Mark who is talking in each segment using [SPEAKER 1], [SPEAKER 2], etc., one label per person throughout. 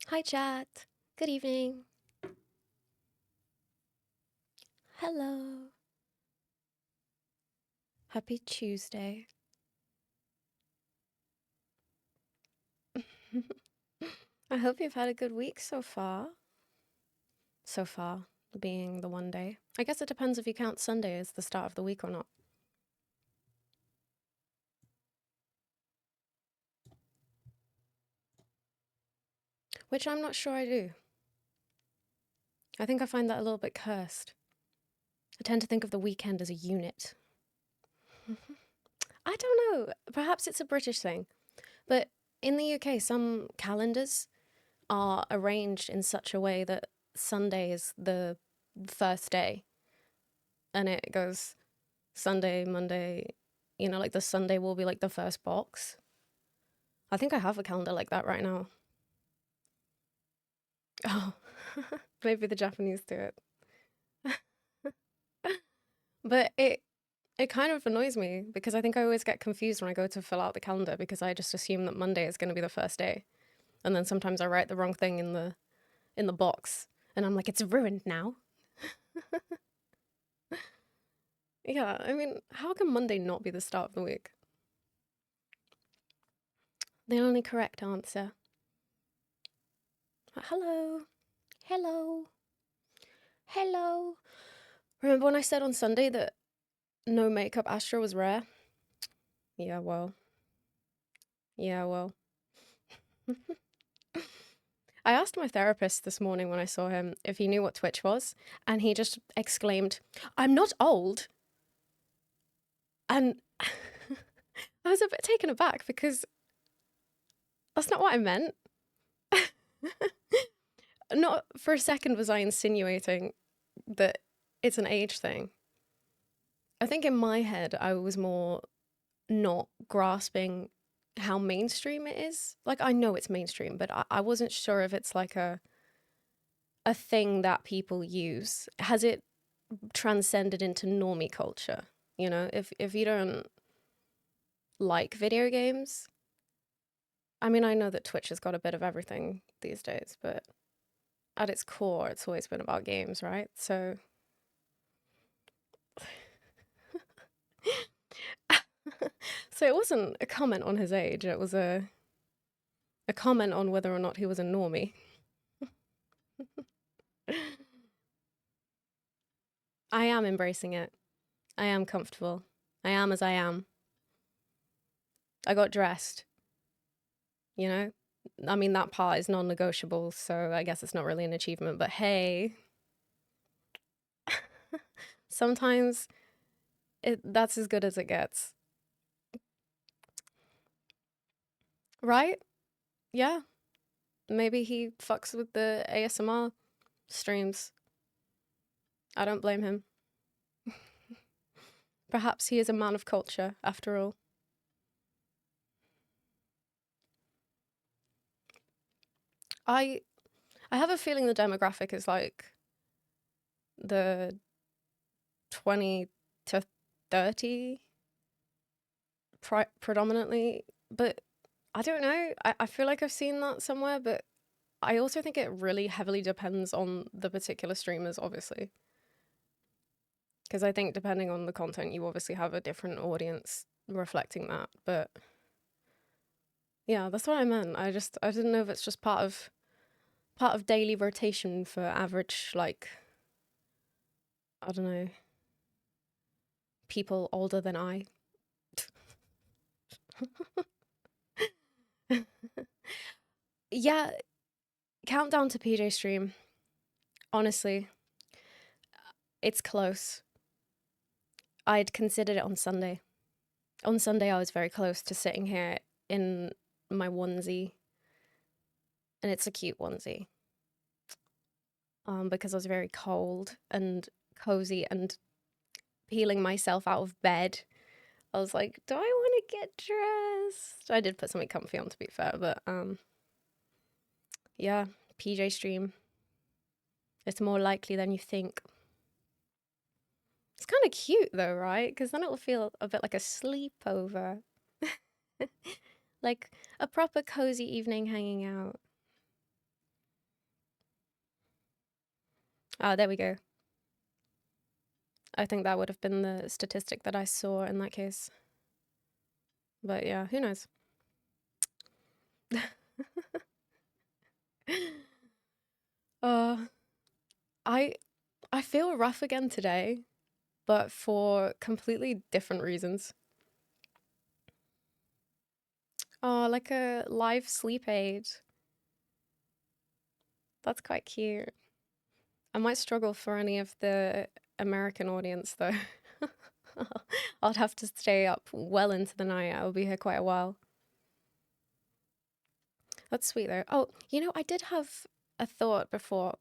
[SPEAKER 1] Hi, chat. Good evening. Hello. Happy Tuesday. I hope you've had a good week so far. So far, being the one day. I guess it depends if you count Sunday as the start of the week or not. Which I'm not sure I do. I think I find that a little bit cursed. I tend to think of the weekend as a unit. I don't know. Perhaps it's a British thing. But in the UK, some calendars are arranged in such a way that Sunday is the first day. And it goes Sunday, Monday, like the Sunday will be like the first box. I think I have a calendar like that right now. Oh, maybe the Japanese do it. But it kind of annoys me because I think I always get confused when I go to fill out the calendar because I just assume that Monday is going to be the first day. And then sometimes I write the wrong thing in the box and I'm like it's ruined now. Yeah, I mean, how can Monday not be the start of the week? The only correct answer. Hello. Hello. Hello. Remember when I said on Sunday that no makeup Aestra was rare? Yeah, well. Yeah, well. I asked my therapist this morning when I saw him if he knew what Twitch was, and he just exclaimed, "I'm not old." And I was a bit taken aback because that's not what I meant. Not for a second was I insinuating that it's an age thing. I think in my head, I was more not grasping how mainstream it is. Like, I know it's mainstream, but I wasn't sure if it's like a thing that people use. Has it transcended into normie culture? If you don't like video games, I mean, I know that Twitch has got a bit of everything these days, but at its core, it's always been about games, right? So, so it wasn't a comment on his age. It was a comment on whether or not he was a normie. I am embracing it. I am comfortable. I am as I am. I got dressed, you know? I mean, that part is non negotiable, so I guess it's not really an achievement, but hey, sometimes that's as good as it gets. Right? Yeah. Maybe he fucks with the ASMR streams. I don't blame him. Perhaps he is a man of culture, after all. I I have a feeling the demographic is like the 20 to 30 predominantly, but I don't know. I feel like I've seen that somewhere, but I also think it really heavily depends on the particular streamers, obviously. Because I think depending on the content, you obviously have a different audience reflecting that. But yeah, that's what I meant. I didn't know if it's just part of daily rotation for average, like, I don't know, people older than I. Yeah, countdown to PJ stream. Honestly, it's close. I'd considered it on Sunday. On Sunday, I was very close to sitting here in my onesie, and it's a cute onesie. Because I was very cold and cozy and peeling myself out of bed. I was like, do I want to get dressed? I did put something comfy on, to be fair, but yeah, PJ stream. It's more likely than you think. It's kind of cute though, right? Because then it'll feel a bit like a sleepover. Like a proper cozy evening hanging out. Ah, there we go. I think that would have been the statistic that I saw in that case. But yeah, who knows? uh, I I feel rough again today, but for completely different reasons. Oh, like a live sleep aid. That's quite cute. I might struggle for any of the American audience though. I'd have to stay up well into the night. I'll be here quite a while. That's sweet though. Oh, I did have a thought before.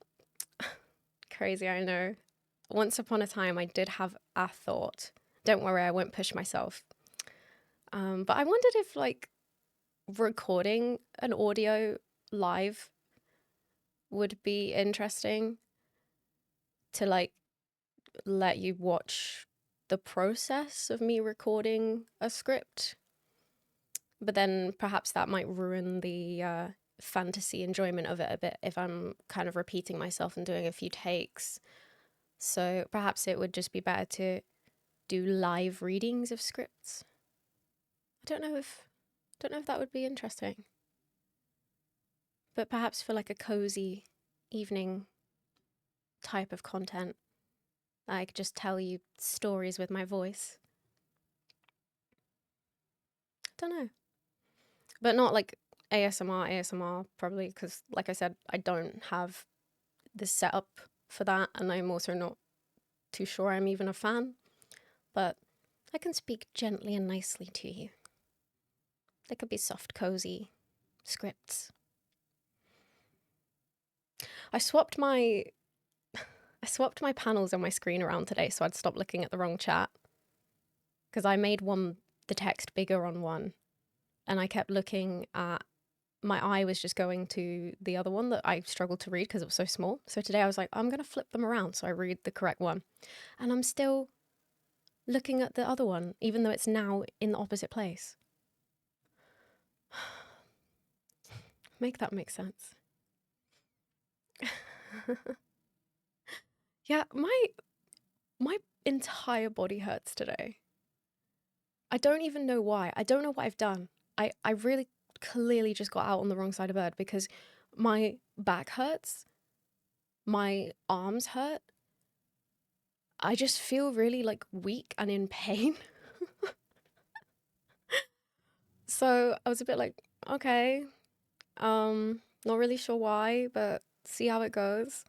[SPEAKER 1] Crazy, I know. Once upon a time, I did have a thought. Don't worry, I won't push myself. But I wondered if, like, recording an audio live would be interesting to, like, let you watch the process of me recording a script. But then perhaps that might ruin the fantasy enjoyment of it a bit if I'm kind of repeating myself and doing a few takes. So perhaps it would just be better to do live readings of scripts. I don't know if that would be interesting. But perhaps for like a cozy evening type of content, I could just tell you stories with my voice. Don't know. But not like ASMR probably, because like I said, I don't have the setup for that, and I'm also not too sure I'm even a fan. But I can speak gently and nicely to you. They could be soft, cozy scripts. I swapped my panels on my screen around today so I'd stop looking at the wrong chat. Because I made the text bigger on one, and I kept looking at, my eye was just going to the other one that I struggled to read because it was so small. So today I was like, I'm going to flip them around so I read the correct one. And I'm still looking at the other one, even though it's now in the opposite place. Make that make sense. Yeah, my entire body hurts today. I don't even know why. I don't know what I've done. I really clearly just got out on the wrong side of bed because my back hurts, my arms hurt. I just feel really like weak and in pain. So I was a bit like, okay, not really sure why, but see how it goes.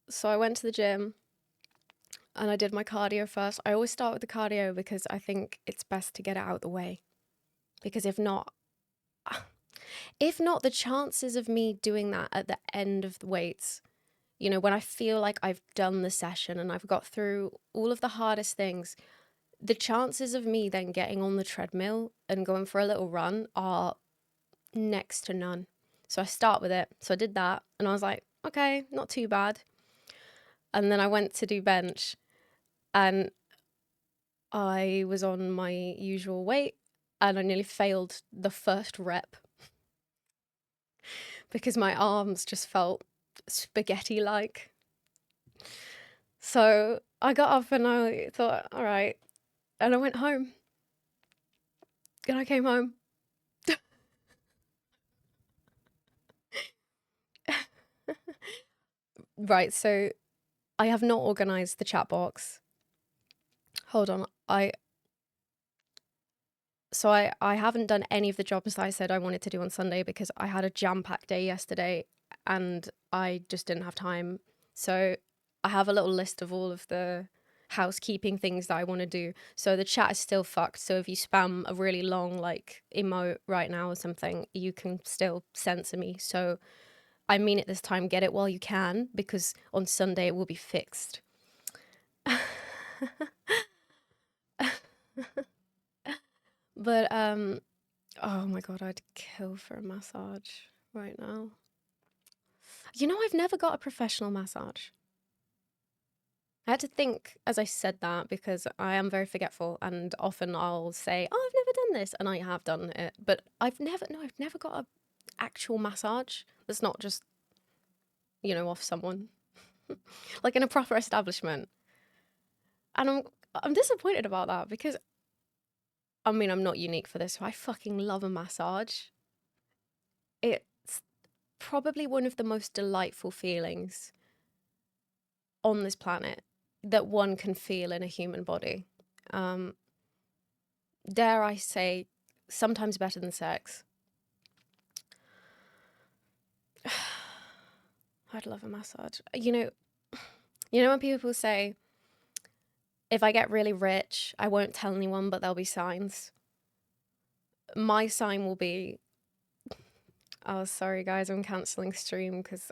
[SPEAKER 1] So I went to the gym and I did my cardio first. I always start with the cardio because I think it's best to get it out of the way. Because if not, the chances of me doing that at the end of the weights, when I feel like I've done the session and I've got through all of the hardest things, the chances of me then getting on the treadmill and going for a little run are next to none. So I start with it. So I did that and I was like, okay, not too bad. And then I went to do bench and I was on my usual weight and I nearly failed the first rep because my arms just felt spaghetti-like. So I got up and I thought, all right. And I went home. And I came home. Right, so I have not organised the chat box. Hold on. I haven't done any of the jobs that I said I wanted to do on Sunday because I had a jam-packed day yesterday and I just didn't have time. So I have a little list of all of the housekeeping things that I want to do. So the chat is still fucked. So if you spam a really long like emote right now or something, you can still censor me. So I mean it this time, get it while you can, because on Sunday it will be fixed. But oh my god, I'd kill for a massage right now. I've never got a professional massage. I had to think as I said that because I am very forgetful and often I'll say, oh, I've never done this, and I have done it, but I've never got an actual massage that's not just, off someone. like in a proper establishment. And I'm disappointed about that because, I mean, I'm not unique for this. So I fucking love a massage. It's probably one of the most delightful feelings on this planet that one can feel in a human body. Dare I say, sometimes better than sex. I'd love a massage. You know when people say, if I get really rich, I won't tell anyone, but there'll be signs. My sign will be, oh, sorry guys, I'm cancelling stream because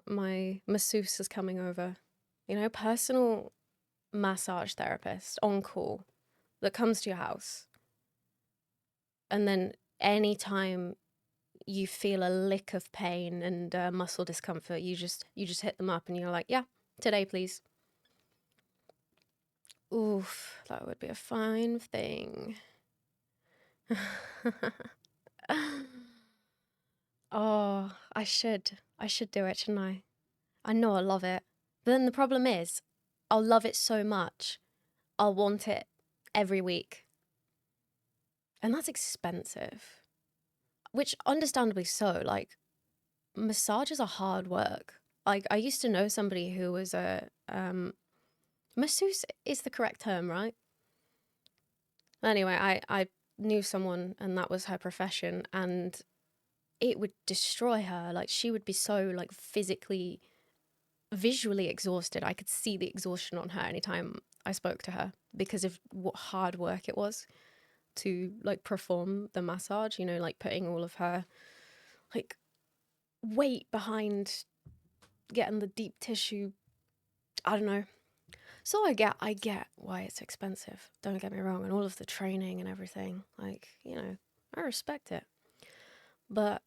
[SPEAKER 1] my masseuse is coming over. You know, personal massage therapist on call that comes to your house. And then anytime you feel a lick of pain and muscle discomfort, you just hit them up and you're like, yeah, today please. Oof, that would be a fine thing. Oh, I should do it, shouldn't I? I know I love it. But then the problem is, I'll love it so much, I'll want it every week. And that's expensive. Which, understandably so, like, massages are hard work. Like, I used to know somebody who was a, masseuse is the correct term, right? Anyway, I knew someone and that was her profession, and it would destroy her. Like, she would be so, like, visually exhausted. I could see the exhaustion on her anytime I spoke to her because of what hard work it was to, like, perform the massage, you know, like putting all of her, like, weight behind getting the deep tissue. I don't know. So I get why it's expensive. Don't get me wrong, and all of the training and everything. Like, you know, I respect it. But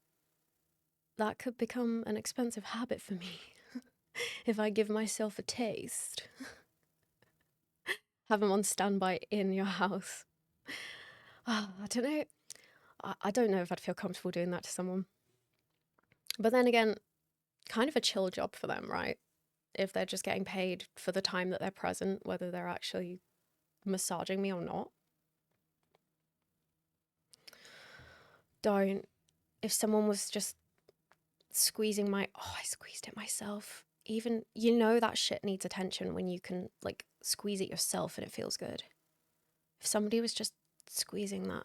[SPEAKER 1] that could become an expensive habit for me if I give myself a taste. Have them on standby in your house. Oh, I don't know. I don't know if I'd feel comfortable doing that to someone. But then again, kind of a chill job for them, right? If they're just getting paid for the time that they're present, whether they're actually massaging me or not. Don't. If someone was just squeezing I squeezed it myself. Even, you know, that shit needs attention when you can, like, squeeze it yourself and it feels good. If somebody was just squeezing that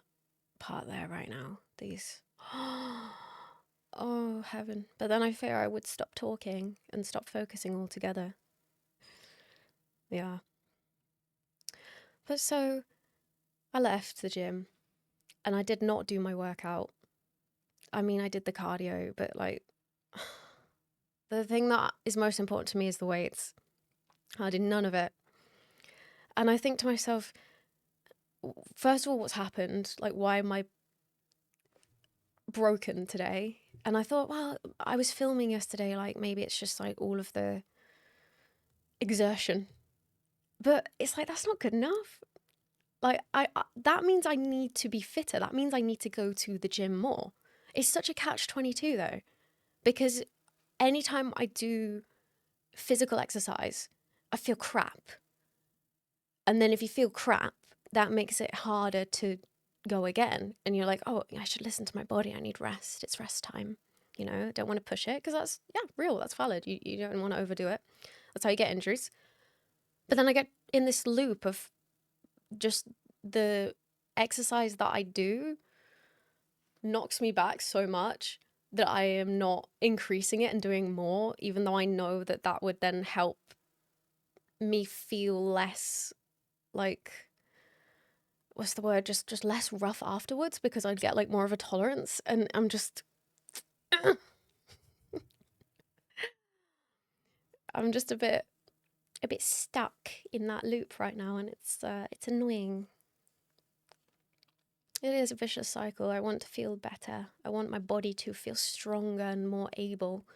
[SPEAKER 1] part there right now, these, oh heaven. But then I fear I would stop talking and stop focusing altogether. Yeah. But so I left the gym and I did not do my workout. I mean, I did the cardio, but, like, the thing that is most important to me is the weights. I did none of it. And I think to myself, first of all, what's happened? Like, why am I broken today? And I thought, well, I was filming yesterday, like, maybe it's just, like, all of the exertion. But it's like, that's not good enough. Like, I that means I need to be fitter. That means I need to go to the gym more. It's such a catch-22, though, because anytime I do physical exercise, I feel crap. And then if you feel crap, that makes it harder to go again. And you're like, oh, I should listen to my body. I need rest. It's rest time. You know, I don't want to push it because that's, yeah, real. That's valid. You don't want to overdo it. That's how you get injuries. But then I get in this loop of just the exercise that I do knocks me back so much that I am not increasing it and doing more, even though I know that that would then help me feel less, like, what's the word, just less rough afterwards, because I'd get, like, more of a tolerance. And I'm just I'm just a bit stuck in that loop right now, and it's annoying. It is a vicious cycle. I want to feel better. I want my body to feel stronger and more able.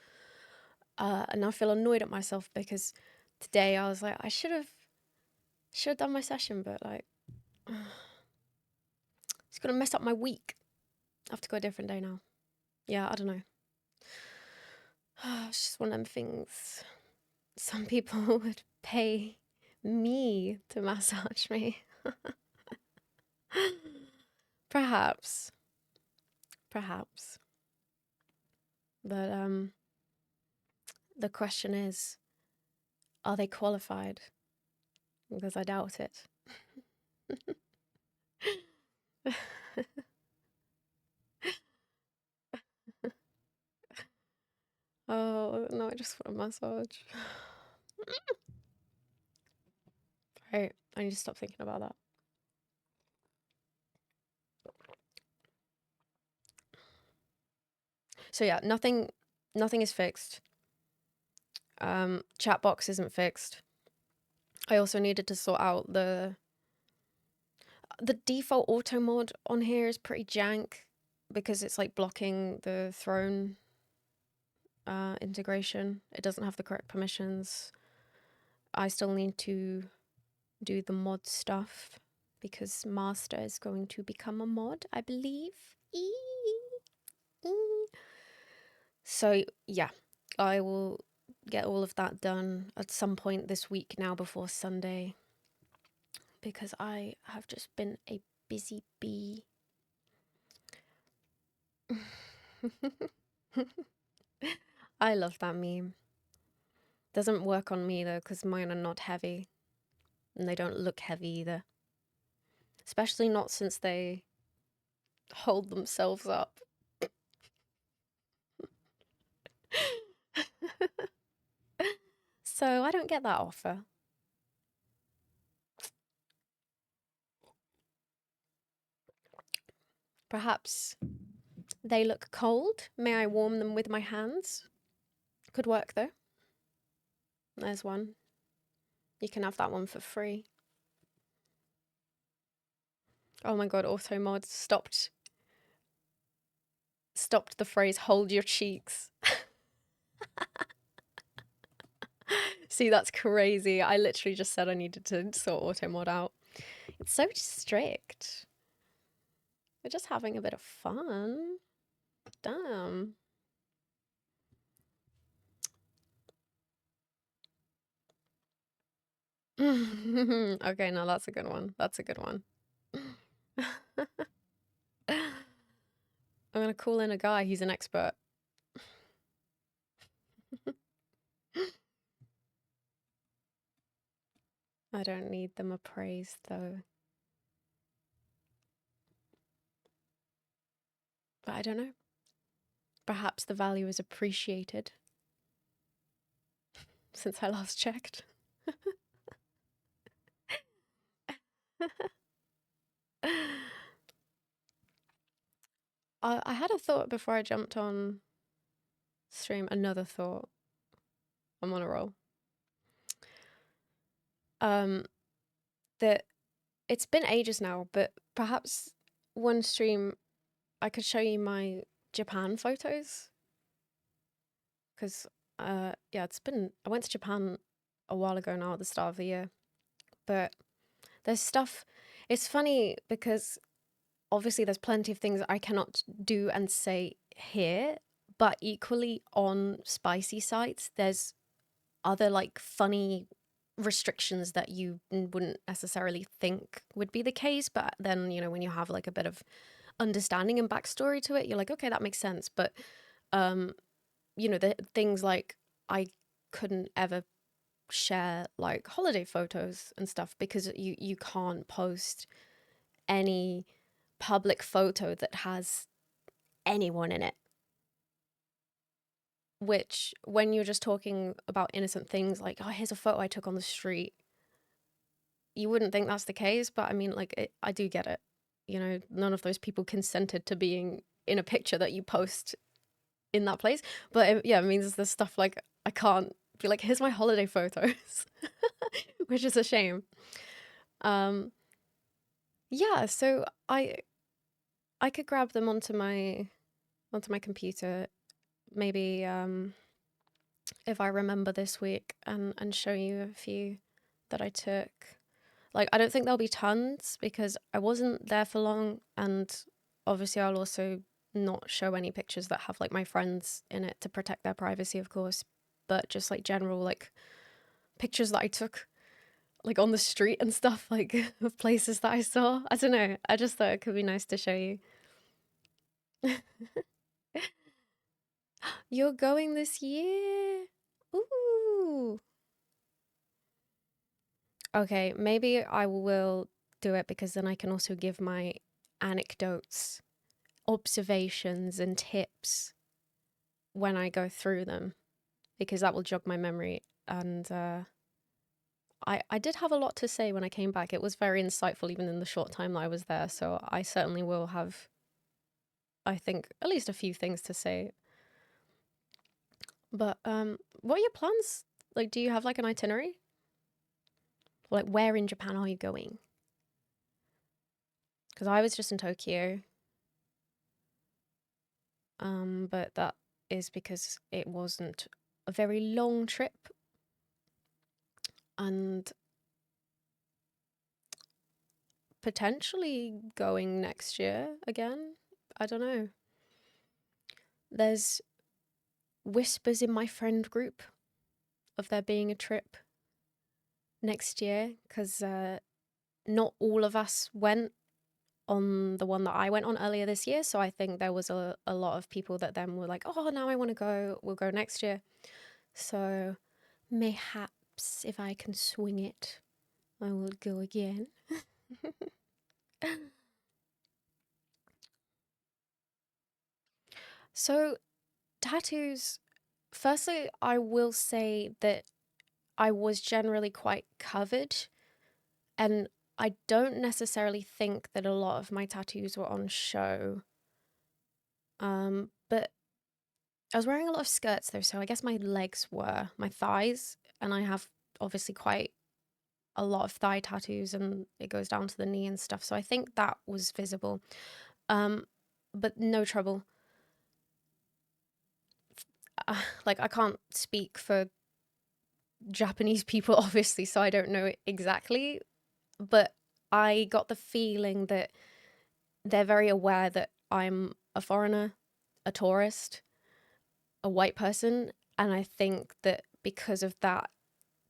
[SPEAKER 1] And I feel annoyed at myself because today I was like, I should have done my session, but, like, it's gonna mess up my week. I have to go a different day now. Yeah, I don't know. It's just one of them things. Some people would pay me to massage me. Perhaps. Perhaps. But the question is, are they qualified? Because I doubt it. Oh, no, I just want a massage. Right, I need to stop thinking about that. So yeah, nothing is fixed. Chat box isn't fixed. I also needed to sort out the default auto mod on here is pretty jank because it's like blocking the throne integration. It doesn't have the correct permissions. I still need to do the mod stuff because master is going to become a mod, I believe. So yeah, I will get all of that done at some point this week now before Sunday because I have just been a busy bee. I love that meme. Doesn't work on me though because mine are not heavy and they don't look heavy either. Especially not since they hold themselves up. So I don't get that offer. Perhaps they look cold. May I warm them with my hands? Could work though. There's one. You can have that one for free. Oh my god, auto mod stopped the phrase hold your cheeks. See, that's crazy. I literally just said I needed to sort auto mod out. It's so strict. We're just having a bit of fun. Damn. Okay, no, that's a good one. That's a good one. I'm gonna call in a guy, he's an expert. I don't need them appraised though. But I don't know. Perhaps the value is appreciated since I last checked. I had a thought before I jumped on stream. Another thought. I'm on a roll. That it's been ages now, but perhaps one stream I could show you my Japan photos. Because, yeah, I went to Japan a while ago now at the start of the year. But there's stuff, it's funny because obviously there's plenty of things I cannot do and say here, but equally on spicy sites, there's other like funny restrictions that you wouldn't necessarily think would be the case. But then, you know, when you have like a bit of understanding and backstory to it, you're like, okay, that makes sense. But, you know, the things like I couldn't ever share like holiday photos and stuff because you can't post any public photo that has anyone in it, which when you're just talking about innocent things like, oh, here's a photo I took on the street, you wouldn't think that's the case. But I mean, like, I do get it, you know, none of those people consented to being in a picture that you post in that place. But yeah, it means there's stuff like I can't be like, here's my holiday photos, which is a shame. Yeah, so I could grab them onto my computer, maybe if I remember this week, and show you a few that I took. Like, I don't think there'll be tons because I wasn't there for long, and obviously I'll also not show any pictures that have like my friends in it to protect their privacy, of course, but just like general like pictures that I took like on the street and stuff, like of places that I saw. I don't know. I just thought it could be nice to show you. You're going this year? Ooh. Okay, maybe I will do it because then I can also give my anecdotes, observations, and tips when I go through them because that will jog my memory. And I did have a lot to say when I came back. It was very insightful, even in the short time that I was there. So I certainly will have, I think, at least a few things to say. But what are your plans? Like, do you have like an itinerary? Like, where in Japan are you going? Because I was just in Tokyo, but that is because it wasn't a very long trip, and potentially going next year again. I don't know. There's whispers in my friend group of there being a trip next year because not all of us went on the one that I went on earlier this year. So I think there was a lot of people that then were like, oh, now I want to go. We'll go next year. So mayhaps if I can swing it, I will go again. So tattoos, firstly, I will say that I was generally quite covered, and I don't necessarily think that a lot of my tattoos were on show. But I was wearing a lot of skirts though, so I guess my legs were my thighs, and I have obviously quite a lot of thigh tattoos, and it goes down to the knee and stuff. So I think that was visible. But no trouble. Like I can't speak for Japanese people, obviously, so I don't know exactly. But I got the feeling that they're very aware that I'm a foreigner, a tourist, a white person, and I think that because of that,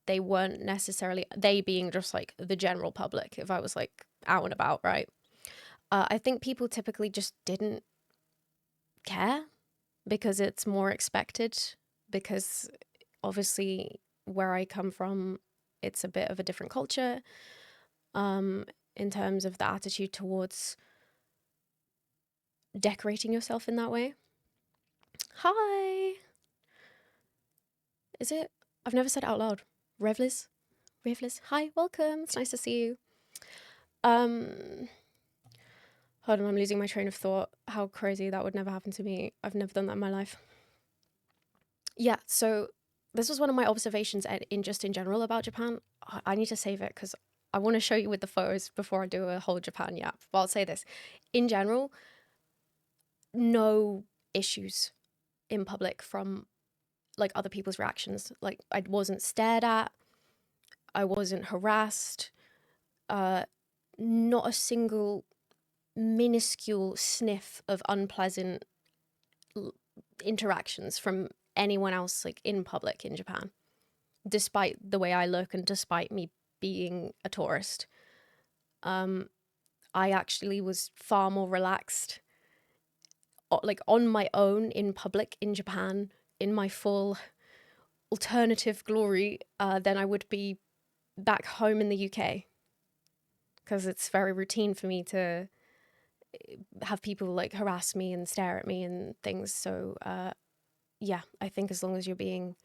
[SPEAKER 1] they weren't necessarily, they being just like the general public, if I was like out and about, right? I think people typically just didn't care because it's more expected, because obviously where I come from, it's a bit of a different culture in terms of the attitude towards decorating yourself in that way. Hi! Is it? I've never said it out loud. Revlers? Revlers? Hi, welcome. It's nice to see you. Hold on, I'm losing my train of thought. How crazy, that would never happen to me. I've never done that in my life. Yeah, so this was one of my observations in general about Japan. I need to save it because I want to show you with the photos before I do a whole Japan yap. But I'll say this. In general, no issues in public from like other people's reactions. Like I wasn't stared at, I wasn't harassed, not a single minuscule sniff of unpleasant interactions from anyone else like in public in Japan, despite the way I look and despite me being a tourist. I actually was far more relaxed like on my own in public in Japan in my full alternative glory than I would be back home in the UK, because it's very routine for me to have people like harass me and stare at me and things. So yeah, I think as long as you're being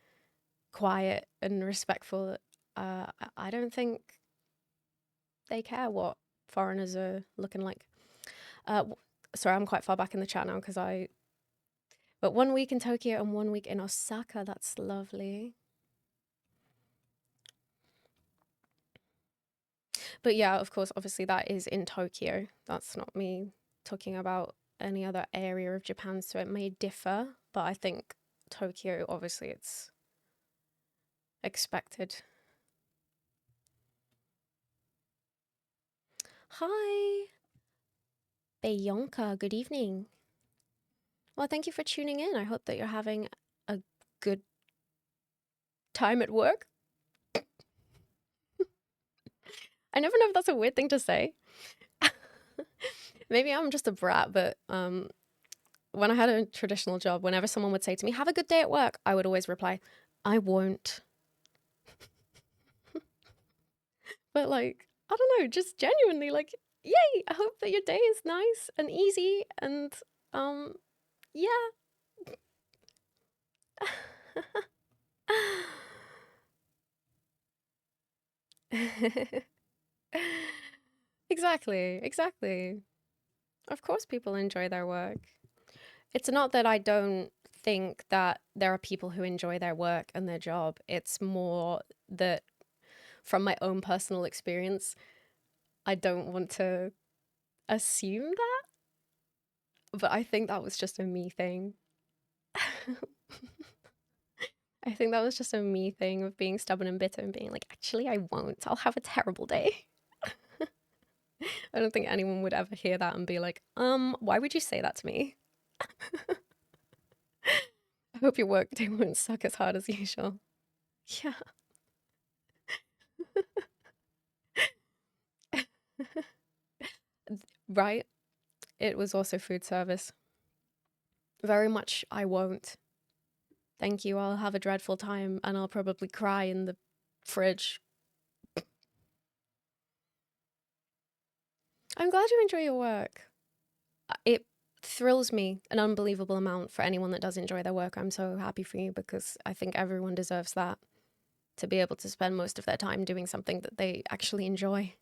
[SPEAKER 1] quiet and respectful, I don't think they care what foreigners are looking like. Sorry, I'm quite far back in the chat now but 1 week in Tokyo and 1 week in Osaka, that's lovely. But yeah, of course, obviously that is in Tokyo. That's not me talking about any other area of Japan, so it may differ, but I think Tokyo, obviously, it's expected. Hi, Bianca, good evening. Well, thank you for tuning in. I hope that you're having a good time at work. I never know if that's a weird thing to say. Maybe I'm just a brat, but when I had a traditional job, whenever someone would say to me, "Have a good day at work," I would always reply, "I won't." But like, I don't know, just genuinely like, yay, I hope that your day is nice and easy and yeah. Exactly. Of course people enjoy their work. It's not that I don't think that there are people who enjoy their work and their job. It's more that from my own personal experience, I don't want to assume that. But I think that was just a me thing. I think that was just a me thing of being stubborn and bitter and being like, actually, I won't. I'll have a terrible day. I don't think anyone would ever hear that and be like, why would you say that to me? I hope your work day won't suck as hard as usual. Yeah. Right? It was also food service. Very much I won't. Thank you. I'll have a dreadful time and I'll probably cry in the fridge. I'm glad you enjoy your work. It thrills me an unbelievable amount for anyone that does enjoy their work. I'm so happy for you because I think everyone deserves that, to be able to spend most of their time doing something that they actually enjoy.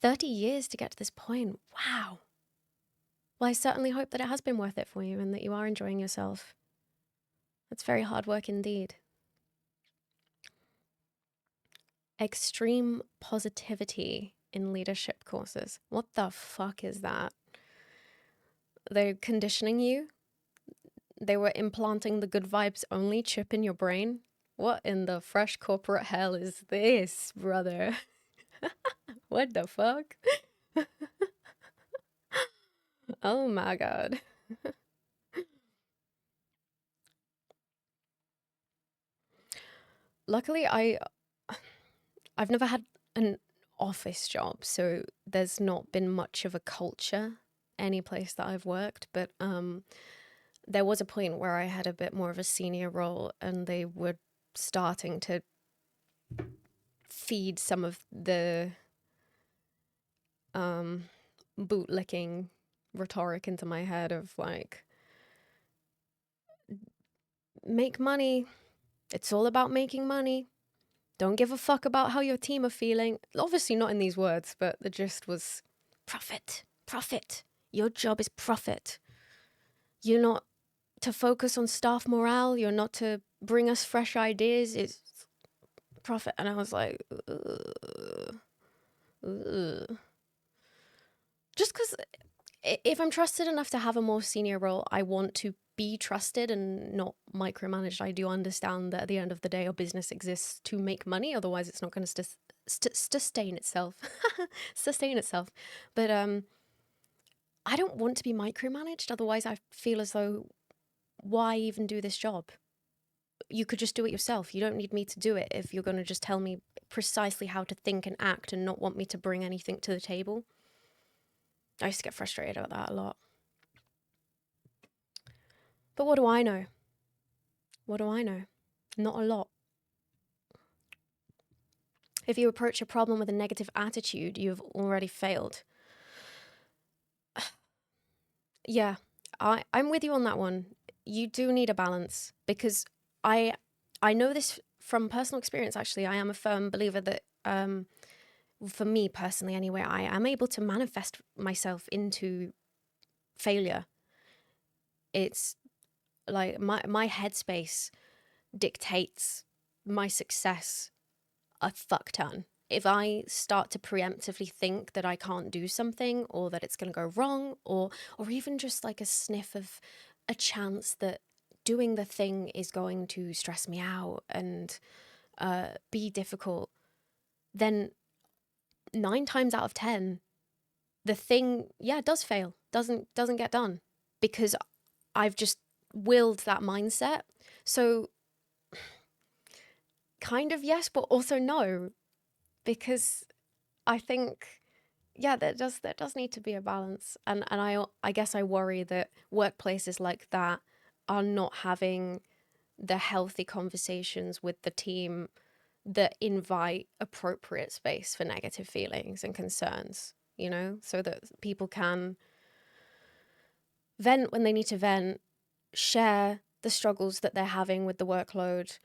[SPEAKER 1] 30 years to get to this point. Wow. Well, I certainly hope that it has been worth it for you and that you are enjoying yourself. That's very hard work indeed. Extreme positivity in leadership courses. What the fuck is that? They're conditioning you. They were implanting the good vibes only chip in your brain. What in the fresh corporate hell is this, brother? What the fuck? Oh my god. Luckily, I've never had an office job, so there's not been much of a culture any place that I've worked, but there was a point where I had a bit more of a senior role and they were starting to feed some of the bootlicking rhetoric into my head of like, make money. It's all about making money. Don't give a fuck about how your team are feeling. Obviously not in these words, but the gist was profit, profit. Your job is profit. You're not to focus on staff morale. You're not to bring us fresh ideas. It's profit. And I was like, ugh. Just because if I'm trusted enough to have a more senior role, I want to be trusted and not micromanaged. I do understand that at the end of the day, our business exists to make money. Otherwise, it's not going to sustain itself. Sustain itself. But I don't want to be micromanaged. Otherwise, I feel as though, why even do this job? You could just do it yourself. You don't need me to do it if you're going to just tell me precisely how to think and act and not want me to bring anything to the table. I used to get frustrated about that a lot. But what do I know? What do I know? Not a lot. If you approach a problem with a negative attitude, you've already failed. Yeah, I'm with you on that one. You do need a balance because I know this from personal experience, actually. I am a firm believer that, for me personally anyway, I am able to manifest myself into failure. It's like my headspace dictates my success a fuck ton. If I start to preemptively think that I can't do something or that it's going to go wrong or even just like a sniff of a chance that doing the thing is going to stress me out and be difficult, then 9 times out of 10, the thing, does fail, doesn't get done because I've just willed that mindset. So kind of yes, but also no, because I think, yeah, there does need to be a balance. And I guess I worry that workplaces like that are not having the healthy conversations with the team that invite appropriate space for negative feelings and concerns, you know, so that people can vent when they need to vent, share the struggles that they're having with the workload.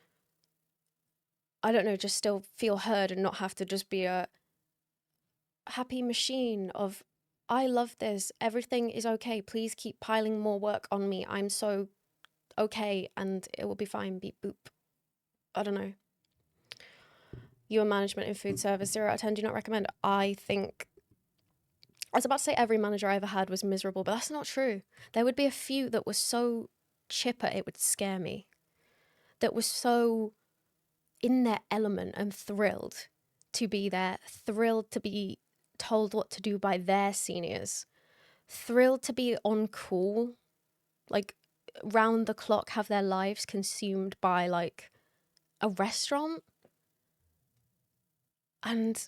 [SPEAKER 1] I don't know, just still feel heard and not have to just be a happy machine of, I love this, everything is okay, please keep piling more work on me, I'm so okay and it will be fine, beep boop. I don't know. You and management in food service, 0 out of 10, do not recommend. I think, I was about to say every manager I ever had was miserable, but that's not true. There would be a few that were so chipper it would scare me, that was so in their element and thrilled to be there, thrilled to be told what to do by their seniors, thrilled to be on call, like round the clock, have their lives consumed by like a restaurant. And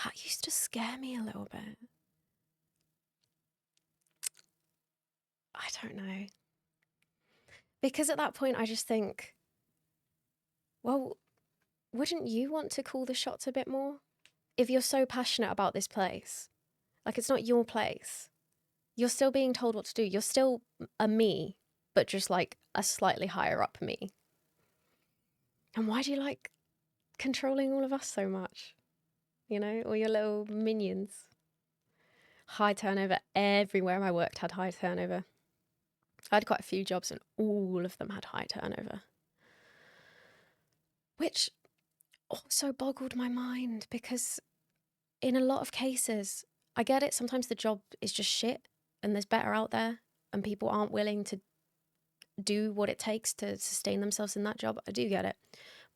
[SPEAKER 1] that used to scare me a little bit. I don't know. Because at that point, I just think, well, wouldn't you want to call the shots a bit more? If you're so passionate about this place, like it's not your place. You're still being told what to do. You're still a me, but just like a slightly higher up me. And why do you like controlling all of us so much? You know, all your little minions. High turnover everywhere I worked had high turnover. I had quite a few jobs and all of them had high turnover. Which also boggled my mind because in a lot of cases, I get it, sometimes the job is just shit and there's better out there and people aren't willing to do what it takes to sustain themselves in that job. I do get it.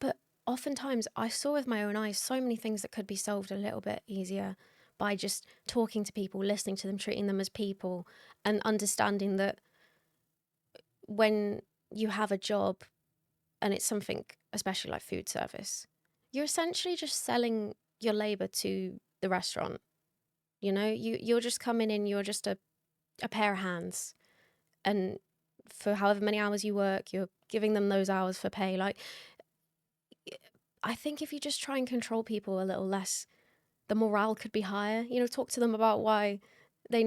[SPEAKER 1] But oftentimes I saw with my own eyes so many things that could be solved a little bit easier by just talking to people, listening to them, treating them as people, and understanding that when you have a job and it's something, especially like food service, you're essentially just selling your labor to the restaurant. You know, you're just coming in, you're just a pair of hands. And for however many hours you work, you're giving them those hours for pay. Like, I think if you just try and control people a little less, the morale could be higher. You know, talk to them about why they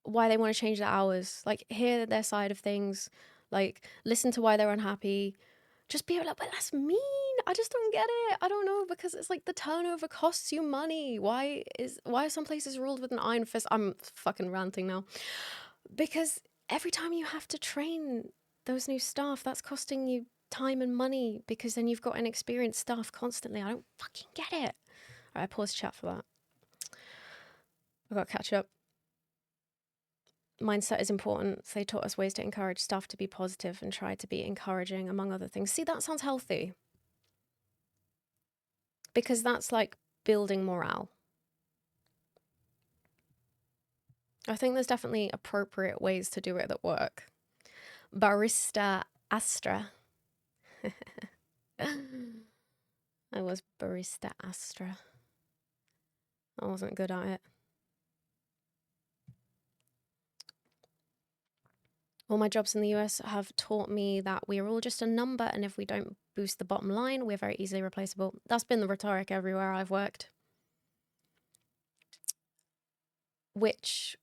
[SPEAKER 1] want to change their hours. Like, hear their side of things. Like, listen to why they're unhappy. Just be a little bit less mean. I just don't get it. I don't know, because it's like the turnover costs you money. Why are some places ruled with an iron fist? I'm fucking ranting now. Because every time you have to train those new staff, that's costing you time and money, because then you've got inexperienced staff constantly. I don't fucking get it. All right, pause chat for that. I've got to catch up. Mindset is important. So they taught us ways to encourage staff to be positive and try to be encouraging, among other things. See, that sounds healthy. Because that's like building morale. I think there's definitely appropriate ways to do it that work. Barista Aestra. I was barista Aestra. I wasn't good at it. All my jobs in the US have taught me that we are all just a number, and if we don't boost the bottom line, we're very easily replaceable. That's been the rhetoric everywhere I've worked. Which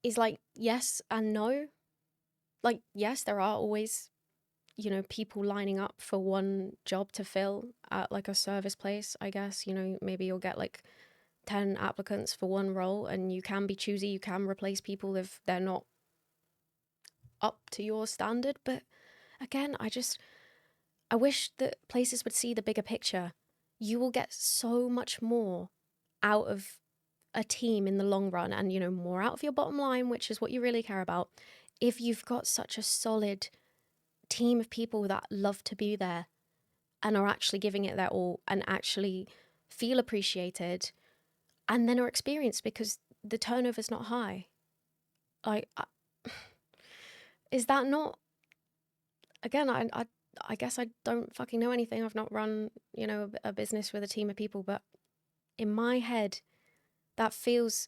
[SPEAKER 1] is like yes and no. Like, yes, there are always, you know, people lining up for one job to fill at like a service place, I guess. You know, maybe you'll get like 10 applicants for one role, and you can be choosy, you can replace people if they're not up to your standard. But again, I wish that places would see the bigger picture. You will get so much more out of a team in the long run, and, you know, more out of your bottom line, which is what you really care about, if you've got such a solid team of people that love to be there and are actually giving it their all and actually feel appreciated and then are experienced because the turnover's not high. Like, is that not, again, I guess I don't fucking know anything. I've not run, you know, a business with a team of people, but in my head, that feels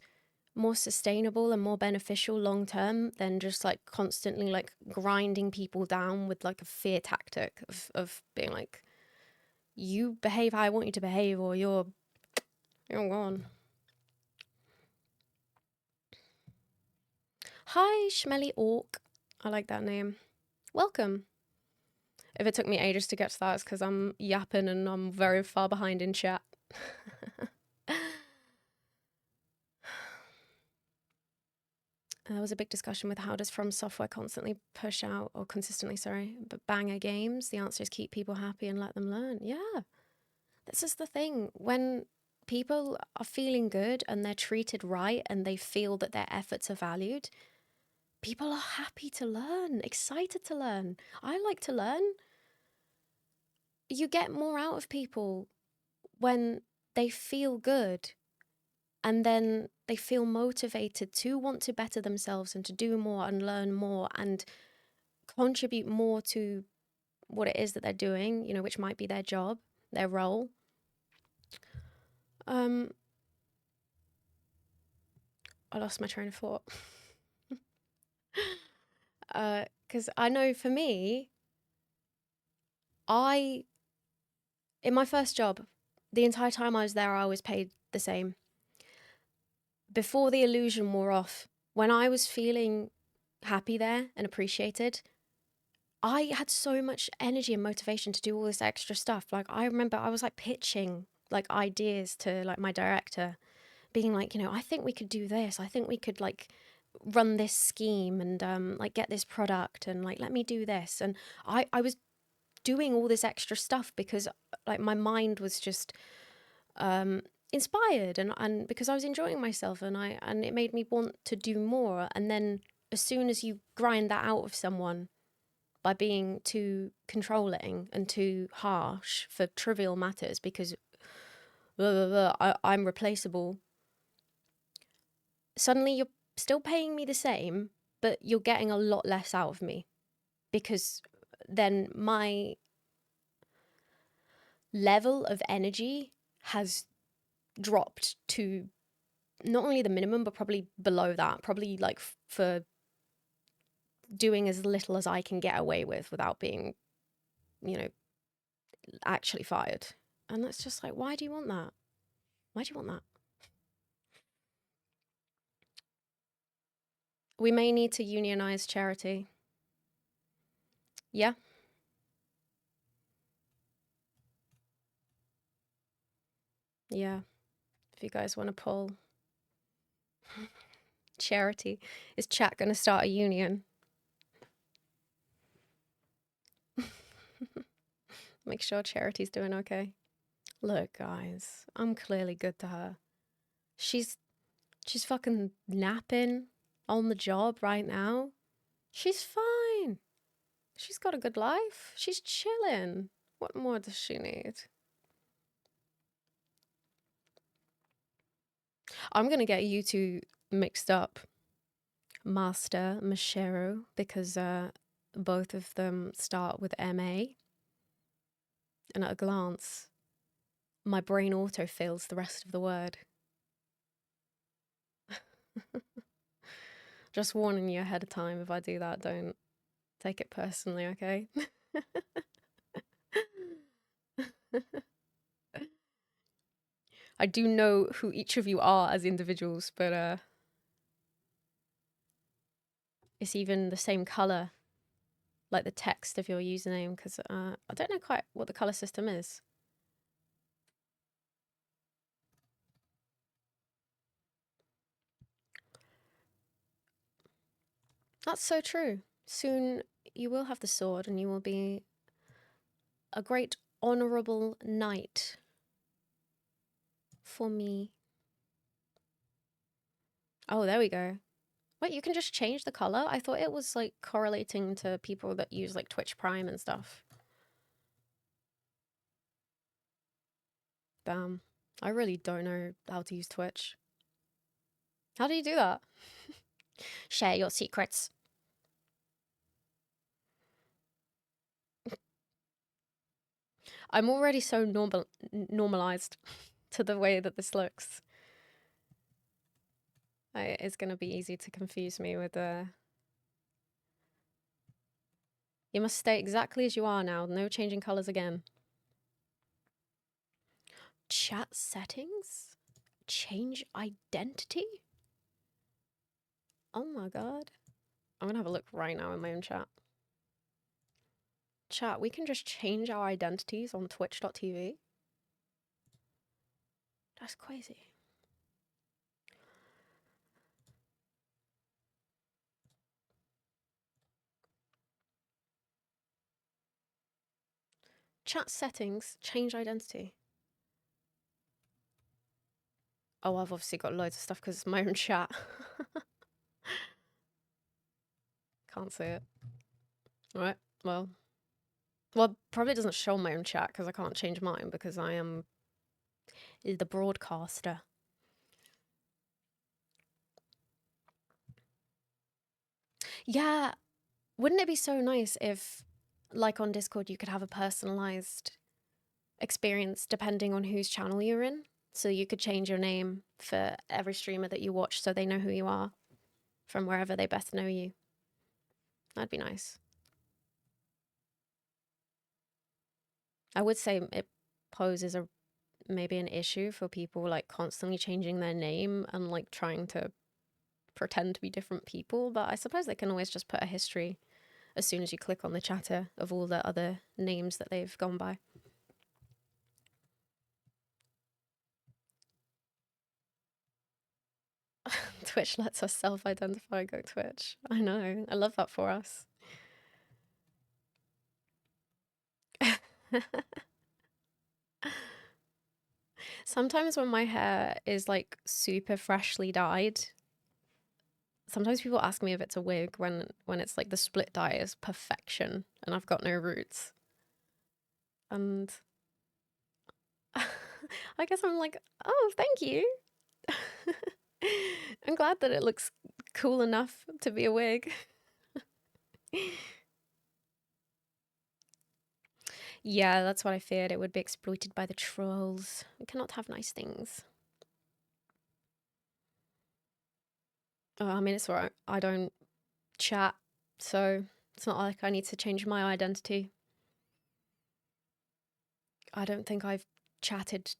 [SPEAKER 1] more sustainable and more beneficial long term than just like constantly like grinding people down with like a fear tactic of being like, you behave how I want you to behave or you're gone. Hi, Schmelly Orc. I like that name. Welcome. If it took me ages to get to that, it's because I'm yapping and I'm very far behind in chat. There was a big discussion with how does From Software constantly push out, or consistently, sorry, but banger games? The answer is keep people happy and let them learn. Yeah, this is the thing. When people are feeling good and they're treated right and they feel that their efforts are valued, people are happy to learn, excited to learn. I like to learn. You get more out of people when they feel good and then they feel motivated to want to better themselves and to do more and learn more and contribute more to what it is that they're doing, you know, which might be their job, their role. I lost my train of thought. Because I know for me, in my first job, the entire time I was there, I was paid the same. Before the illusion wore off, when I was feeling happy there and appreciated, I had so much energy and motivation to do all this extra stuff. Like, I remember I was like pitching like ideas to like my director, being like, you know, I think we could do this. I think we could like run this scheme and like get this product and like let me do this. And I was doing all this extra stuff because like my mind was just inspired and because I was enjoying myself and it made me want to do more. And then as soon as you grind that out of someone by being too controlling and too harsh for trivial matters because I'm replaceable, suddenly you're still paying me the same, but you're getting a lot less out of me because then my level of energy has dropped to not only the minimum, but probably below that, probably like for doing as little as I can get away with without being, you know, actually fired. And that's just like, why do you want that? Why do you want that? We may need to unionize charity. Yeah. Yeah. If you guys want to pull charity, is chat going to start a union? Make sure charity's doing okay. Look, guys, I'm clearly good to her. She's fucking napping on the job right now. She's fine. She's got a good life. She's chilling. What more does she need? I'm gonna get you two mixed up, Master Mashero, because both of them start with MA. And at a glance, my brain autofills the rest of the word. Just warning you ahead of time, if I do that, don't take it personally, okay? I do know who each of you are as individuals, but it's even the same color, like the text of your username, because I don't know quite what the color system is. That's so true. Soon you will have the sword and you will be a great honorable knight for me. Oh, there we go. Wait, you can just change the color? I thought it was like correlating to people that use like Twitch Prime and stuff. Damn. I really don't know how to use Twitch. How do you do that? Share your secrets. I'm already so normalized to the way that this looks. It's going to be easy to confuse me with You must stay exactly as you are now. No changing colors again. Chat settings? Change identity? Oh my god. I'm going to have a look right now in my own chat. Chat, we can just change our identities on twitch.tv. That's crazy. Chat settings, change identity. Oh, I've obviously got loads of stuff because it's my own chat. Can't see it. Alright, well, probably doesn't show my own chat because I can't change mine because I am the broadcaster. Yeah, wouldn't it be so nice if, like on Discord, you could have a personalized experience depending on whose channel you're in? So you could change your name for every streamer that you watch so they know who you are from wherever they best know you. That'd be nice. I would say it poses maybe an issue for people like constantly changing their name and like trying to pretend to be different people, but I suppose they can always just put a history as soon as you click on the chatter of all the other names that they've gone by. Twitch lets us self-identify, go Twitch. I know, I love that for us. Sometimes when my hair is like super freshly dyed, sometimes people ask me if it's a wig when it's like the split dye is perfection and I've got no roots. And I guess I'm like, oh, thank you. I'm glad that it looks cool enough to be a wig. Yeah, that's what I feared. It would be exploited by the trolls. We cannot have nice things. Oh, I mean, it's alright. I don't chat, so it's not like I need to change my identity. I don't think I've chatted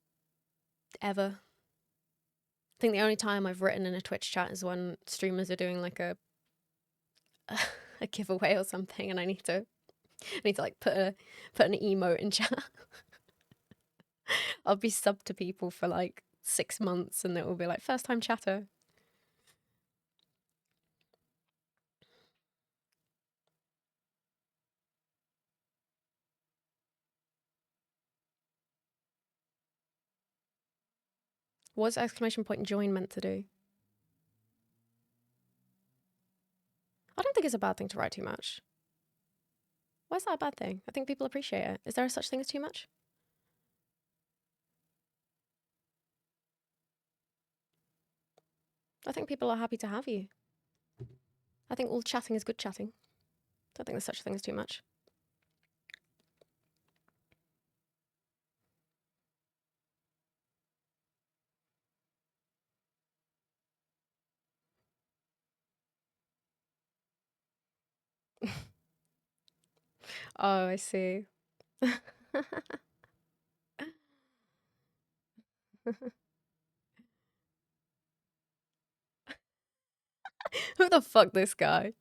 [SPEAKER 1] ever. I think the only time I've written in a Twitch chat is when streamers are doing like a giveaway or something, and I need to like put an emote in chat. I'll be subbed to people for like 6 months, and it will be like first time chatter. What's exclamation point join meant to do? I don't think it's a bad thing to write too much. Why is that a bad thing? I think people appreciate it. Is there such thing as too much? I think people are happy to have you. I think all chatting is good chatting. Don't think there's such a thing as too much. Oh, I see. Who the fuck this guy?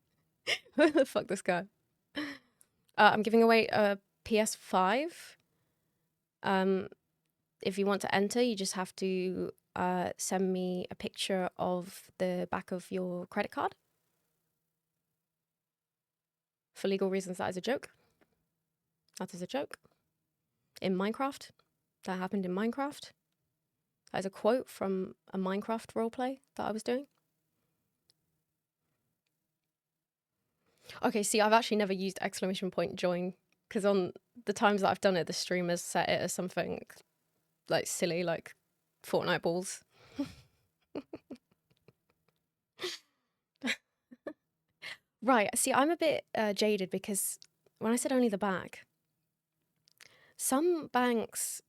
[SPEAKER 1] Who the fuck this guy? I'm giving away a PS5. If you want to enter, you just have to send me a picture of the back of your credit card. For legal reasons, that is a joke. That is a joke. In Minecraft. That happened in Minecraft. That is a quote from a Minecraft roleplay that I was doing. Okay, see, I've actually never used exclamation point join because on the times that I've done it, the streamers set it as something like silly, like Fortnite balls. Right. See, I'm a bit jaded because when I said only the back, some banks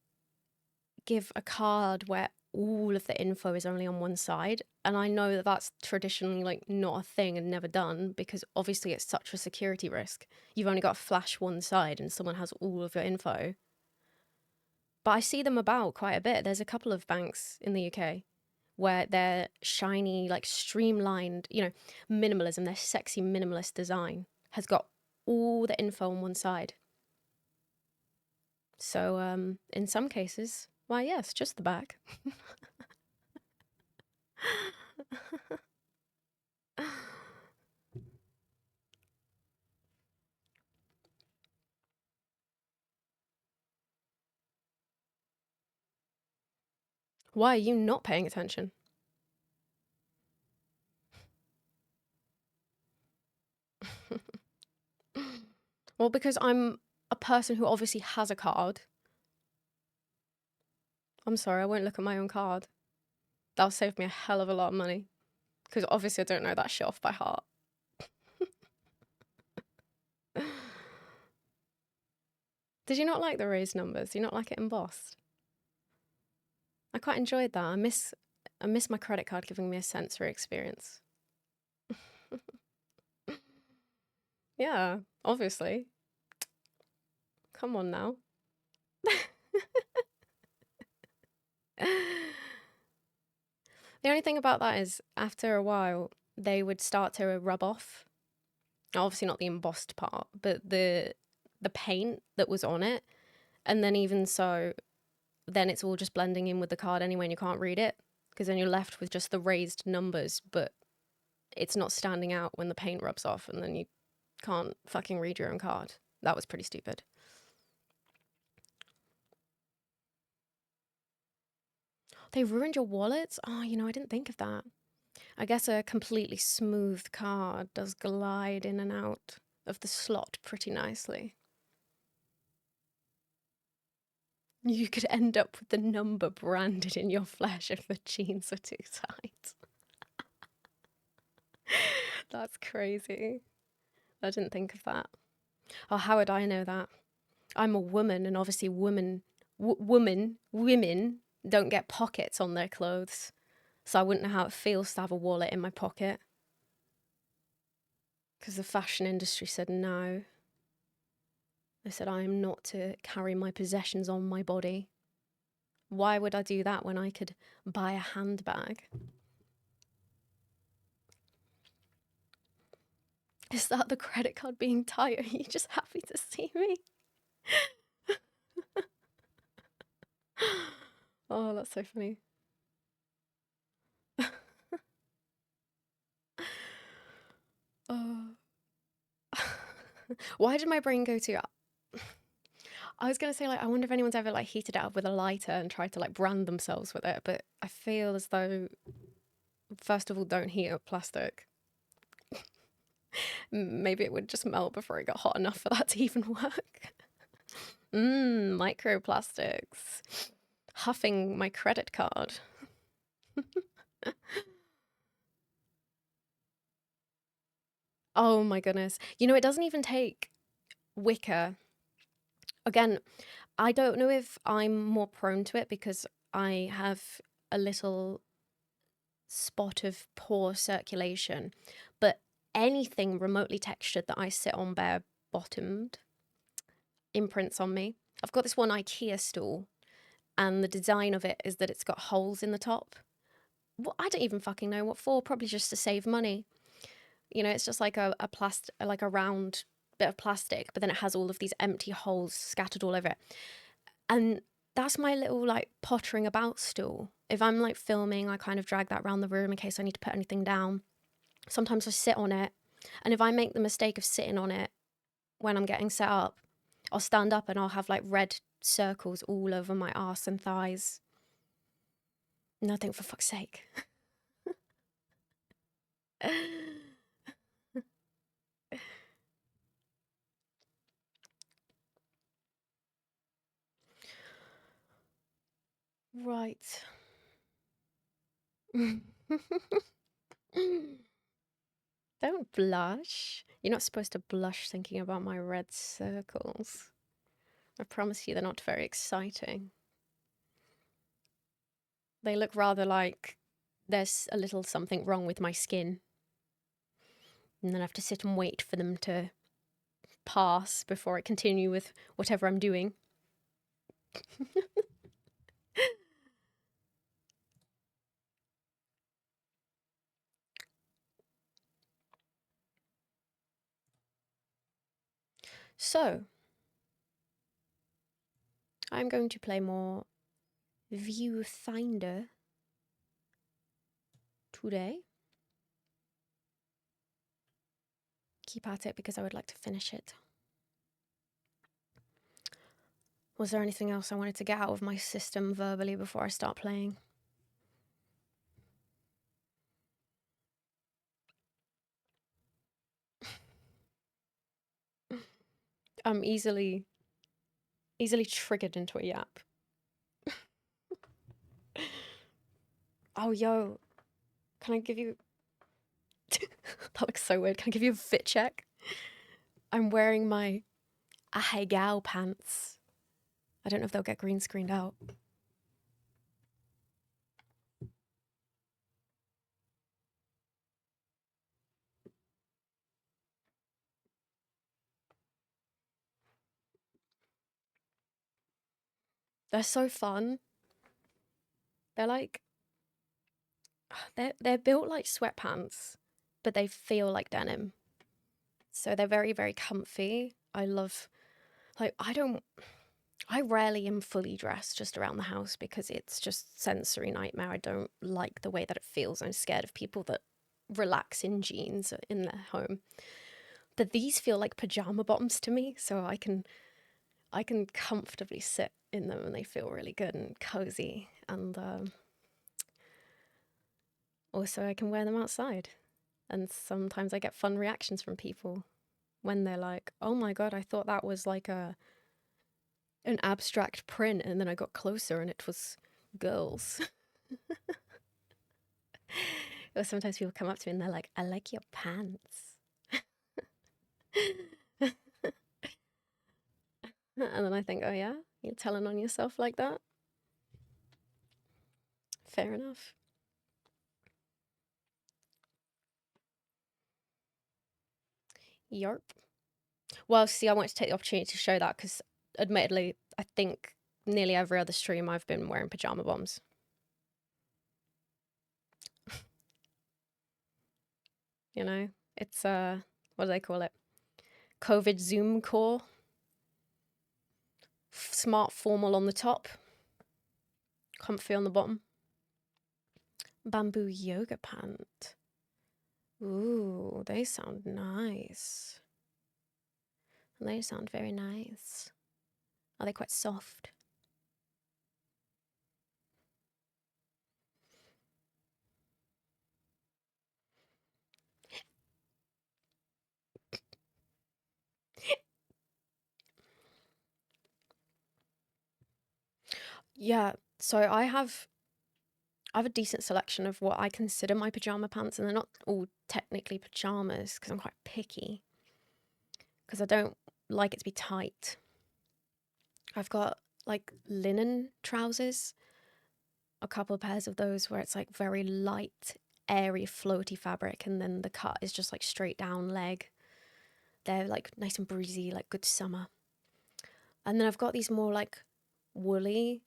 [SPEAKER 1] give a card where all of the info is only on one side, and I know that that's traditionally like not a thing and never done because obviously it's such a security risk. You've only got to flash one side and someone has all of your info. But I see them about quite a bit. There's a couple of banks in the UK where their shiny, like streamlined, minimalism, their sexy minimalist design has got all the info on one side. So in some cases, why yes, just the back. Why are you not paying attention? Well, because I'm a person who obviously has a card. I'm sorry, I won't look at my own card. That'll save me a hell of a lot of money. Because obviously I don't know that shit off by heart. Did you not like the raised numbers? Do you not like it embossed? I quite enjoyed that. I miss my credit card giving me a sensory experience. Yeah, obviously. Come on now. The only thing about that is after a while they would start to rub off. Obviously not the embossed part, but the paint that was on it. And then even so, then it's all just blending in with the card anyway and you can't read it. Because then you're left with just the raised numbers, but it's not standing out when the paint rubs off and then you can't fucking read your own card. That was pretty stupid. They ruined your wallets? Oh, I didn't think of that. I guess a completely smooth card does glide in and out of the slot pretty nicely. You could end up with the number branded in your flesh if the jeans were too tight. That's crazy. I didn't think of that. Oh, how would I know that? I'm a woman, and obviously women don't get pockets on their clothes. So I wouldn't know how it feels to have a wallet in my pocket. Because the fashion industry said no. They said I am not to carry my possessions on my body. Why would I do that when I could buy a handbag? Is that the credit card being tight? Are you just happy to see me? Oh, that's so funny. Oh. Why did my brain go to... I was going to say, I wonder if anyone's ever, heated it up with a lighter and tried to, brand themselves with it. But I feel as though, first of all, don't heat up plastic. Maybe it would just melt before it got hot enough for that to even work. Microplastics. Huffing my credit card. Oh my goodness. It doesn't even take wicker. Again, I don't know if I'm more prone to it because I have a little spot of poor circulation, but anything remotely textured that I sit on bare bottomed imprints on me. I've got this one IKEA stool and the design of it is that it's got holes in the top. Well, I don't even fucking know what for, probably just to save money. It's just like a round bit of plastic, but then it has all of these empty holes scattered all over it. And that's my little pottering about stool. If I'm filming, I kind of drag that around the room in case I need to put anything down. Sometimes I sit on it. And if I make the mistake of sitting on it when I'm getting set up, I'll stand up and I'll have red circles all over my arse and thighs. Nothing, for fuck's sake. Right. Don't blush. You're not supposed to blush thinking about my red circles. I promise you they're not very exciting. They look rather like there's a little something wrong with my skin. And then I have to sit and wait for them to pass before I continue with whatever I'm doing. So, I'm going to play more Viewfinder today. Keep at it because I would like to finish it. Was there anything else I wanted to get out of my system verbally before I start playing? I'm easily triggered into a yap. Oh, yo, can I give you... That looks so weird. Can I give you a fit check? I'm wearing my Ahegao pants. I don't know if they'll get green screened out. They're so fun. They're like... They're built like sweatpants, but they feel like denim. So they're very, very comfy. I love... Like, I rarely am fully dressed just around the house because it's just sensory nightmare. I don't like the way that it feels. I'm scared of people that relax in jeans in their home. But these feel like pajama bottoms to me, so I can comfortably sit in them and they feel really good and cozy. And also I can wear them outside. And sometimes I get fun reactions from people when they're like, "Oh my God, I thought that was like an abstract print," and then I got closer and it was girls. Or sometimes people come up to me and they're like, "I like your pants." And then I think, oh yeah, you're telling on yourself like that? Fair enough. Yarp. Well, see, I wanted to take the opportunity to show that because admittedly, I think nearly every other stream I've been wearing pajama bottoms. You know, it's what do they call it? COVID Zoom core. Smart formal on the top. Comfy on the bottom. Bamboo yoga pant. Ooh, they sound nice. They sound very nice. Are they quite soft? Yeah, so I have a decent selection of what I consider my pajama pants, and they're not all technically pajamas because I'm quite picky. Because I don't like it to be tight. I've got like linen trousers, a couple of pairs of those where it's like very light, airy, floaty fabric, and then the cut is just like straight down leg. They're like nice and breezy, like good summer. And then I've got these more like woolly,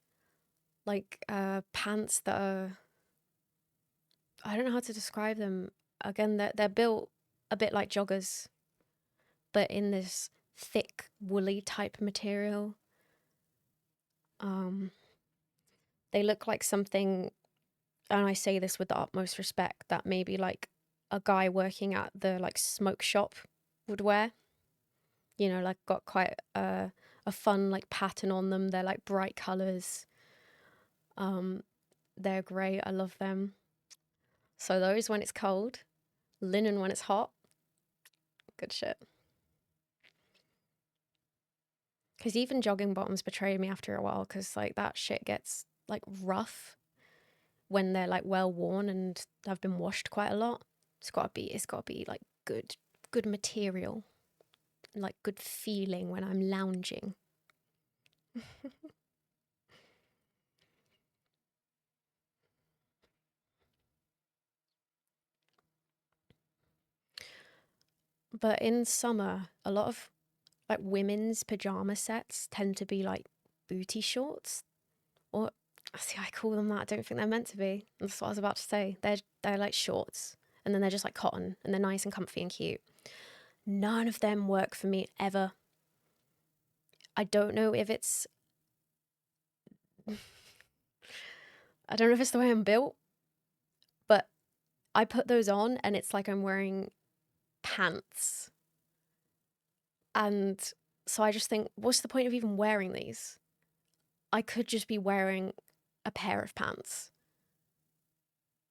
[SPEAKER 1] like pants that are, I don't know how to describe them. Again, they're built a bit like joggers, but in this thick woolly type material. They look like something, and I say this with the utmost respect, that maybe like a guy working at the like smoke shop would wear. You know, like got quite a fun like pattern on them. They're like bright colors. They're great. I love them. So those when it's cold, linen when it's hot. Good shit. Because even jogging bottoms betray me after a while because like that shit gets like rough when they're like well worn and have been washed quite a lot. It's gotta be like good material, like good feeling when I'm lounging. But in summer, a lot of like women's pajama sets tend to be like booty shorts. Or see, I call them that. I don't think they're meant to be. That's what I was about to say. They're like shorts, and then they're just like cotton, and they're nice and comfy and cute. None of them work for me ever. I don't know if it's I don't know if it's the way I'm built, but I put those on and it's like I'm wearing pants. And so I just think, what's the point of even wearing these? I could just be wearing a pair of pants.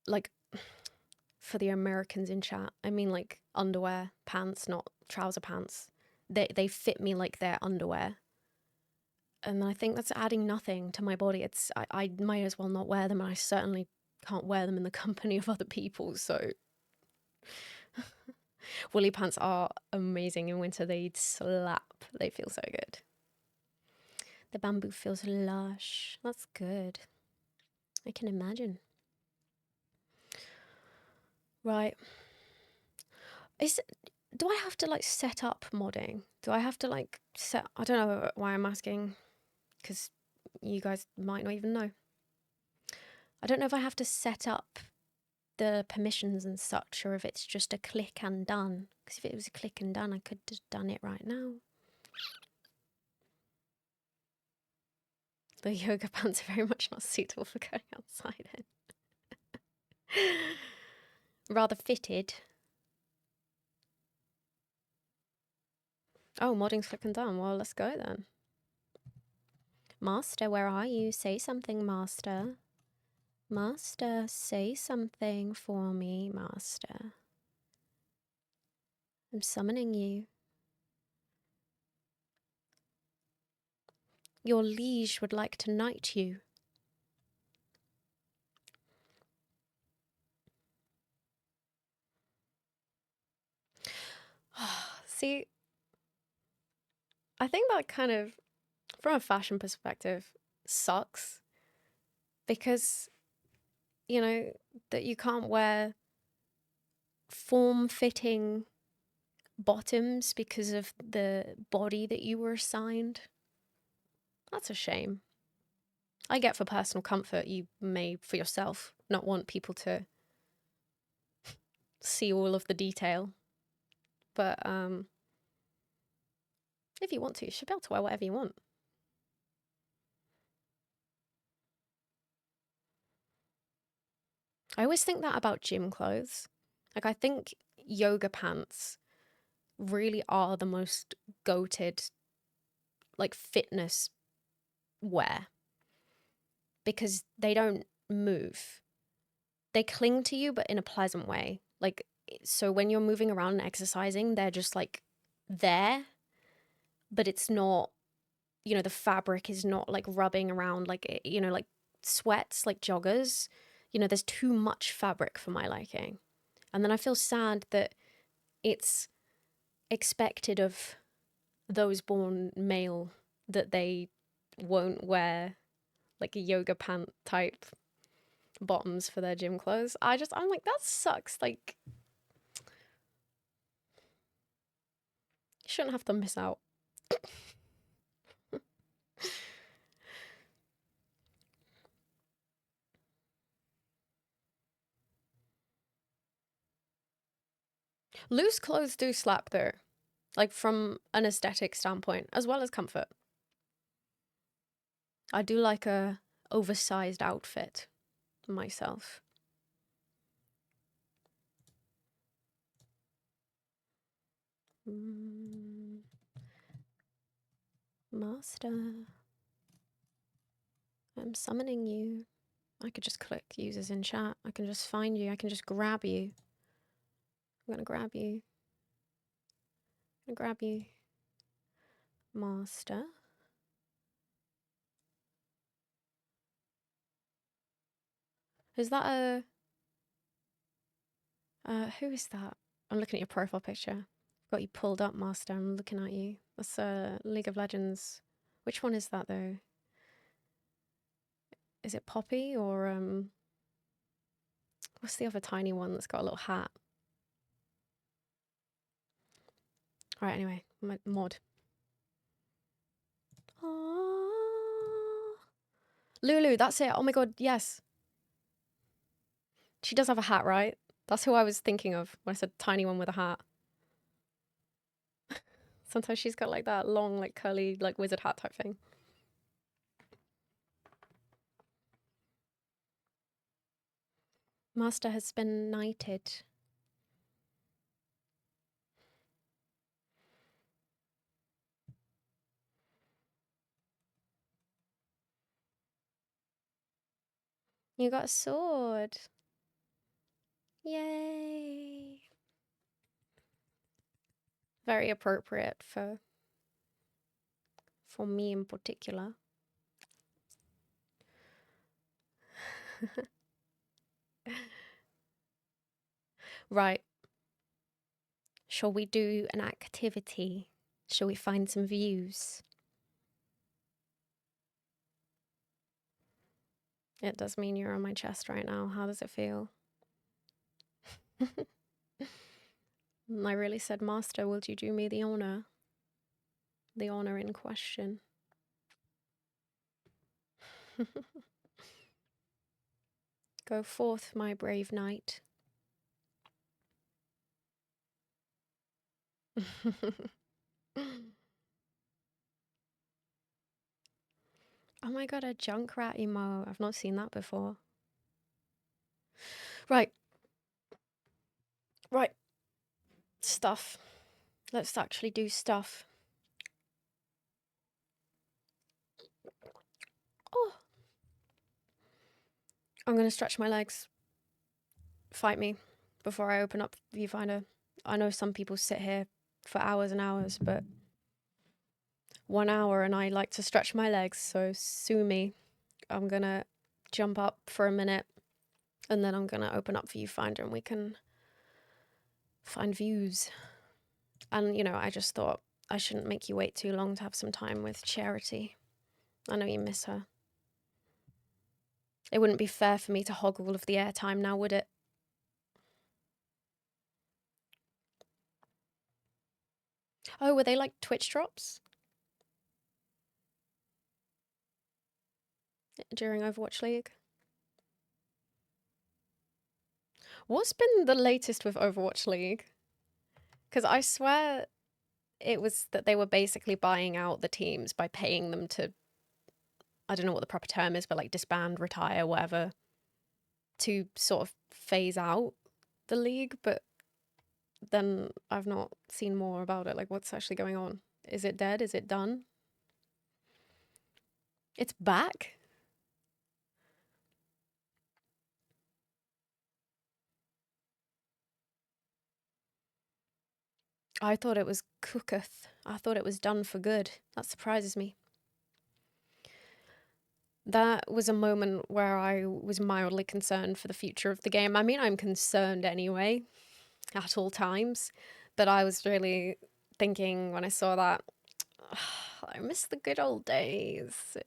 [SPEAKER 1] Like, for the Americans in chat, I mean like underwear pants, not trouser pants. They fit me like they're underwear. And I think that's adding nothing to my body. I might as well not wear them, and I certainly can't wear them in the company of other people, so woolly pants are amazing in winter. They slap. They feel so good. The bamboo feels lush. That's good. I can imagine. Right. Do I have to like set up modding? Do I have to like set? I don't know why I'm asking, because you guys might not even know. I don't know if I have to set up the permissions and such, or if it's just a click and done. Because if it was a click and done, I could have done it right now. The yoga pants are very much not suitable for going outside in. Rather fitted. Oh, modding's click and done. Well, let's go then. Master, where are you? Say something, Master. Master, say something for me, Master. I'm summoning you. Your liege would like to knight you. See, I think that kind of, from a fashion perspective, sucks. Because, you know, that you can't wear form-fitting bottoms because of the body that you were assigned. That's a shame. I get for personal comfort, you may, for yourself, not want people to see all of the detail. But if you want to, you should be able to wear whatever you want. I always think that about gym clothes. Like, I think yoga pants really are the most goated, like, fitness wear. Because they don't move. They cling to you, but in a pleasant way. Like, so when you're moving around and exercising, they're just like there, but it's not, you know, the fabric is not like rubbing around like, you know, like sweats, like joggers. You know, there's too much fabric for my liking. And then I feel sad that it's expected of those born male that they won't wear like a yoga pant type bottoms for their gym clothes. I'm like, that sucks. Like, you shouldn't have to miss out. Loose clothes do slap though, like from an aesthetic standpoint, as well as comfort. I do like a oversized outfit myself. Master, I'm summoning you. I could just click users in chat. I can just find you. I can just grab you. I'm gonna grab you. I'm gonna grab you. Master. Is that a... who is that? I'm looking at your profile picture. Got you pulled up, Master. I'm looking at you. That's League of Legends. Which one is that, though? Is it Poppy or... What's the other tiny one that's got a little hat? All right, anyway. Mod. Aww. Lulu, that's it. Oh my god, yes. She does have a hat, right? That's who I was thinking of when I said tiny one with a hat. Sometimes she's got like that long, like curly, like wizard hat type thing. Master has been knighted. You got a sword. Yay. Very appropriate for me in particular. Right. Shall we do an activity? Shall we find some views? It does mean you're on my chest right now. How does it feel? I really said, Master, would you do me the honor? The honor in question. Go forth, my brave knight. Oh my god, a Junkrat emo. I've not seen that before. Right. Right. Stuff. Let's actually do stuff. Oh. I'm gonna stretch my legs. Fight me before I open up Viewfinder. I know some people sit here for hours and hours, but 1 hour and I like to stretch my legs, so sue me. I'm gonna jump up for a minute and then I'm gonna open up Viewfinder and we can find views. And, you know, I just thought I shouldn't make you wait too long to have some time with Charity. I know you miss her. It wouldn't be fair for me to hog all of the airtime now, would it? Oh, were they like Twitch drops? During Overwatch League? What's been the latest with Overwatch League? Because I swear it was that they were basically buying out the teams by paying them to, I don't know what the proper term is, but like disband, retire, whatever, to sort of phase out the league. But then I've not seen more about it. Like, what's actually going on? Is it dead? Is it done? It's back? I thought it was cooketh. I thought it was done for good. That surprises me. That was a moment where I was mildly concerned for the future of the game. I mean, I'm concerned anyway, at all times, but I was really thinking when I saw that, I miss the good old days.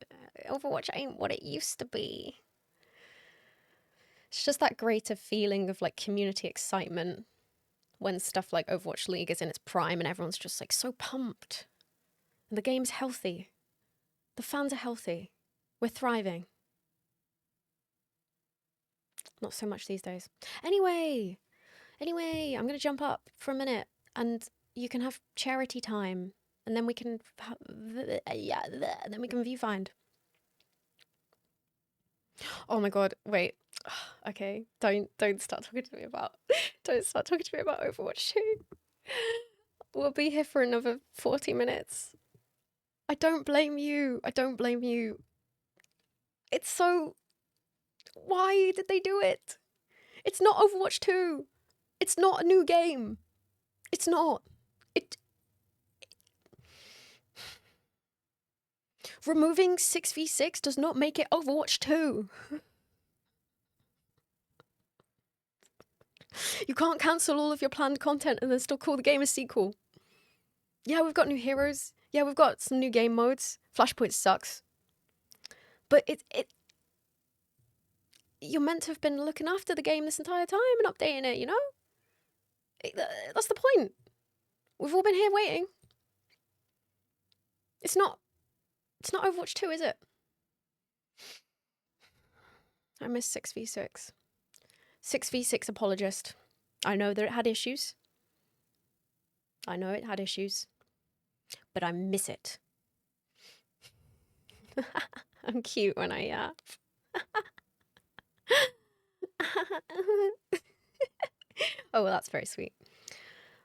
[SPEAKER 1] Overwatch ain't what it used to be. It's just that greater feeling of like community excitement when stuff like Overwatch League is in its prime and everyone's just like so pumped. And the game's healthy. The fans are healthy. We're thriving. Not so much these days. Anyway, I'm going to jump up for a minute and you can have charity time and then we can, then we can Viewfind. Oh my god, wait. Okay, don't start talking to me about, don't start talking to me about Overwatch 2. We'll be here for another 40 minutes. I don't blame you. I don't blame you. It's so... Why did they do it? It's not Overwatch 2. It's not a new game. It's not. Removing 6v6 does not make it Overwatch 2. You can't cancel all of your planned content and then still call the game a sequel. Yeah, we've got new heroes. Yeah, we've got some new game modes. Flashpoint sucks. But you're meant to have been looking after the game this entire time and updating it, you know? That's the point. We've all been here waiting. It's not Overwatch 2, is it? I miss 6v6. 6v6 apologist. I know that it had issues. I know it had issues. But I miss it. I'm cute when I yap. Oh, well, that's very sweet.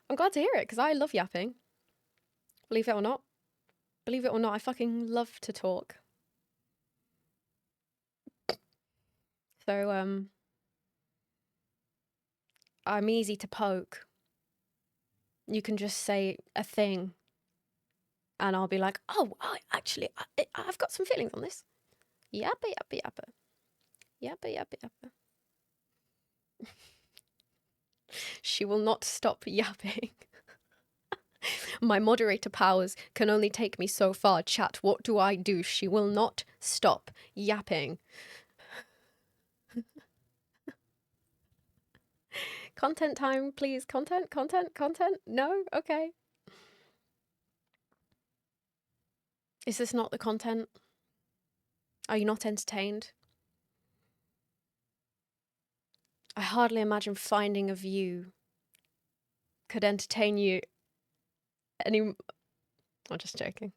[SPEAKER 1] I'm glad to hear it, because I love yapping. Believe it or not. Believe it or not, I fucking love to talk. So, I'm easy to poke. You can just say a thing and I'll be like, oh, I've got some feelings on this. Yappa, yappa, yappa. Yappa, yappa, yappa. She will not stop yapping. My moderator powers can only take me so far. Chat, what do I do? She will not stop yapping. Content time, please. Content. No? Okay. Is this not the content? Are you not entertained? I hardly imagine finding a view could entertain you any... I'm just joking.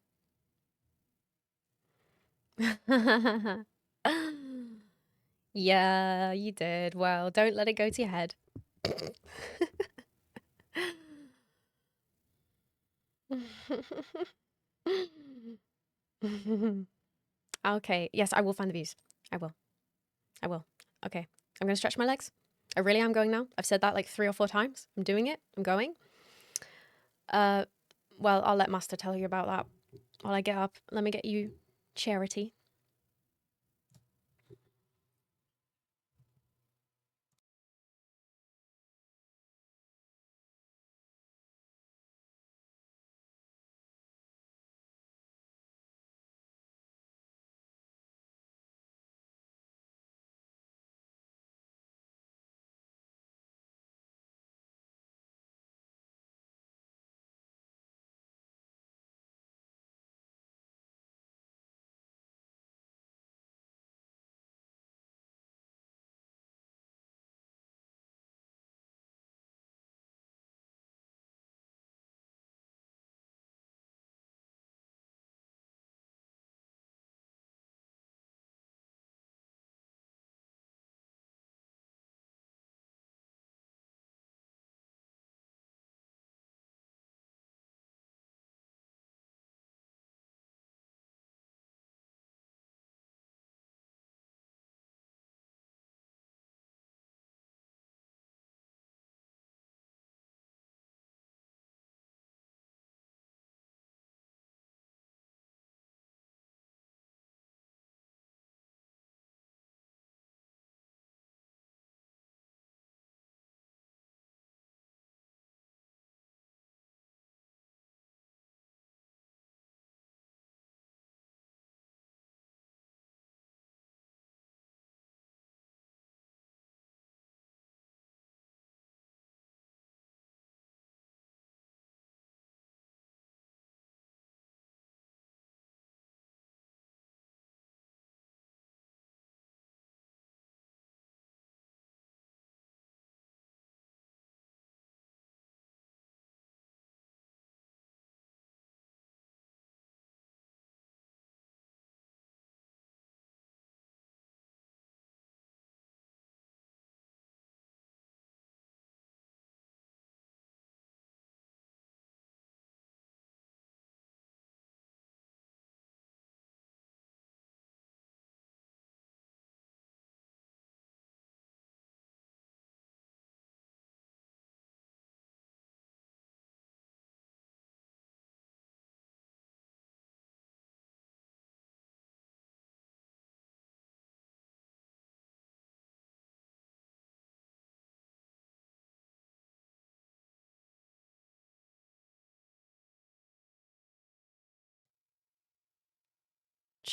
[SPEAKER 1] Yeah, you did. Well, don't let it go to your head. Okay, yes, I will find the views. I will. Okay, I'm gonna stretch my legs. I really am going now. I've said that like 3 or 4 times. I'm doing it. I'm going. Well, I'll let Master tell you about that while I get up. Let me get you charity.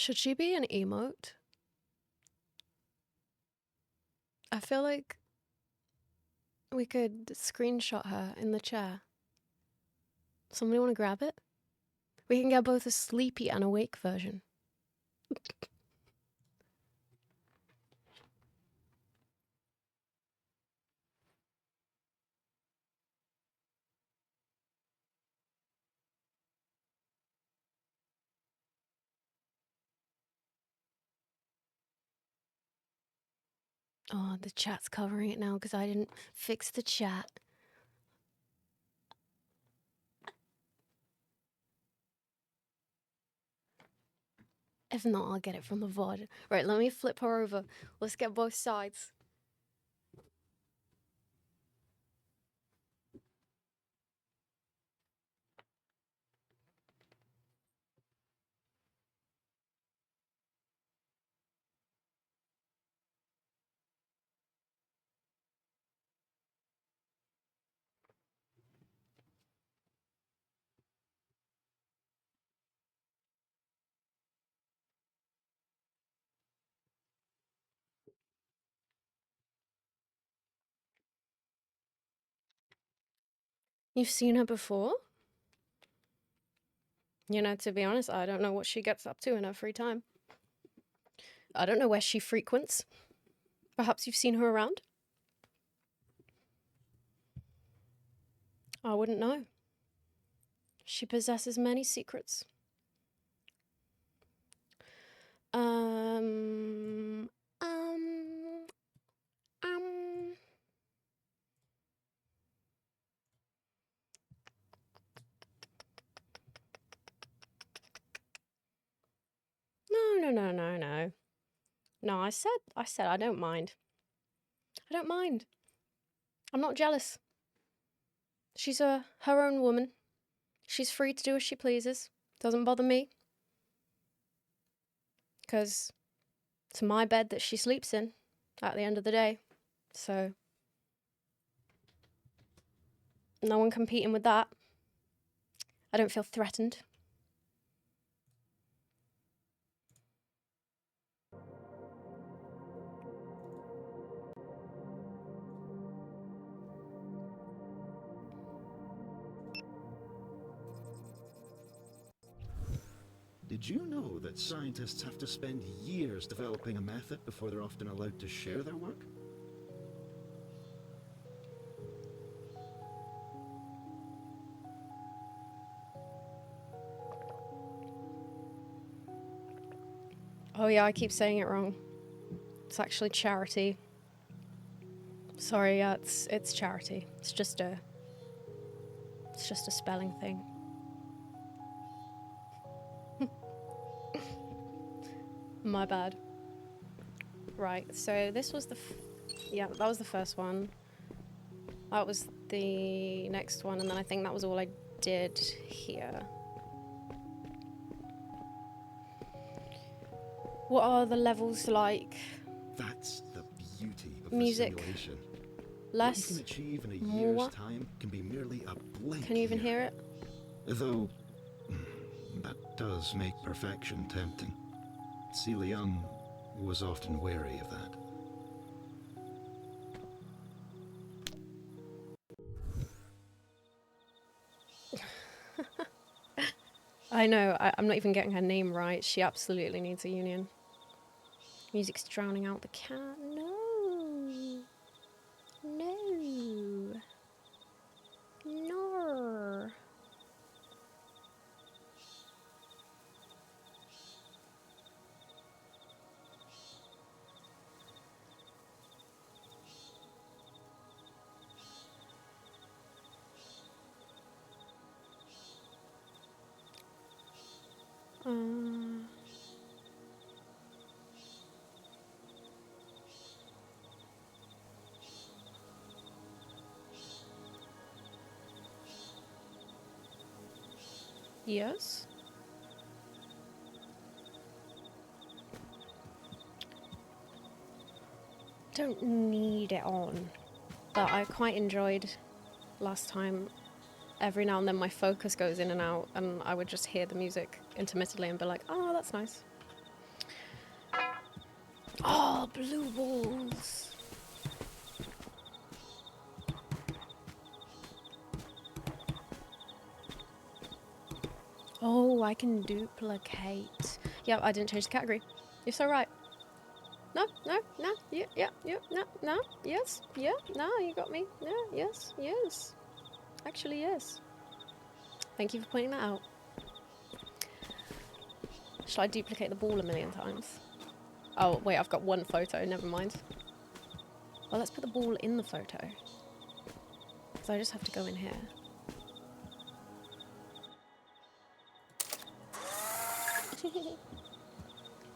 [SPEAKER 1] Should she be an emote? I feel like we could screenshot her in the chair. Somebody want to grab it? We can get both a sleepy and awake version. Oh, the chat's covering it now because I didn't fix the chat. If not, I'll get it from the VOD. Right, let me flip her over. Let's get both sides. You've seen her before? You know, to be honest, I don't know what she gets up to in her free time. I don't know where she frequents. Perhaps you've seen her around? I wouldn't know. She possesses many secrets. Um... No. No, I said I don't mind. I don't mind. I'm not jealous. She's her own woman. She's free to do as she pleases. Doesn't bother me. Because it's my bed that she sleeps in at the end of the day. So, no one competing with that. I don't feel threatened.
[SPEAKER 2] Did you know that scientists have to spend years developing a method before they're often allowed to share their work?
[SPEAKER 1] Oh yeah, I keep saying it wrong. It's actually charity. Sorry, yeah, it's charity. It's just a spelling thing. My bad. Right, so this was yeah, that was the first one. That was the next one, and then I think that was all I did here. What are the levels like?
[SPEAKER 2] That's the beauty of
[SPEAKER 1] Music.
[SPEAKER 2] the simulation.
[SPEAKER 1] Less?
[SPEAKER 2] What you can achieve in a
[SPEAKER 1] More?
[SPEAKER 2] year's time can be merely a blink.
[SPEAKER 1] Can you even hear it?
[SPEAKER 2] Though, that does make perfection tempting. Celia Young was often wary of that.
[SPEAKER 1] I know, I'm not even getting her name right. She absolutely needs a union. Music's drowning out the cat. No. No. No. Yes? Don't need it on. But I quite enjoyed last time. Every now and then my focus goes in and out and I would just hear the music intermittently and be like, oh, that's nice. Oh, blue balls. Oh, I can duplicate. Yeah, I didn't change the category. You're so right. No, no, no, yeah, yeah, yeah, no, no, yes, yeah, no, you got me. No, yes, yes. Actually, yes. Thank you for pointing that out. Should I duplicate the ball a million times? Oh, wait, I've got one photo, never mind. Well, let's put the ball in the photo. So I just have to go in here.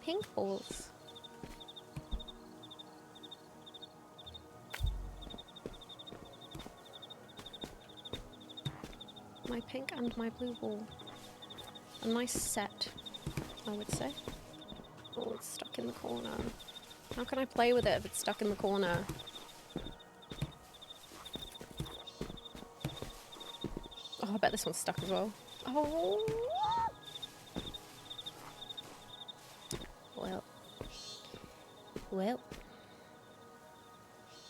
[SPEAKER 1] Pink balls. My pink and my blue ball. A nice set, I would say. Oh, it's stuck in the corner. How can I play with it if it's stuck in the corner? Oh, I bet this one's stuck as well. Oh! Well. Well.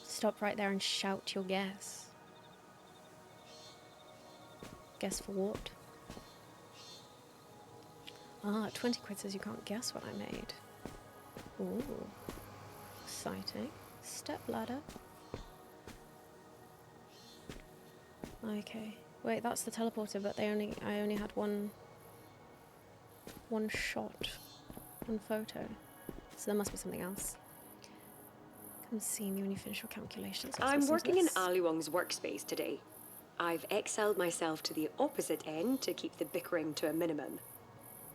[SPEAKER 1] Stop right there and shout your guess. Guess for what? Ah, 20 quid says you can't guess what I made. Ooh. Exciting. Step ladder. Okay. Wait, that's the teleporter, but I only had one shot, one photo. So there must be something else. Come see me when you finish your calculations.
[SPEAKER 3] I'm working in Ali Wong's workspace today. I've excelled myself to the opposite end to keep the bickering to a minimum.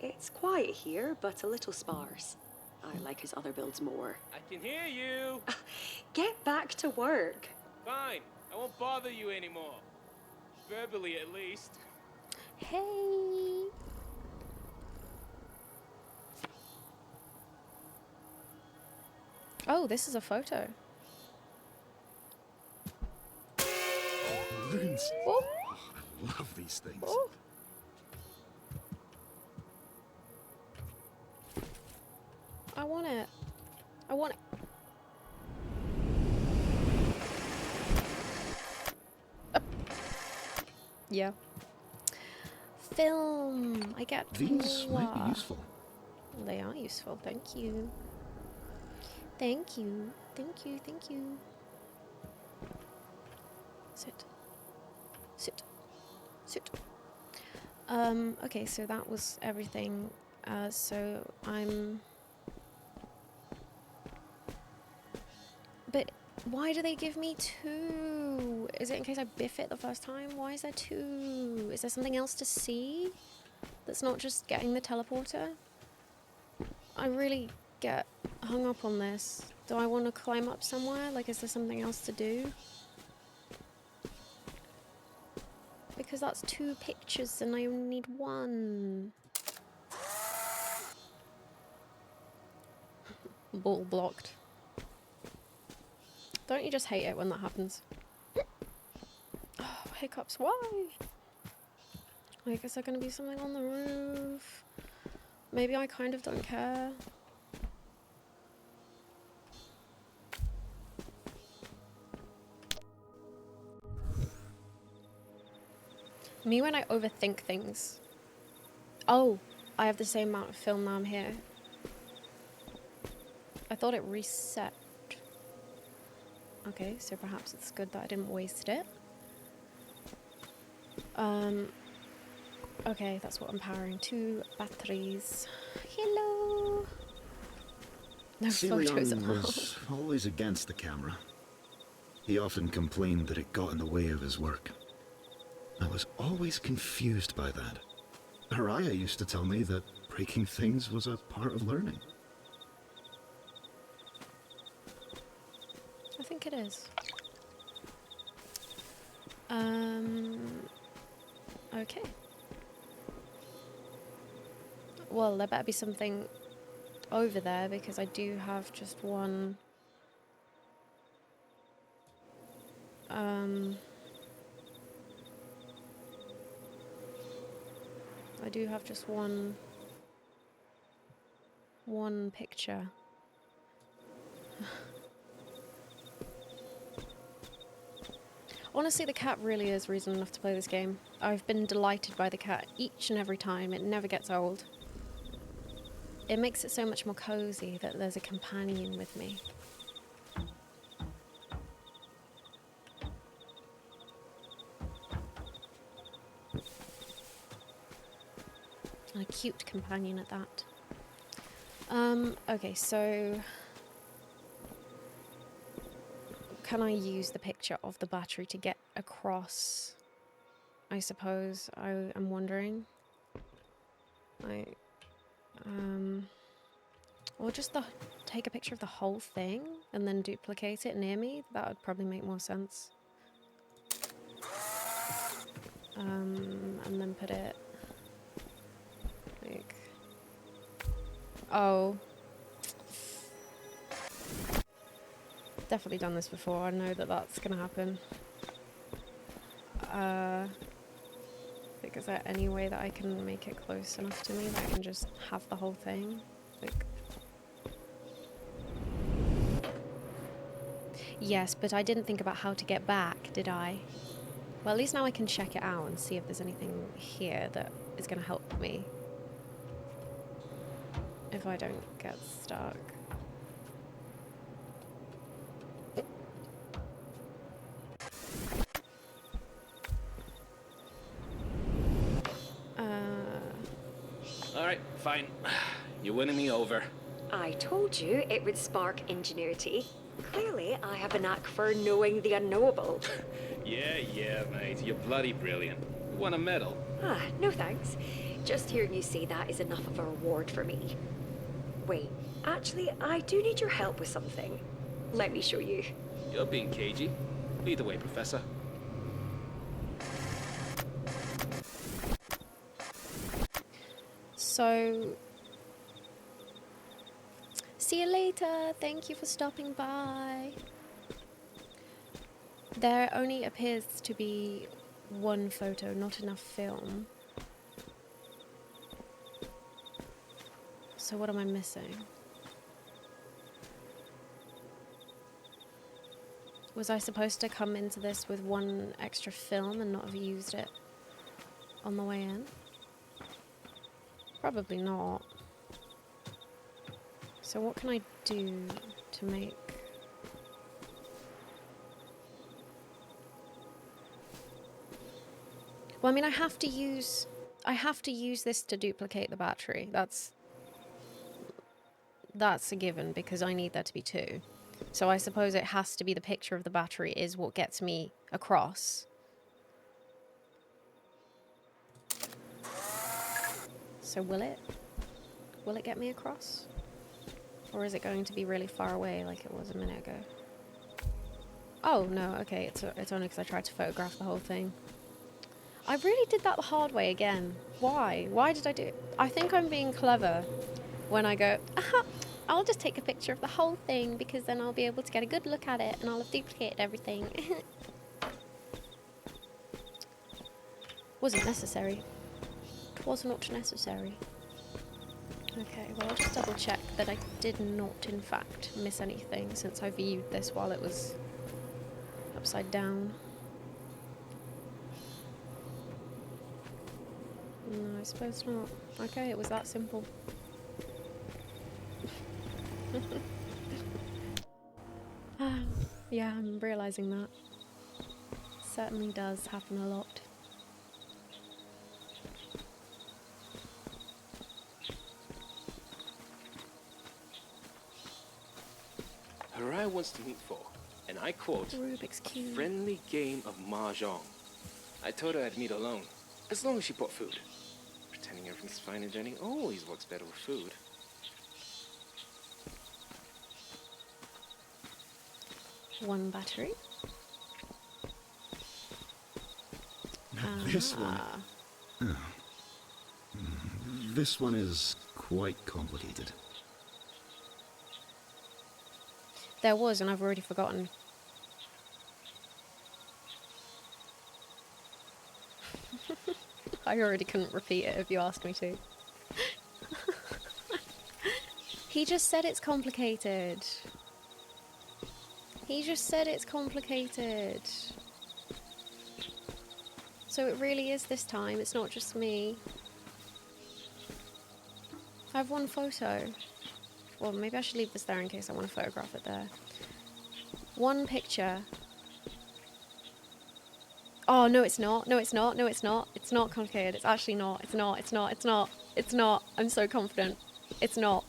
[SPEAKER 3] It's quiet here, but a little sparse. I like his other builds more.
[SPEAKER 4] I can hear you.
[SPEAKER 3] Get back to work.
[SPEAKER 4] Fine. I won't bother you anymore. Verbally, at least.
[SPEAKER 1] Hey! Oh, this is a photo.
[SPEAKER 2] Balloons.
[SPEAKER 1] Oh!
[SPEAKER 2] I love these things.
[SPEAKER 1] Oh! I want it. I want it. Yeah. Film. I get
[SPEAKER 2] These might be
[SPEAKER 1] more.
[SPEAKER 2] useful.
[SPEAKER 1] They are useful. Thank you. Thank you. Thank you. Thank you. Sit. Sit. Sit. Okay, so that was everything. So I'm... But why do they give me 2? Is it in case I biff it the first time? Why is there 2? Is there something else to see that's not just getting the teleporter? I really get hung up on this. Do I want to climb up somewhere? Like, is there something else to do? Because that's 2 pictures and I only need 1. Ball blocked. Don't you just hate it when that happens? Oh, hiccups, why? Like, is there going to be something on the roof? Maybe I kind of don't care. Me when I overthink things. Oh, I have the same amount of film now I'm here. I thought it reset. Okay, so perhaps it's good that I didn't waste it. Okay, that's what I'm powering. 2 batteries. Hello! No photos at all.
[SPEAKER 2] was always against the camera. He often complained that it got in the way of his work. I was always confused by that. Haraya used to tell me that breaking things was a part of learning.
[SPEAKER 1] I think it is. Okay. Well, there better be something over there because I do have just one. I do have just one picture. Honestly, the cat really is reason enough to play this game. I've been delighted by the cat each and every time. It never gets old. It makes it so much more cozy that there's a companion with me. And a cute companion at that. Okay, so... Can I use the picture of the battery to get across? I suppose I'm wondering. Or just take a picture of the whole thing and then duplicate it near me. That would probably make more sense. And then put it like... Oh. Definitely done this before. I know that that's gonna happen. Like, is there any way that I can make it close enough to me that I can just have the whole thing? Like... Yes, but I didn't think about how to get back, did I? Well, at least now I can check it out and see if there's anything here that is going to help me. If I don't get stuck.
[SPEAKER 4] Alright, fine. You're winning me over.
[SPEAKER 3] I told you it would spark ingenuity. Clearly, I have a knack for knowing the unknowable.
[SPEAKER 4] Yeah, mate. You're bloody brilliant. You won a medal.
[SPEAKER 3] Ah, no thanks. Just hearing you say that is enough of a reward for me. Wait, actually, I do need your help with something. Let me show you.
[SPEAKER 4] You're being cagey. Lead the way, Professor.
[SPEAKER 1] So... See you later. Thank you for stopping by. There only appears to be one photo, not enough film. So what am I missing? Was I supposed to come into this with one extra film and not have used it on the way in? Probably not. So what can I do to make... Well, I mean, I have to use this to duplicate the battery. That's a given because I need there to be two. So I suppose it has to be the picture of the battery is what gets me across. So will it get me across? Or is it going to be really far away like it was a minute ago? Oh, no, okay, it's only because I tried to photograph the whole thing. I really did that the hard way again. Why? Why did I do it? I think I'm being clever when I go, aha, I'll just take a picture of the whole thing because then I'll be able to get a good look at it and I'll have duplicated everything. Wasn't necessary. It was not necessary. Okay, well I'll just double check that I did not in fact miss anything since I viewed this while it was upside down. No, I suppose not. Okay, it was that simple. Yeah, I'm realising that. Certainly does happen a lot.
[SPEAKER 4] Harai wants to meet for, and I quote,
[SPEAKER 1] Rubik's
[SPEAKER 4] a
[SPEAKER 1] Cube.
[SPEAKER 4] friendly game of mahjong. I told her I'd meet alone, as long as she brought food. Pretending everything's fine and Jenny always works better with food.
[SPEAKER 1] One battery.
[SPEAKER 2] This one. Oh. This one is quite complicated.
[SPEAKER 1] There was, and I've already forgotten. I already couldn't repeat it if you asked me to. He just said it's complicated. He just said it's complicated. So it really is this time, it's not just me. I have one photo. Well, maybe I should leave this there in case I want to photograph it there. One picture. Oh, no it's not. No it's not. No it's not. It's not complicated. It's actually not. It's not. It's not. It's not. It's not. I'm so confident. It's not.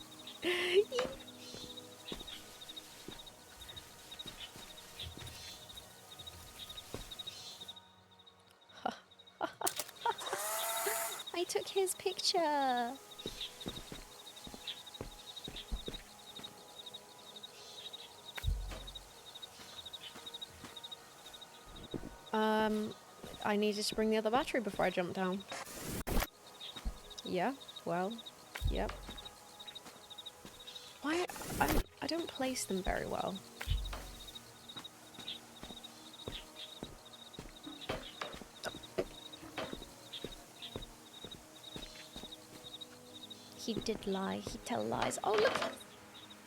[SPEAKER 1] I took his picture. I needed to bring the other battery before I jumped down. Yeah, well, yep. Why? I don't place them very well. He did lie. He'd tell lies. Oh, look!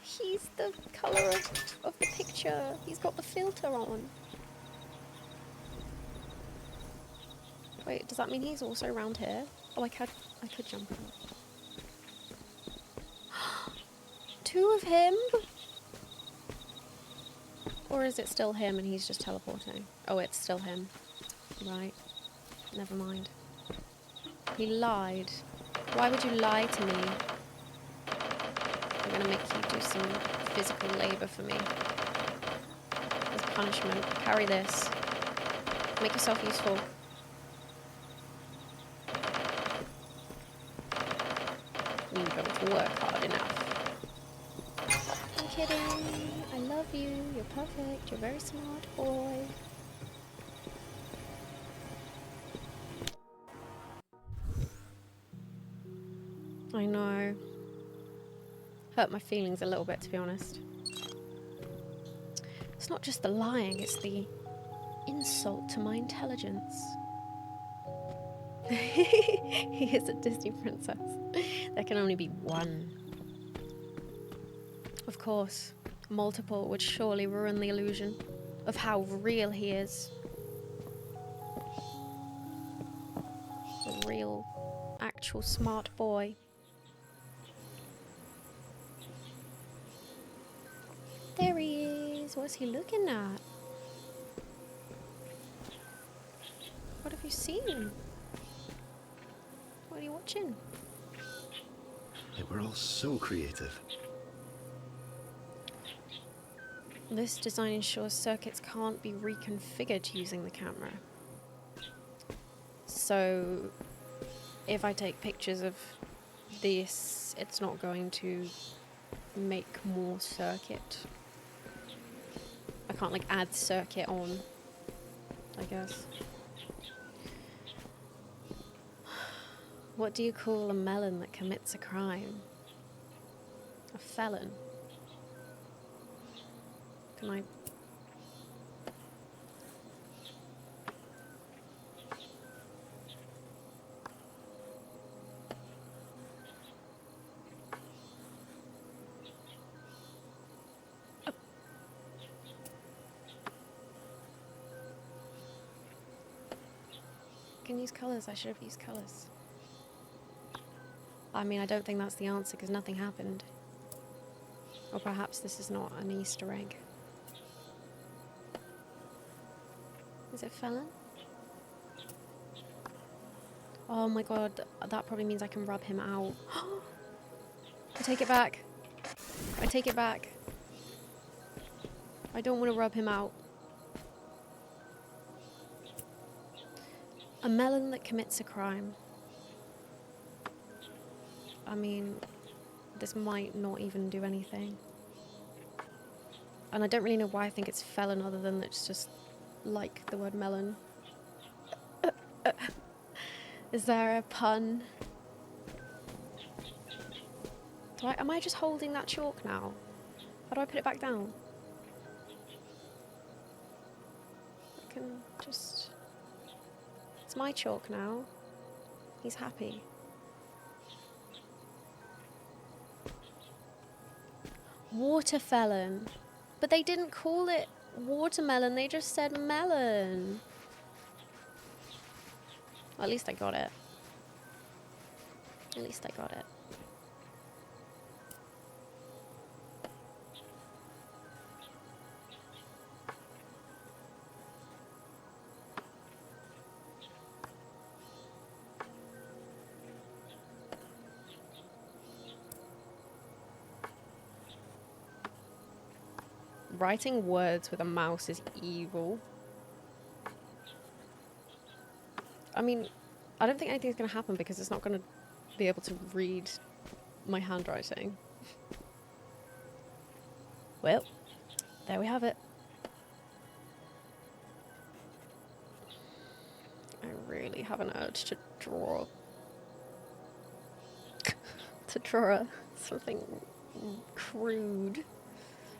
[SPEAKER 1] He's the colour of the picture. He's got the filter on. Wait, does that mean he's also around here? Oh, I could jump him. Two of him? Or is it still him and he's just teleporting? Oh, it's still him. Right. Never mind. He lied. Why would you lie to me? I'm gonna make you do some physical labour for me. As punishment. Carry this. Make yourself useful. You don't work hard enough. I'm kidding. I love you. You're perfect. You're a very smart boy. I know. Hurt my feelings a little bit, to be honest. It's not just the lying, it's the insult to my intelligence. He is a Disney princess. There can only be one. Of course, multiple would surely ruin the illusion of how real he is. A real, actual smart boy. There he is. What's he looking at? What have you seen? What are you watching?
[SPEAKER 2] They were all so creative.
[SPEAKER 1] This design ensures circuits can't be reconfigured using the camera. So, if I take pictures of this, it's not going to make more circuit. I can't like add circuit on, I guess. What do you call a melon that commits a crime? A felon. Can I... can use colours. I should have used colours. I mean, I don't think that's the answer because nothing happened. Or perhaps this is not an Easter egg. Is it felon? Oh my god, that probably means I can rub him out. I take it back. I take it back. I don't want to rub him out. A melon that commits a crime. I mean, this might not even do anything. And I don't really know why I think it's felon other than it's just like the word melon. Is there a pun? Am I just holding that chalk now? How do I put it back down? I can just... It's my chalk now. He's happy. Waterfelon. But they didn't call it watermelon, they just said melon. Well, at least I got it. At least I got it. Writing words with a mouse is evil. I mean, I don't think anything's going to happen because it's not going to be able to read my handwriting. Well, there we have it. I really have an urge to draw. To draw something crude.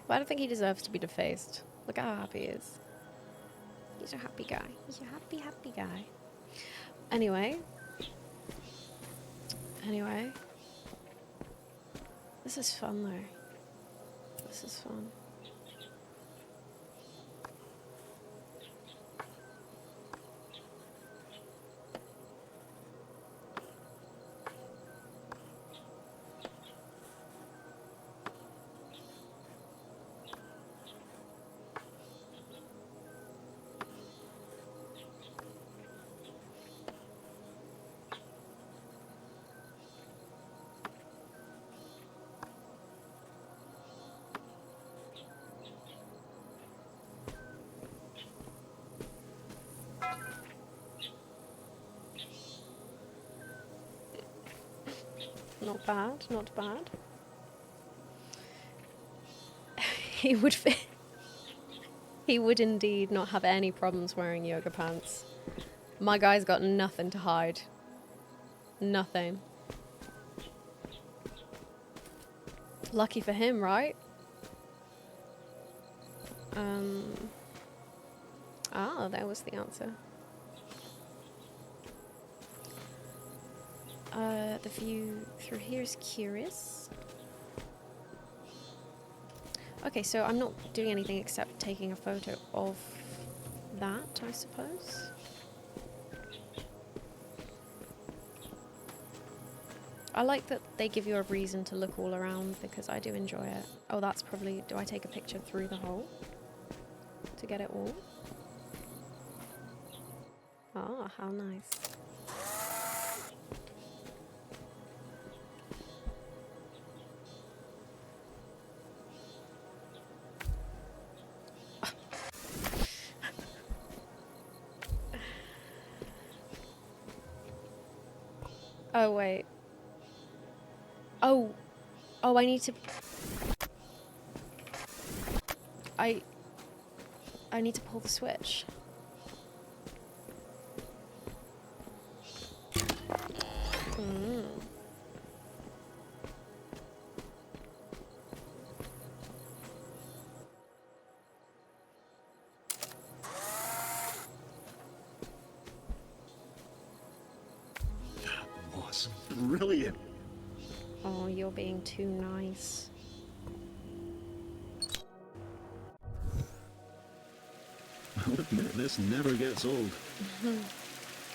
[SPEAKER 1] But I don't think he deserves to be defaced. Look how happy he is. He's a happy guy. He's a happy, happy guy. Anyway. This is fun though. This is fun. Not bad, not bad. He would fit. He would indeed not have any problems wearing yoga pants. My guy's got nothing to hide. Nothing. Lucky for him, right? Ah, that was the answer. The view through here is curious. Okay, so I'm not doing anything except taking a photo of that, I suppose. I like that they give you a reason to look all around because I do enjoy it. Oh, that's probably... Do I take a picture through the hole to get it all? Oh, how nice. Oh, wait. Oh, I need to... I need to pull the switch.
[SPEAKER 2] That was brilliant.
[SPEAKER 1] Oh, you're being too nice.
[SPEAKER 2] I'll admit, this never gets old.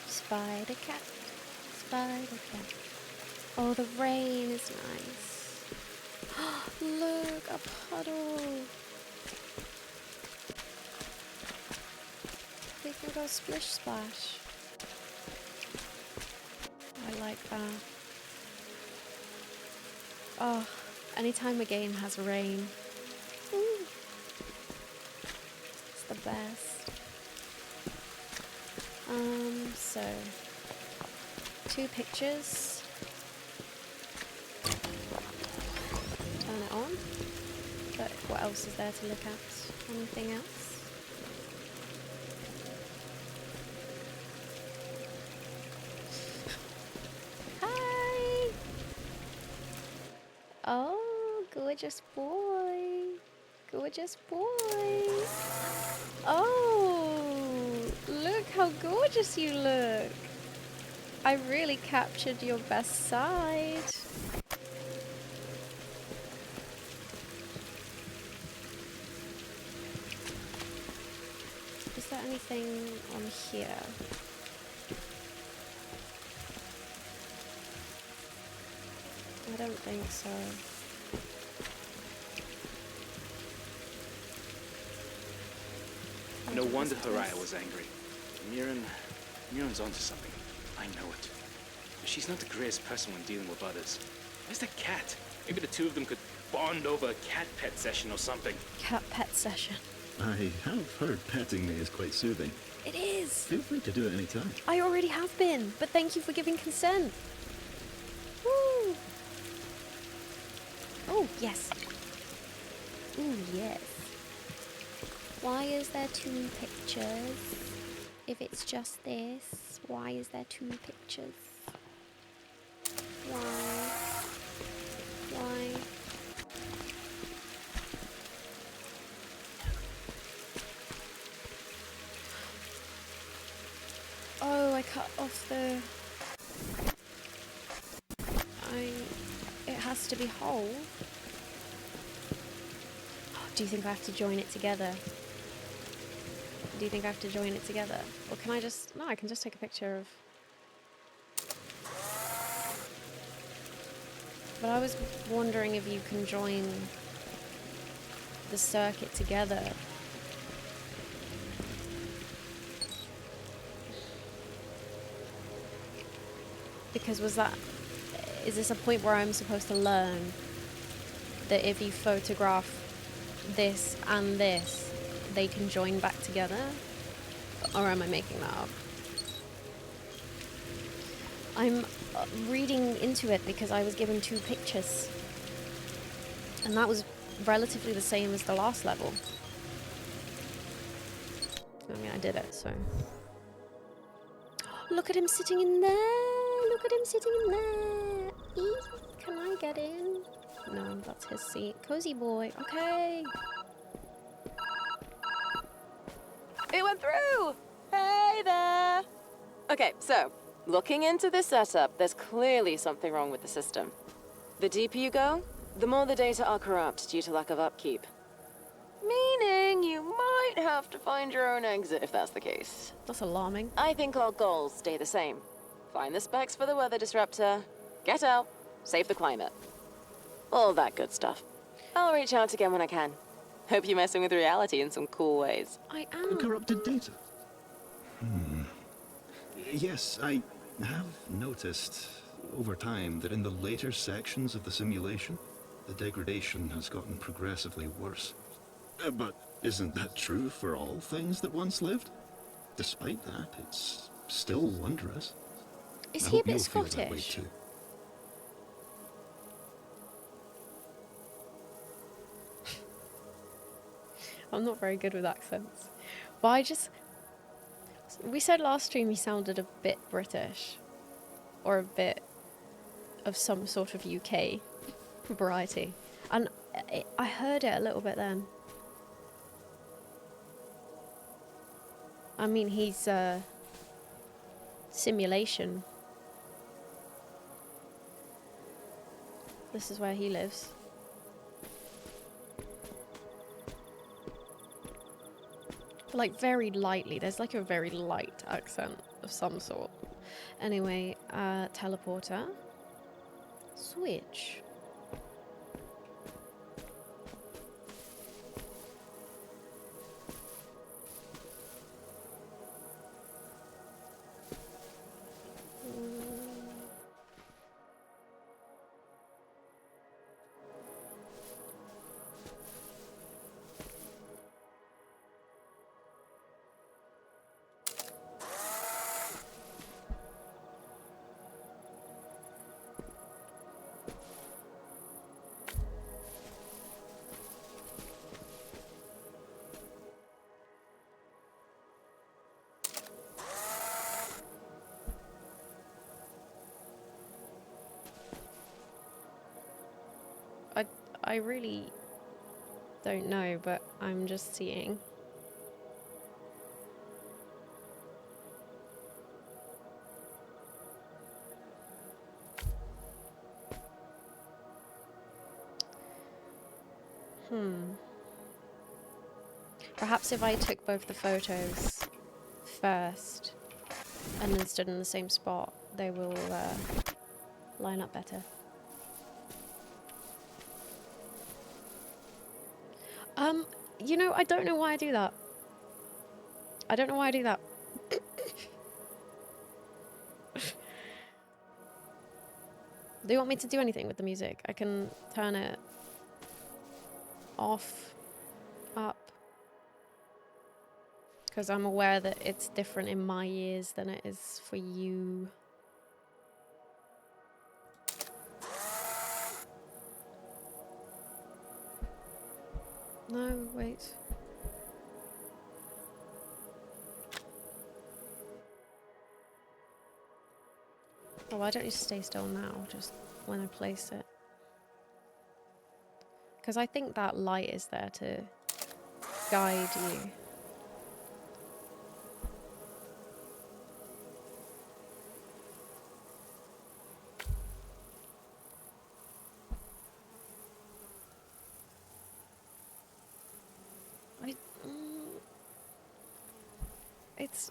[SPEAKER 1] Spider cat, spider cat. Oh, the rain is nice. Look, a puddle. We can go splish splash. I like that. Oh, anytime a game has rain. Ooh. It's the best. So 2 pictures. Turn it on. But what else is there to look at? Anything else? Hi! Oh, gorgeous boy. Gorgeous boy. Oh, look how gorgeous you look. I really captured your best side. Is there anything on here? don't think so.
[SPEAKER 4] No wonder Haraya was angry. Miran's onto something. I know it. But she's not the greatest person when dealing with others. Where's that cat? Maybe the two of them could bond over a cat pet session or something.
[SPEAKER 1] Cat pet session.
[SPEAKER 2] I have heard petting me is quite soothing.
[SPEAKER 1] It is!
[SPEAKER 2] Feel free to do it any time.
[SPEAKER 1] I already have been, but thank you for giving consent. Woo! Oh, yes. Ooh, yes. Why is there 2 pictures? If it's just this, why is there 2 pictures? Why? Why? Oh, I cut off the... It has to be whole. Do you think I have to join it together? Do you think I have to join it together? Or can I just... No, I can just take a picture of... But I was wondering if you can join the circuit together. Because is this a point where I'm supposed to learn that if you photograph this and this, they can join back together? Or am I making that up? I'm reading into it because I was given 2 pictures. And that was relatively the same as the last level. I mean, I did it, so... Look at him sitting in there! Look at him sitting in there! Eee, can I get in? No, that's his seat. Cozy boy. Okay.
[SPEAKER 5] It went through! Hey there! Okay, so, looking into this setup, there's clearly something wrong with the system. The deeper you go, the more the data are corrupt due to lack of upkeep. Meaning you might have to find your own exit if that's the case.
[SPEAKER 1] That's alarming.
[SPEAKER 5] I think our goals stay the same. Find the specs for the weather disruptor, get out, save the climate. All that good stuff. I'll reach out again when I can. Hope you're messing with reality in some cool ways.
[SPEAKER 1] I am.
[SPEAKER 2] Corrupted data? Yes, I have noticed over time that in the later sections of the simulation, the degradation has gotten progressively worse. But isn't that true for all things that once lived? Despite that, it's still wondrous.
[SPEAKER 1] Is
[SPEAKER 2] I
[SPEAKER 1] he a
[SPEAKER 2] hope
[SPEAKER 1] bit
[SPEAKER 2] you'll feel that way
[SPEAKER 1] Scottish?
[SPEAKER 2] too.
[SPEAKER 1] I'm not very good with accents. But I just... We said last stream he sounded a bit British. Or a bit of some sort of UK variety. And I heard it a little bit then. I mean, he's simulation. This is where he lives. Like very lightly. There's like a very light accent of some sort. Anyway, teleporter. Switch. I really don't know, but I'm just seeing. Perhaps if I took both the photos first and then stood in the same spot, they will line up better. You know, I don't know why I do that. I don't know why I do that. Do you want me to do anything with the music? I can turn it off, up. Because I'm aware that it's different in my ears than it is for you. No, wait. Oh, why don't you stay still now, just when I place it? Because I think that light is there to guide you. It's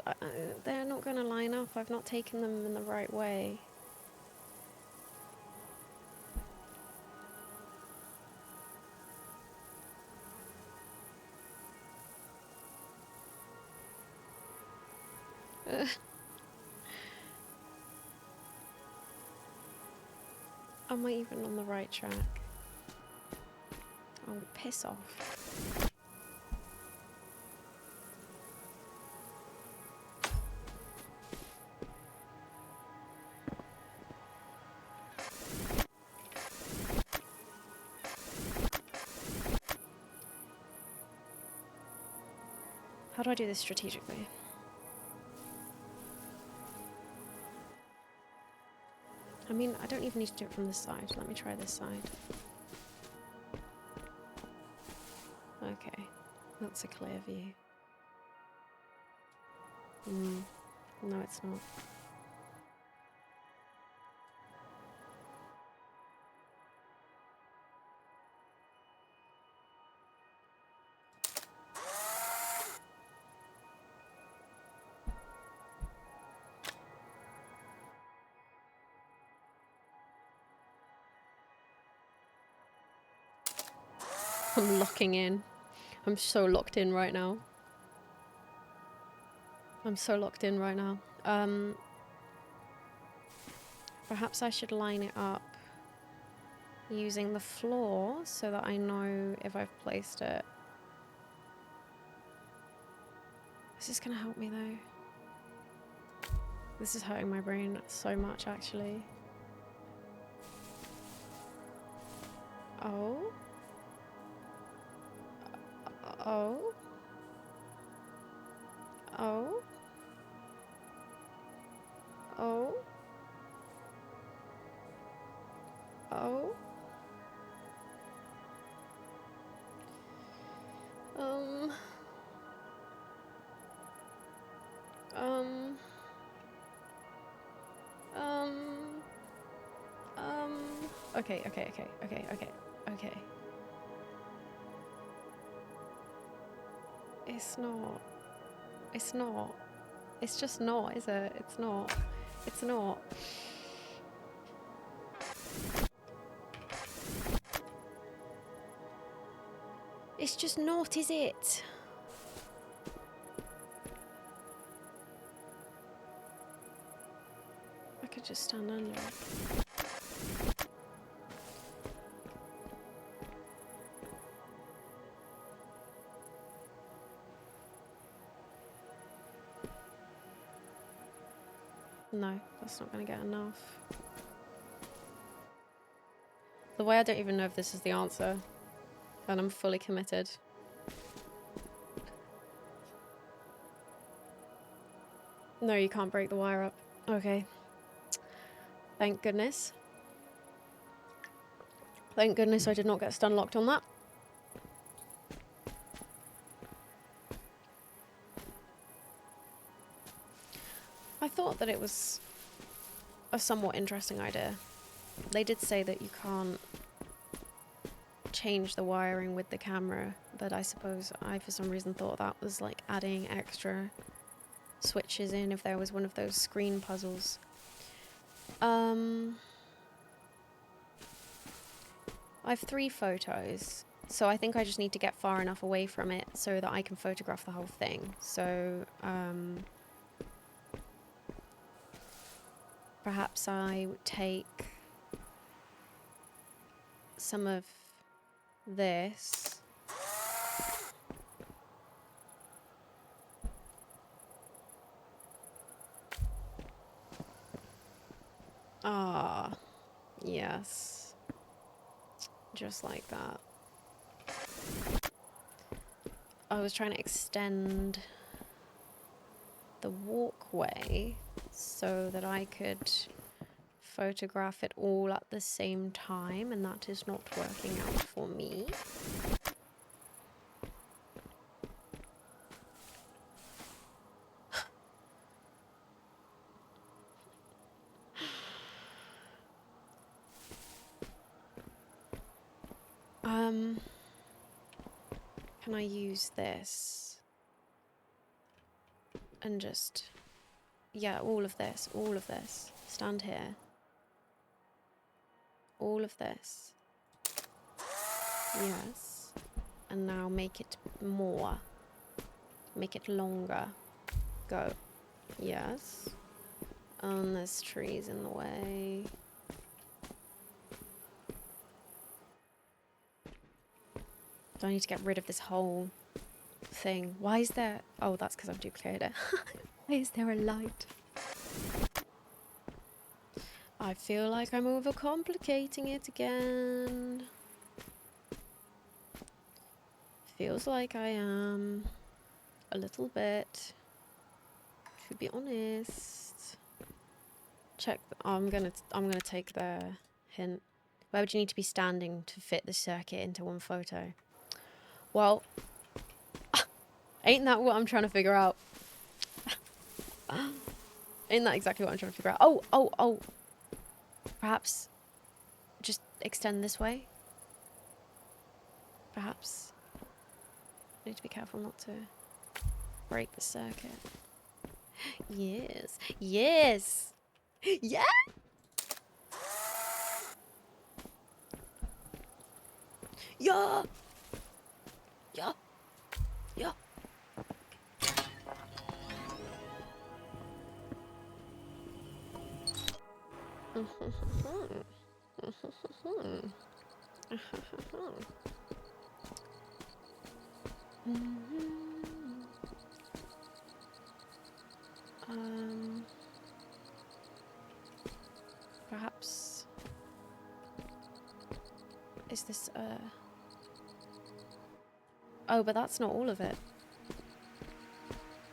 [SPEAKER 1] they're not going to line up. I've not taken them in the right way. Am I even on the right track? Oh, piss off. How do I do this strategically? I mean, I don't even need to do it from this side. Let me try this side. Okay, that's a clear view. No, it's not. I'm locking in. I'm so locked in right now. I'm so locked in right now. Perhaps I should line it up using the floor so that I know if I've placed it. Is this gonna help me though? This is hurting my brain so much actually. Oh? Oh? Oh? Oh? Oh? Um... Um... Um... Okay. It's not. It's not. It's just not, is it? It's not. It's not. It's just not, is it? I could just stand under it. No, that's not going to get enough. The way I don't even know if this is the answer, and I'm fully committed. No, you can't break the wire up. Okay. Thank goodness. Thank goodness I did not get stun locked on that. I thought that it was a somewhat interesting idea. They did say that you can't change the wiring with the camera, but I suppose I for some reason thought that was like adding extra switches in if there was one of those screen puzzles. I have 3 photos, So I think I just need to get far enough away from it so that I can photograph the whole thing. So perhaps I would take some of this. Ah, yes. Just like that. I was trying to extend the walkway so that I could photograph it all at the same time, and that is not working out for me. Can I use this? And just, yeah, all of this. Stand here. All of this. Yes. And now make it more. Make it longer. Go. Yes. And there's trees in the way. Do I need to get rid of this whole thing? Why is there... Oh, that's because I've duplicated it. Why is there a light? I feel like I'm overcomplicating it again. Feels like I am. A little bit. To be honest. Check... Oh, I'm gonna take the hint. Where would you need to be standing to fit the circuit into one photo? Well, ain't that what I'm trying to figure out? Ain't that exactly what I'm trying to figure out? Oh. Perhaps just extend this way? Perhaps. I need to be careful not to break the circuit. Yes. Yes! Yeah! Yeah! Yeah! Yeah! Perhaps... Is this, Oh, but that's not all of it.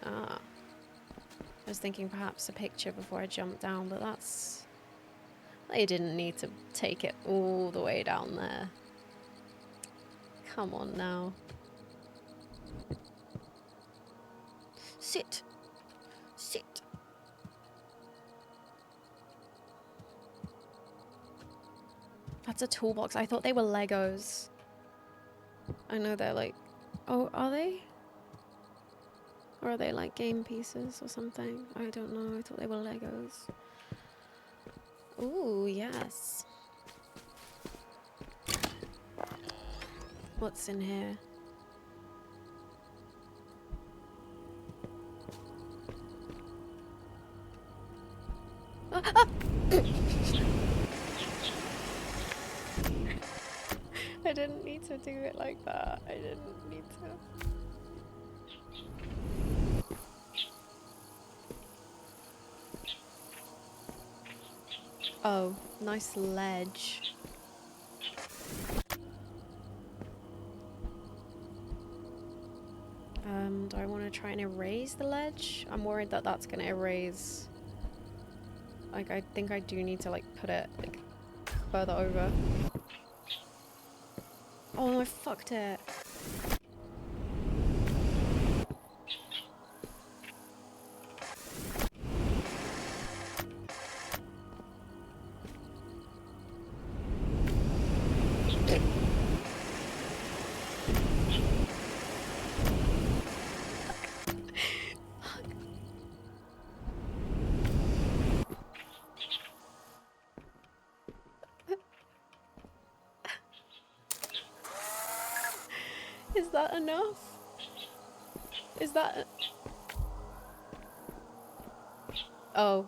[SPEAKER 1] Ah. I was thinking perhaps a picture before I jumped down, but that's... They didn't need to take it all the way down there. Come on now. Sit. Sit. That's a toolbox. I thought they were Legos. I know they're like... Oh, are they? Or are they like game pieces or something? I don't know. I thought they were Legos. Ooh, yes. What's in here? Ah, ah! I didn't need to do it like that. I didn't need to. Oh, nice ledge. Do I want to try and erase the ledge? I'm worried that that's going to erase... Like, I think I do need to, like, put it, like, further over. Oh, no, I fucked it. Is that enough? Is that... Oh.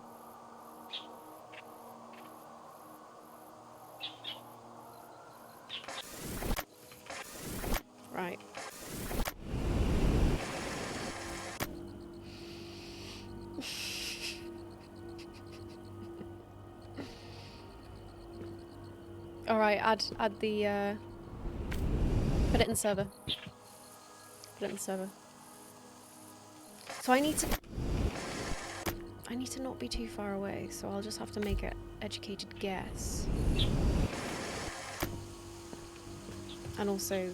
[SPEAKER 1] Right. Alright, add the, put it in the server. Put it in the server. So I need to not be too far away, so I'll just have to make an educated guess. And also...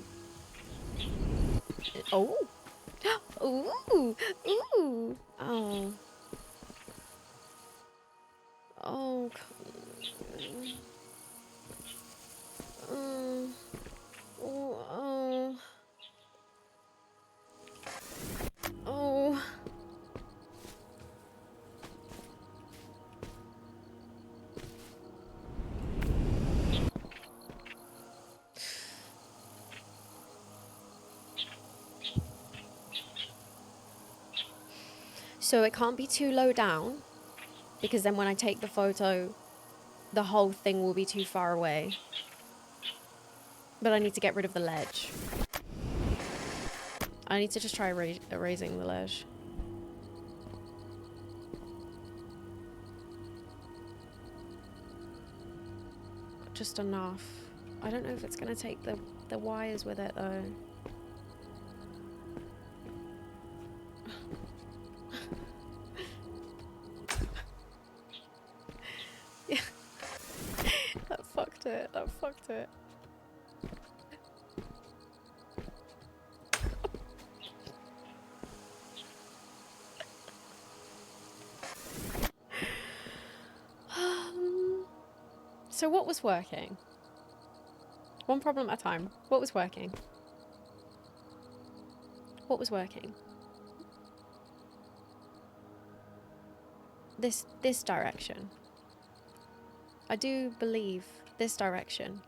[SPEAKER 1] Oh! Ooh! Ooh! Oh. Oh, oh, oh, oh. So it can't be too low down, because then when I take the photo, the whole thing will be too far away. But I need to get rid of the ledge. I need to just try erasing the ledge. Just enough. I don't know if it's going to take the wires with it though. Yeah. That fucked it. That fucked it. So what was working? One problem at a time. What was working? What was working? This direction. I do believe this direction.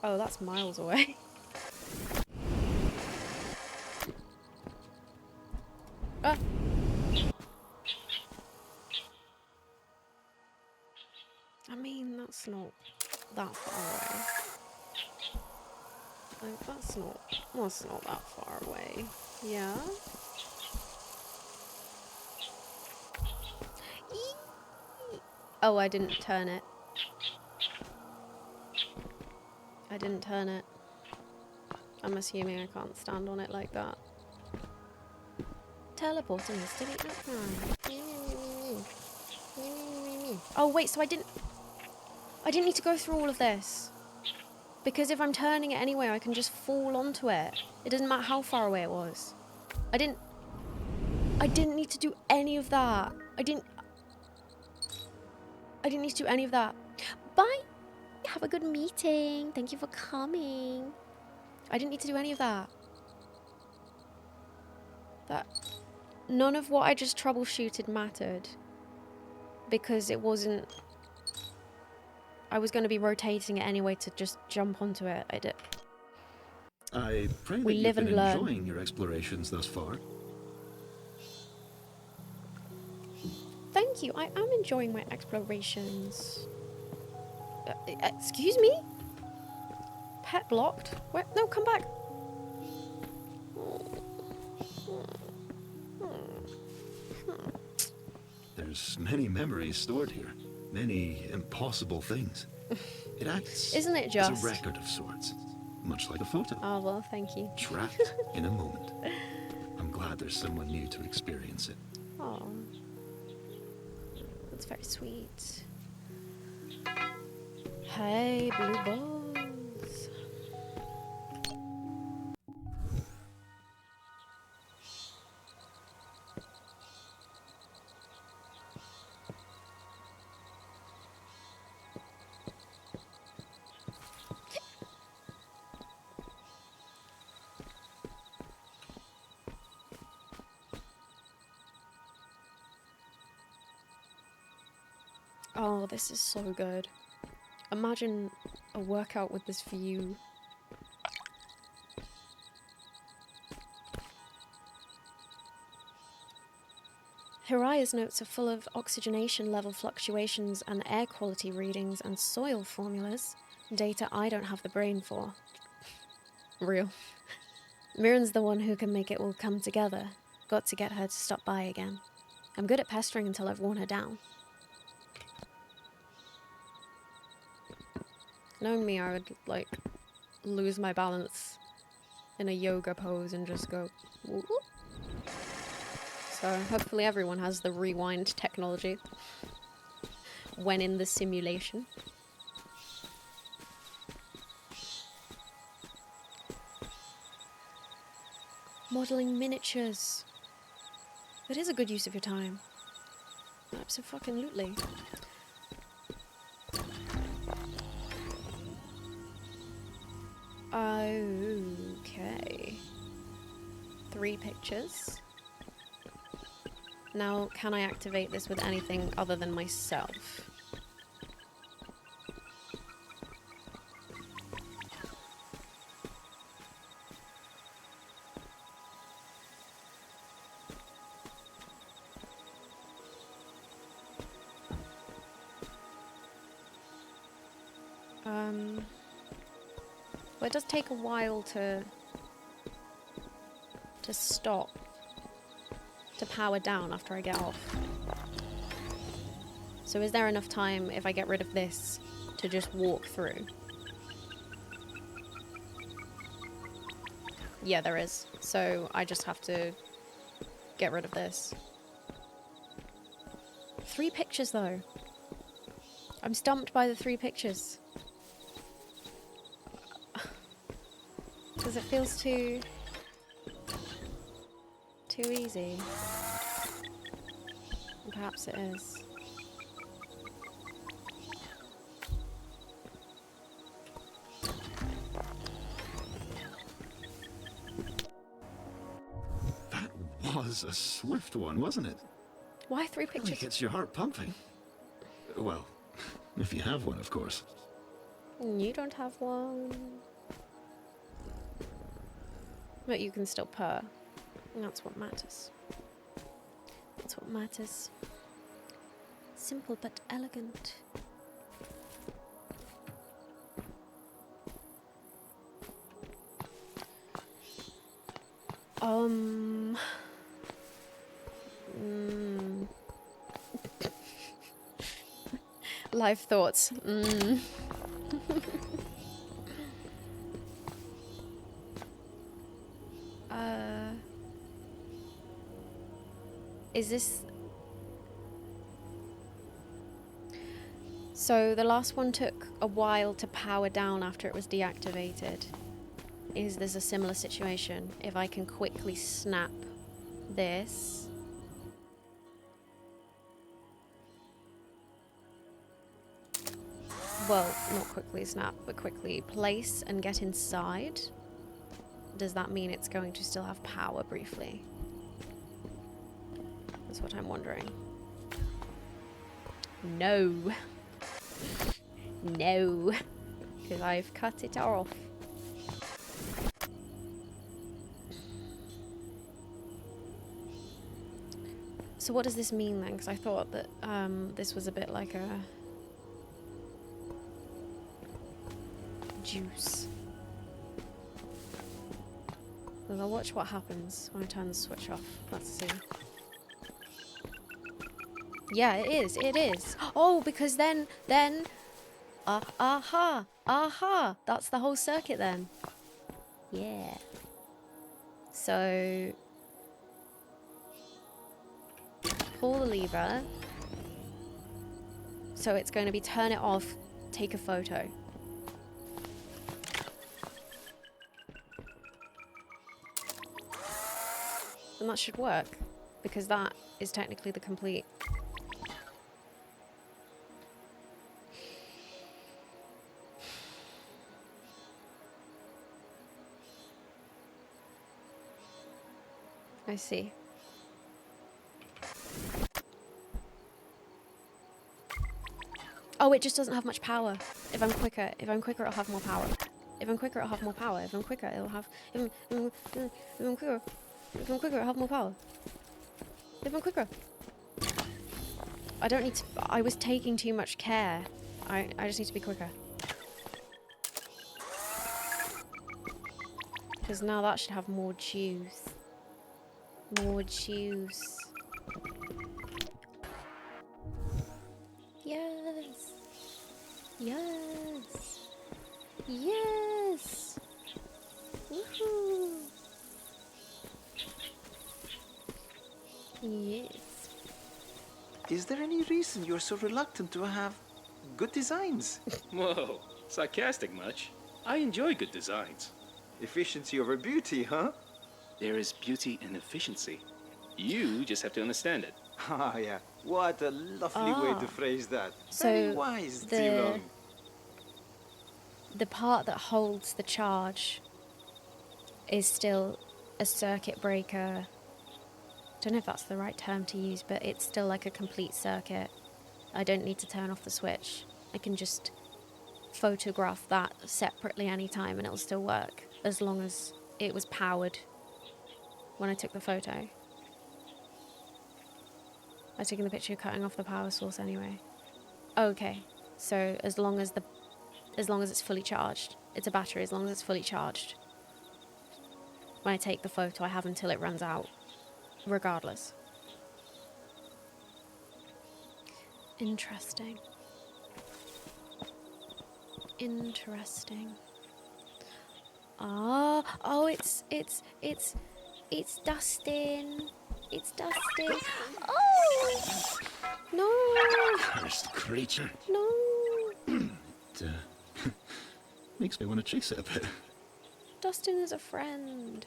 [SPEAKER 1] Oh, that's miles away. Ah. I mean, that's not that far away. Like, that's not that far away. Yeah? Oh, I didn't turn it. I didn't turn it. I'm assuming I can't stand on it like that. Teleporting is to the outside. Oh wait, so I didn't need to go through all of this. Because if I'm turning it anyway, I can just fall onto it. It doesn't matter how far away it was. I didn't need to do any of that. I didn't need to do any of that. Bye! Have a good meeting. Thank you for coming. I didn't need to do any of that. None of what I just troubleshooted mattered. Because it wasn't... I was going to be rotating it anyway to just jump onto it.
[SPEAKER 2] I pray
[SPEAKER 1] We
[SPEAKER 2] that
[SPEAKER 1] live
[SPEAKER 2] you've
[SPEAKER 1] and
[SPEAKER 2] been
[SPEAKER 1] learn.
[SPEAKER 2] enjoying your explorations thus far.
[SPEAKER 1] Thank you. I am enjoying my explorations. Excuse me? Pet blocked? Where? No, come back.
[SPEAKER 2] There's many memories stored here. Many impossible things. It acts
[SPEAKER 1] Isn't it
[SPEAKER 2] as
[SPEAKER 1] just?
[SPEAKER 2] a record of sorts. Much like a photo.
[SPEAKER 1] Oh, well, thank you.
[SPEAKER 2] Trapped in a moment. I'm glad there's someone new to experience it.
[SPEAKER 1] Oh. That's very sweet. Hey, blue balls. Oh, this is so good. Imagine a workout with this view Hiraya's notes are full of oxygenation level fluctuations and air quality readings and soil formulas, data I don't have the brain for. Real. Mirren's the one who can make it all come together. Got to get her to stop by again. I'm good at pestering until I've worn her down. Knowing me, I would, like, lose my balance in a yoga pose and just go, whoop, whoop. So hopefully everyone has the rewind technology when in the simulation. Modelling miniatures. That is a good use of your time. Abso-fucking-lutely. Okay. 3 pictures. Now, can I activate this with anything other than myself? Well, it does take a while to stop, to power down after I get off. So is there enough time if I get rid of this to just walk through? Yeah, there is. So I just have to get rid of this. 3 pictures though. I'm stumped by the 3 pictures. Because it feels too easy. And perhaps it is.
[SPEAKER 2] That was a swift one, wasn't it?
[SPEAKER 1] Why 3
[SPEAKER 2] Really
[SPEAKER 1] pictures?
[SPEAKER 2] gets your heart pumping. Well, if you have one, of course.
[SPEAKER 1] You don't have one. But you can still purr. And that's what matters. That's what matters. Simple but elegant. Live thoughts. Is this... So the last one took a while to power down after it was deactivated. Is this a similar situation? If I can quickly snap this... Well, not quickly snap, but quickly place and get inside. Does that mean it's going to still have power briefly? That's what I'm wondering. No. No. Because I've cut it off. So what does this mean then? Because I thought that this was a bit like a... juice. Well, I'll watch what happens when I turn the switch off. Let's see. Yeah, it is. It is. Oh, because then, aha, that's the whole circuit then. Yeah. So, pull the lever. So it's going to be turn it off, take a photo. And that should work, because that is technically the complete... I see. Oh, it just doesn't have much power. If I'm quicker, it'll have more power. If I'm quicker, it'll have more power. If I'm quicker, it'll have... If I'm quicker, it'll have more power. If I'm quicker... I don't need to... I was taking too much care. I just need to be quicker. Because now that should have more juice. More juice. Yes. Yes. Yes. Woohoo. Yes.
[SPEAKER 6] Is there any reason you're so reluctant to have good designs?
[SPEAKER 4] Whoa, sarcastic much? I enjoy good designs.
[SPEAKER 6] Efficiency over beauty, huh?
[SPEAKER 4] There is beauty in efficiency. You just have to understand it.
[SPEAKER 6] Ah, yeah. What a lovely way to phrase that.
[SPEAKER 1] So
[SPEAKER 6] Very wise, Zilong.
[SPEAKER 1] the part that holds the charge is still a circuit breaker. Don't know if that's the right term to use, but it's still like a complete circuit. I don't need to turn off the switch. I can just photograph that separately anytime and it'll still work, as long as it was powered when I took the photo. I was taking the picture cutting off the power source anyway. Okay, so as long as it's fully charged, it's a battery, as long as it's fully charged. When I take the photo, I have until it runs out, regardless. Interesting. Interesting. Ah, oh, it's Dustin. It's Dustin. Oh! No!
[SPEAKER 2] Cursed creature.
[SPEAKER 1] No!
[SPEAKER 2] Makes me want to chase it a bit.
[SPEAKER 1] Dustin is a friend.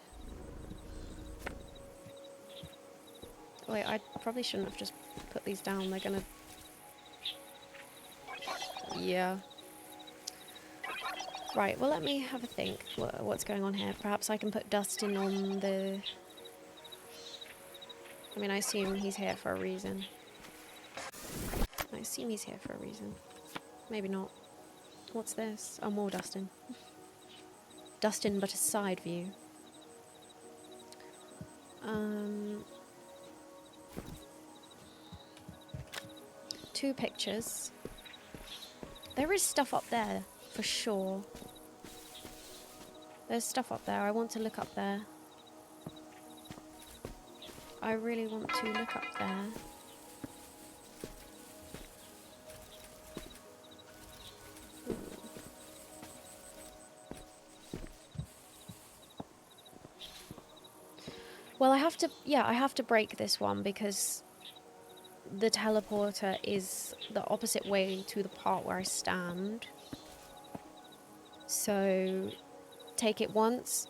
[SPEAKER 1] Wait, I probably shouldn't have just put these down. They're gonna... Yeah. Right, well, let me have a think what's going on here. Perhaps I can put Dustin on the... I mean, I assume he's here for a reason. I assume he's here for a reason. Maybe not. What's this? Oh, more Dustin. Dustin, but a side view. Two pictures. There is stuff up there, for sure. There's stuff up there. I want to look up there. I really want to look up there. Well, I have to break this one because the teleporter is the opposite way to the part where I stand. So, take it once,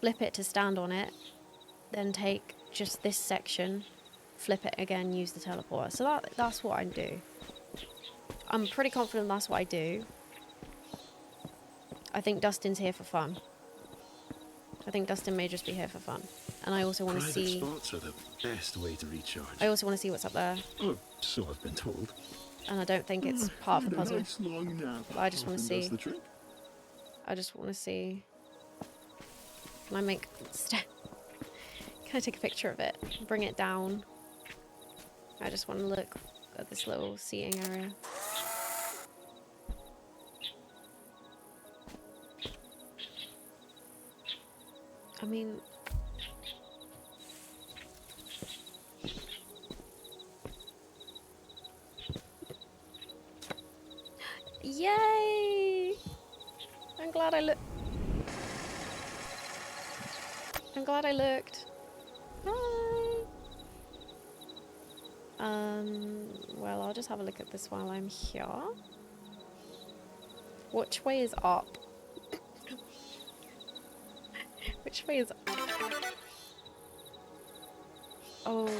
[SPEAKER 1] flip it to stand on it, then take just this section, flip it again, use the teleporter. So that's what I do. I'm pretty confident that's what I do. I think Dustin's here for fun. I think Dustin may just be here for fun. And I also want to see...
[SPEAKER 2] Private spots are the best way to recharge.
[SPEAKER 1] I also want to see what's up there.
[SPEAKER 2] Oh, so I've been told.
[SPEAKER 1] And I don't think it's part of the puzzle.
[SPEAKER 2] Nice long nap.
[SPEAKER 1] But I just want to
[SPEAKER 2] Often does
[SPEAKER 1] see...
[SPEAKER 2] the trick.
[SPEAKER 1] I just want to see... Can I make... Can I take a picture of it? Bring it down. I just want to look at this little seating area. I mean... Yay! I'm glad I looked. Hi! Well, I'll just have a look at this while I'm here. Which way is up? Which way is up? Oh.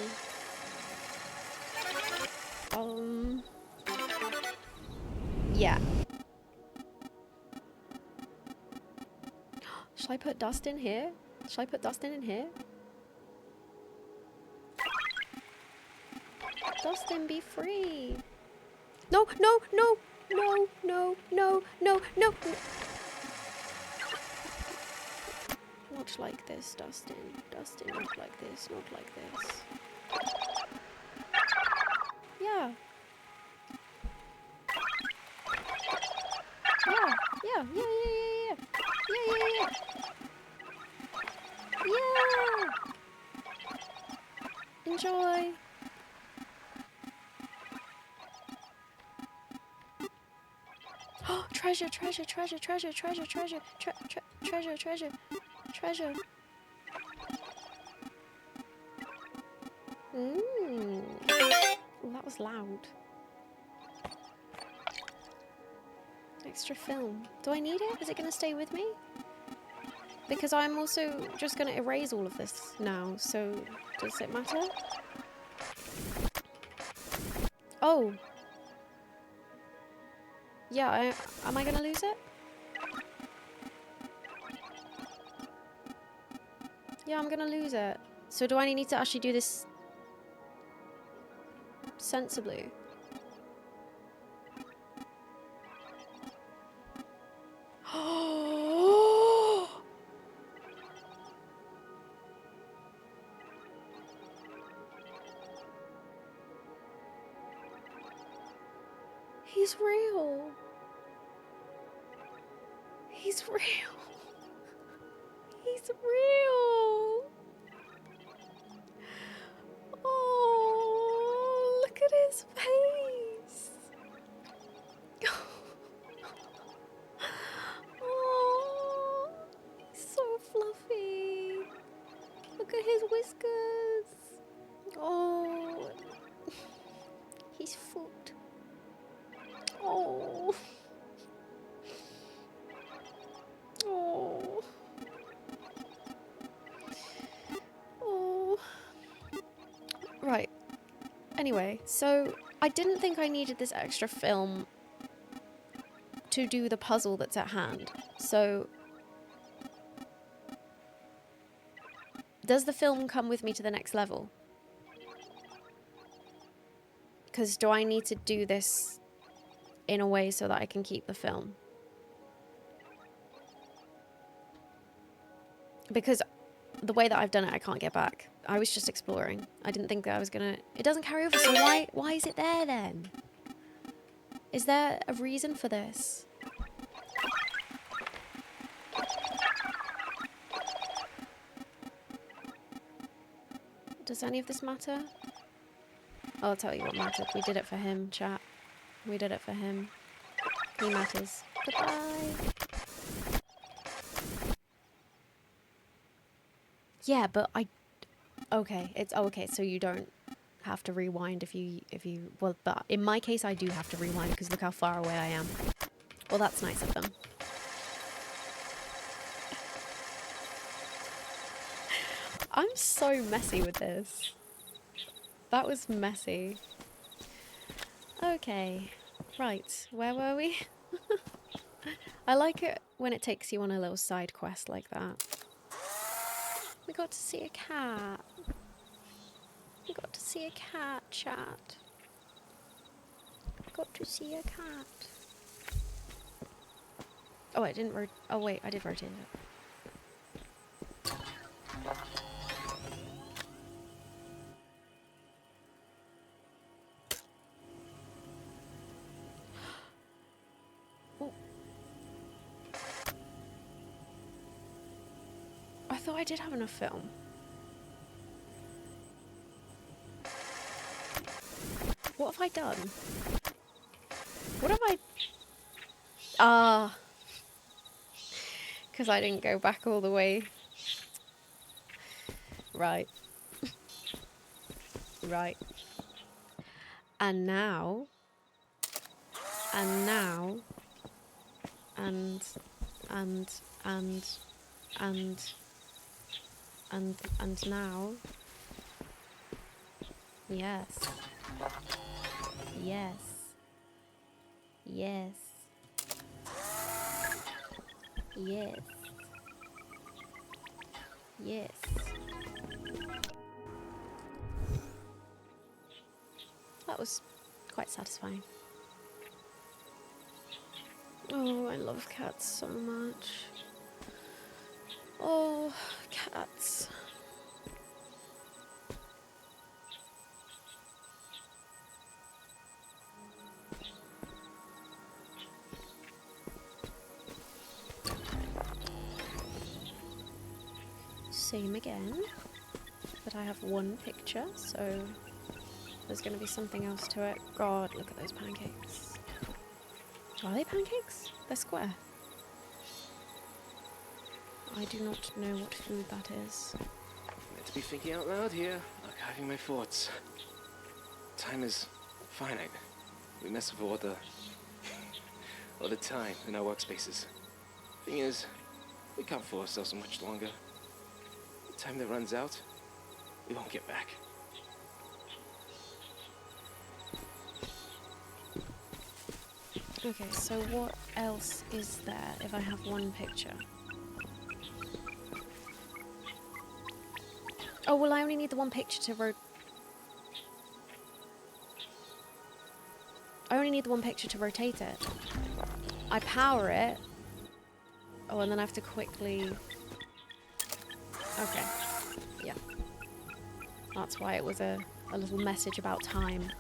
[SPEAKER 1] Yeah. Shall I put Dustin here? Shall I put Dustin in here? Dustin, be free. No, no, no, no, no, no, no, no. Not like this, Dustin. Dustin, not like this, not like this. Yeah. Yeah, yeah, yeah, yeah, yeah, yeah, yeah, yeah, yeah. Yeah. Enjoy. Oh, treasure, treasure, treasure, treasure, treasure, treasure, treasure, treasure, treasure. Mmm. Oh, that was loud. Extra film. Do I need it? Is it going to stay with me? Because I'm also just going to erase all of this now, so does it matter? Oh. Yeah, am I going to lose it? Yeah, I'm going to lose it. So do I need to actually do this sensibly? He's real. He's real. He's real. Oh, look at his face. Oh, he's so fluffy. Look at his whiskers. Oh, his foot. Oh. Oh. Oh. Right. Anyway, so I didn't think I needed this extra film to do the puzzle that's at hand. So does the film come with me to the next level? Because do I need to do this in a way so that I can keep the film? Because the way that I've done it, I can't get back. I was just exploring. I didn't think that I was gonna... It doesn't carry over, so why is it there then? Is there a reason for this? Does any of this matter? I'll tell you what mattered. We did it for him, chat. We did it for him. He matters. Goodbye. Yeah, but okay, it's okay, so you don't have to rewind if you well, but in my case I do have to rewind because look how far away I am. Well, that's nice of them. I'm so messy with this. That was messy. Okay, right, where were we? I like it when it takes you on a little side quest like that. We got to see a cat. We got to see a cat, chat. Got to see a cat. Oh, I didn't oh wait, I did rotate it. Oh. I thought I did have enough film. What have I done? What have I... Ah. Because I didn't go back all the way. Right. Right. And now... And now... And now... Yes. Yes. Yes. Yes. Yes. That was quite satisfying. Oh, I love cats so much. Oh, cats. Same again. But I have one picture, so there's going to be something else to it. God, look at those pancakes. Are they pancakes? They're square. I do not know what food that is.
[SPEAKER 4] Meant to be thinking out loud here, archiving my thoughts. Time is finite. We mess with all the time in our workspaces. Thing is, we can't fool ourselves much longer. The time that runs out, we won't get back.
[SPEAKER 1] Okay, so what else is there if I have one picture? Oh, well, I only need the one picture to I only need the one picture to rotate it. I power it. Oh, and then I have to quickly... Okay. Yeah. That's why it was a little message about time.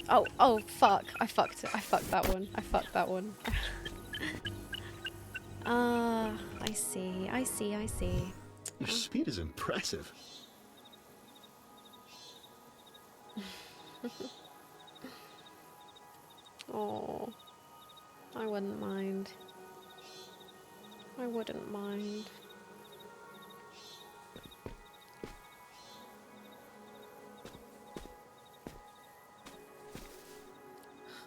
[SPEAKER 1] Oh, fuck. I fucked that one. I see.
[SPEAKER 2] Your speed is impressive.
[SPEAKER 1] Oh, I wouldn't mind.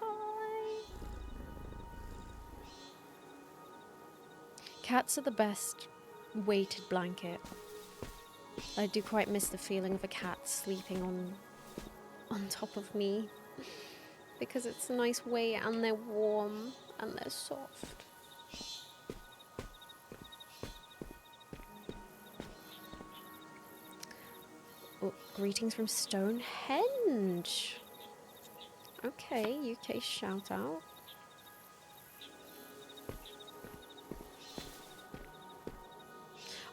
[SPEAKER 1] Hi. Cats are the best weighted blanket. I do quite miss the feeling of a cat sleeping on top of me. Because it's a nice weight and they're warm and they're soft. Oh, greetings from Stonehenge. Okay, UK shout out.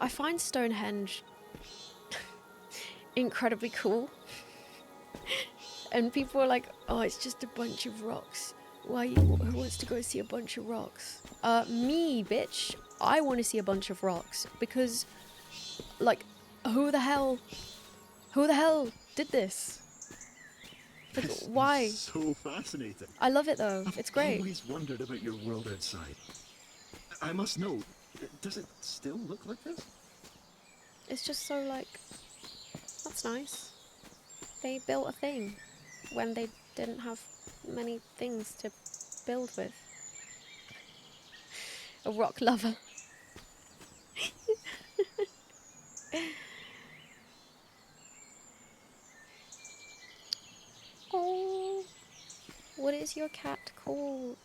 [SPEAKER 1] I find Stonehenge incredibly cool. And people are like, oh, it's just a bunch of rocks. Who wants to go see a bunch of rocks? Me, bitch. I want to see a bunch of rocks. Because, like, who the hell did this? Like,
[SPEAKER 2] This
[SPEAKER 1] why?
[SPEAKER 2] is so fascinating.
[SPEAKER 1] I love it, though. It's
[SPEAKER 2] I've
[SPEAKER 1] great.
[SPEAKER 2] always wondered about your world outside. I must know, does it still look like this?
[SPEAKER 1] It's just so, like, that's nice. They built a thing when they didn't have many things to build with. A rock lover. Oh, what is your cat called?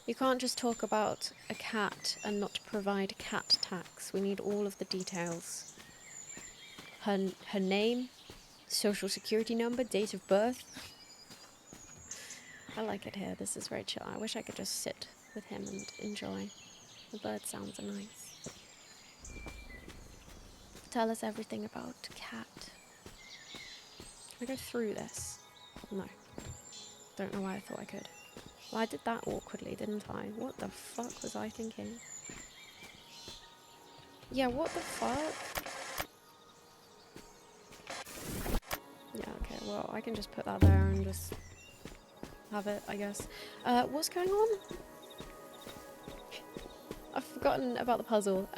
[SPEAKER 1] You can't just talk about a cat and not provide cat tax. We need all of the details. Her name, social security number, date of birth. I like it here. This is very chill. I wish I could just sit with him and enjoy. The bird sounds are nice. Tell us everything about cat. Can I go through this? No. Don't know why I thought I could. Well, I did that awkwardly, didn't I? What the fuck was I thinking? Yeah, what the fuck? Yeah, okay, well, I can just put that there and just have it, I guess. What's going on? I've forgotten about the puzzle.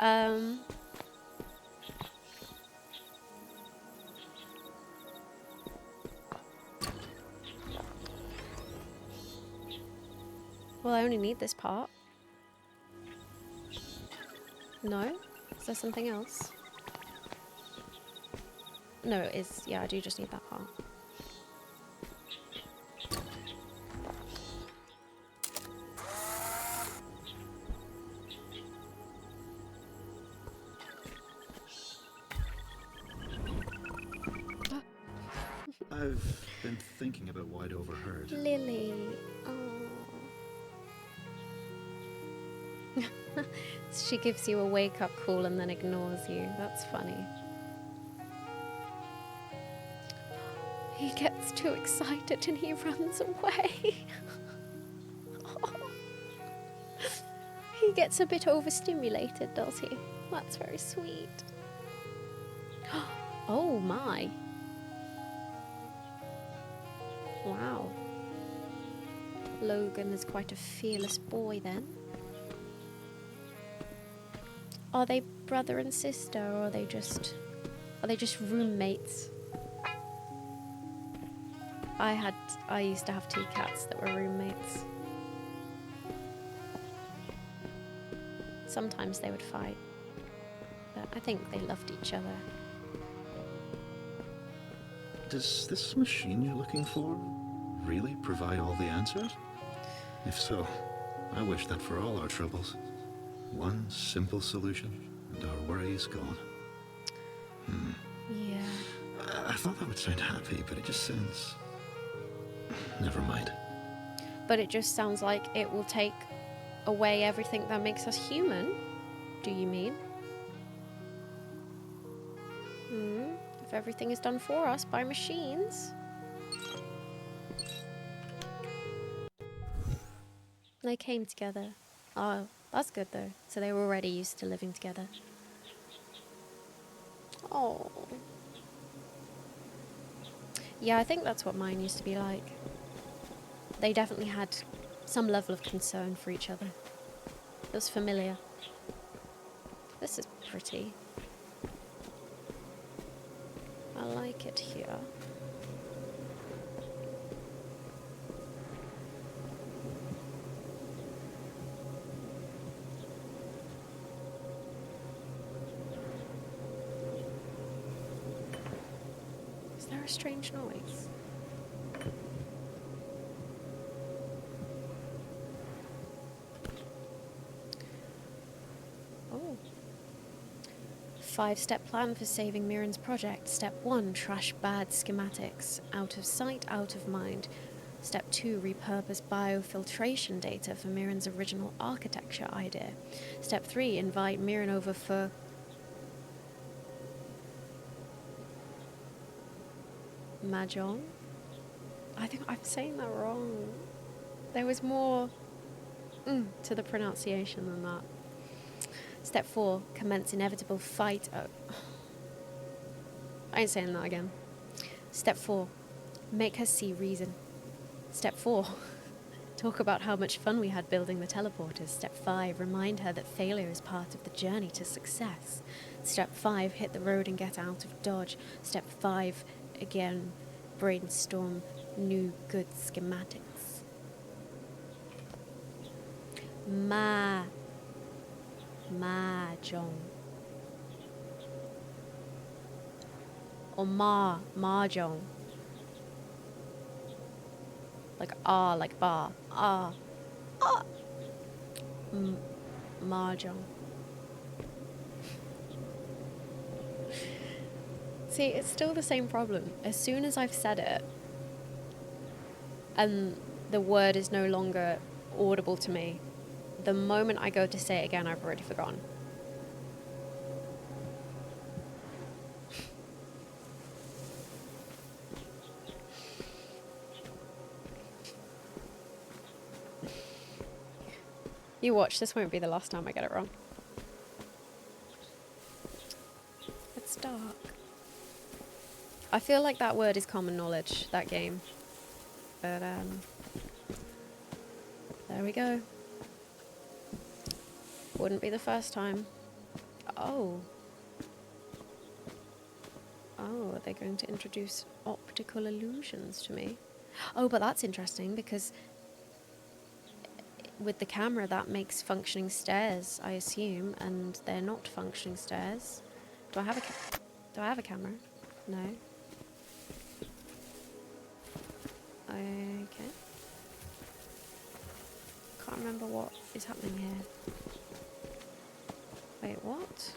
[SPEAKER 1] Well, I only need this part. No? Is there something else? No, it is. Yeah, I do just need that part.
[SPEAKER 2] I've been thinking about what I'd overheard.
[SPEAKER 1] Lily. Oh. She gives you a wake-up call and then ignores you. That's funny. He gets too excited and he runs away. He gets a bit overstimulated, does he? That's very sweet. Oh my. Wow. Logan is quite a fearless boy then. Are they brother and sister, or are they just roommates? I used to have 2 cats that were roommates. Sometimes they would fight, but I think they loved each other.
[SPEAKER 2] Does this machine you're looking for really provide all the answers? If so, I wish that for all our troubles. One simple solution, and our worries gone.
[SPEAKER 1] Yeah.
[SPEAKER 2] I thought that would sound happy, but it just sounds... Never mind.
[SPEAKER 1] But it just sounds like it will take away everything that makes us human, do you mean? If everything is done for us by machines. They came together. Oh, that's good though. So they were already used to living together. Oh. Yeah, I think that's what mine used to be like. They definitely had some level of concern for each other. It was familiar. This is pretty. I like it here. Is there a strange noise? Oh. 5-step plan for saving Mirren's project. Step 1, trash bad schematics. Out of sight, out of mind. Step 2, repurpose biofiltration data for Mirren's original architecture idea. Step 3, invite Mirren over for... Mahjong? I think I'm saying that wrong. There was more to the pronunciation than that. Step 4, commence inevitable fight. Oh. I ain't saying that again. Step 4, make her see reason. Step 4, talk about how much fun we had building the teleporters. Step 5, remind her that failure is part of the journey to success. Step 5, hit the road and get out of Dodge. Step 5, again, brainstorm new good schematics. Mahjong. Or mahjong. Like like bar. Mahjong. See, it's still the same problem. As soon as I've said it, and the word is no longer audible to me, the moment I go to say it again, I've already forgotten. You watch, this won't be the last time I get it wrong. It's dark. I feel like that word is common knowledge, that game. But, there we go. Wouldn't be the first time. Oh. Oh, are they going to introduce optical illusions to me? Oh, but that's interesting because with the camera that makes functioning stairs, I assume, and they're not functioning stairs. Do I have a camera? No. Okay. Can't remember what is happening here. Wait, what?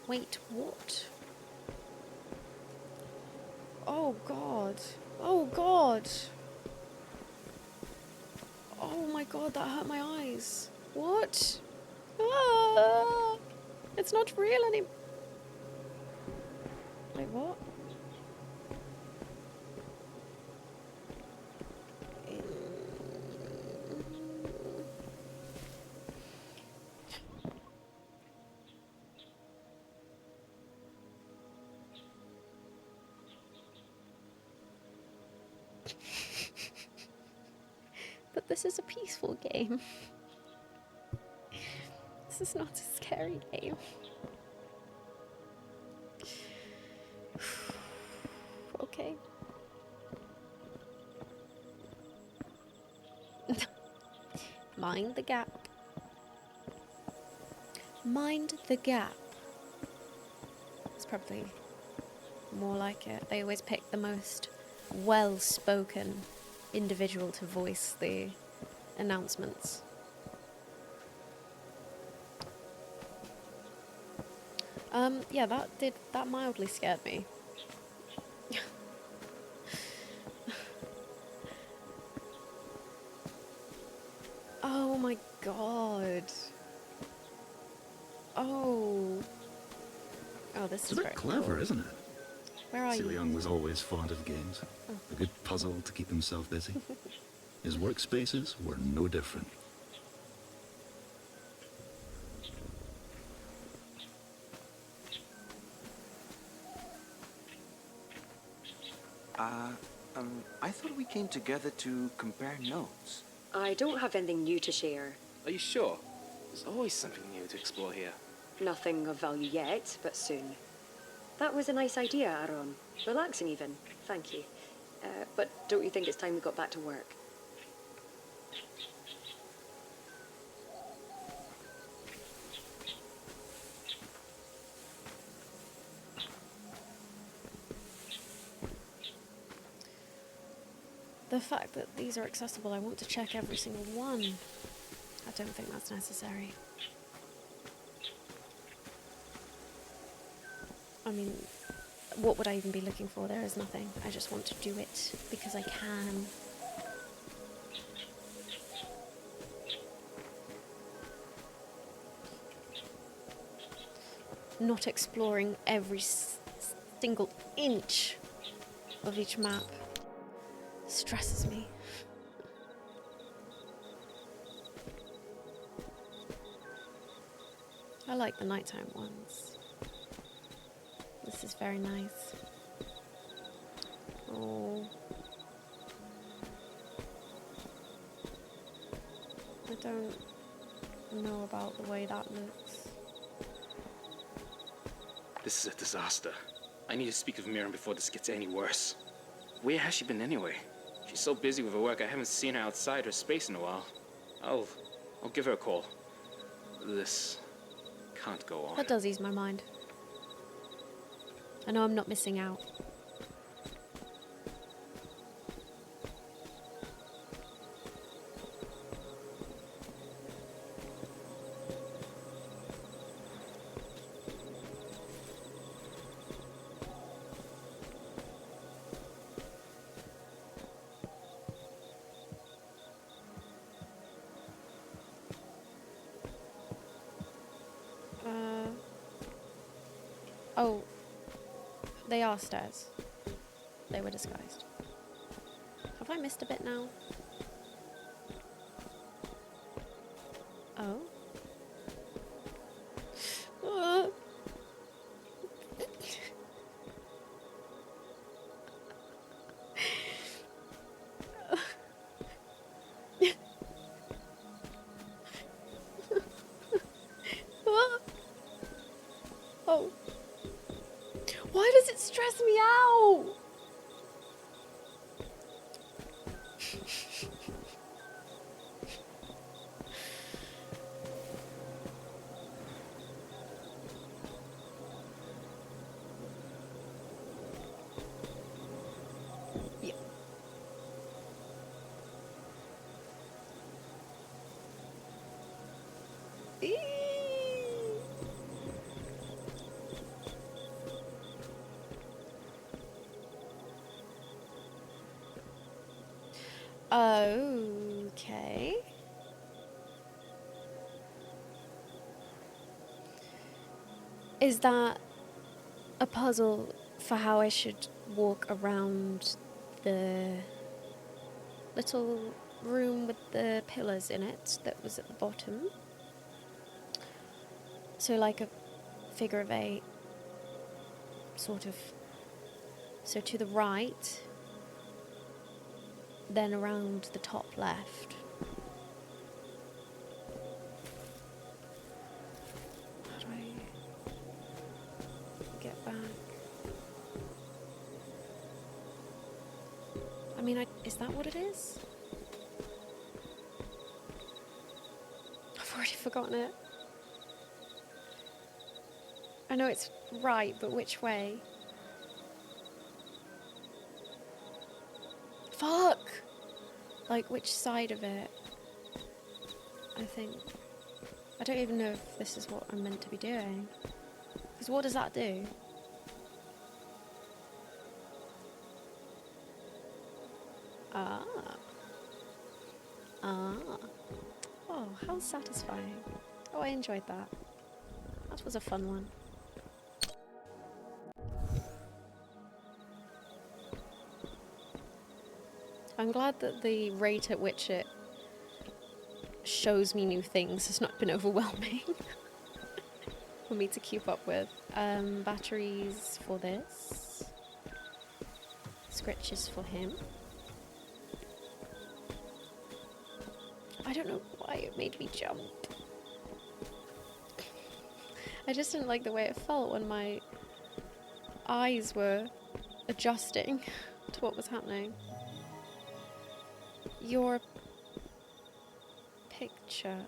[SPEAKER 1] Wait, what? Oh god. Oh god. Oh my god, that hurt my eyes. What? Ah, it's not real anymore. Wait, what? This is a peaceful game. This is not a scary game. Okay. Mind the gap. Mind the gap. It's probably more like it. They always pick the most well-spoken individual to voice the announcements. Yeah, that mildly scared me. Oh my god. Oh. Oh, this
[SPEAKER 2] It's
[SPEAKER 1] is
[SPEAKER 2] a
[SPEAKER 1] very
[SPEAKER 2] bit clever,
[SPEAKER 1] cool.
[SPEAKER 2] isn't it?
[SPEAKER 1] Where are you?
[SPEAKER 2] Young was always fond of games. A good puzzle to keep himself busy. His workspaces were no different.
[SPEAKER 6] I thought we came together to compare notes.
[SPEAKER 3] I don't have anything new to share.
[SPEAKER 4] Are you sure? There's always something new to explore here.
[SPEAKER 3] Nothing of value yet, but soon. That was a nice idea, Aaron. Relaxing even. Thank you. But don't you think it's time we got back to work?
[SPEAKER 1] The fact that these are accessible, I want to check every single one. I don't think that's necessary. I mean, what would I even be looking for? There is nothing. I just want to do it because I can. Not exploring every single inch of each map stresses me. I like the nighttime ones. This is very nice. Oh. I don't know about the way that looks.
[SPEAKER 4] This is a disaster. I need to speak with Miriam before this gets any worse. Where has she been anyway? She's so busy with her work, I haven't seen her outside her space in a while. I'll give her a call. This can't go on.
[SPEAKER 1] That does ease my mind. I know I'm not missing out. Oh, they are stairs. They were disguised. Have I missed a bit now? Oh. Oh. Why does it stress me out? Yeah. Okay. Is that a puzzle for how I should walk around the little room with the pillars in it that was at the bottom? So like a figure of eight, sort of. So to the right, then around the top left. I mean, is that what it is? I've already forgotten it. I know it's right, but which way? Fuck! Like, which side of it? I think. I don't even know if this is what I'm meant to be doing. Because what does that do? Ah. Ah. Oh, how satisfying. Oh, I enjoyed that. That was a fun one. I'm glad that the rate at which it shows me new things has not been overwhelming for me to keep up with. Batteries for this. Scritches for him. I don't know why it made me jump. I just didn't like the way it felt when my eyes were adjusting to what was happening. Your picture.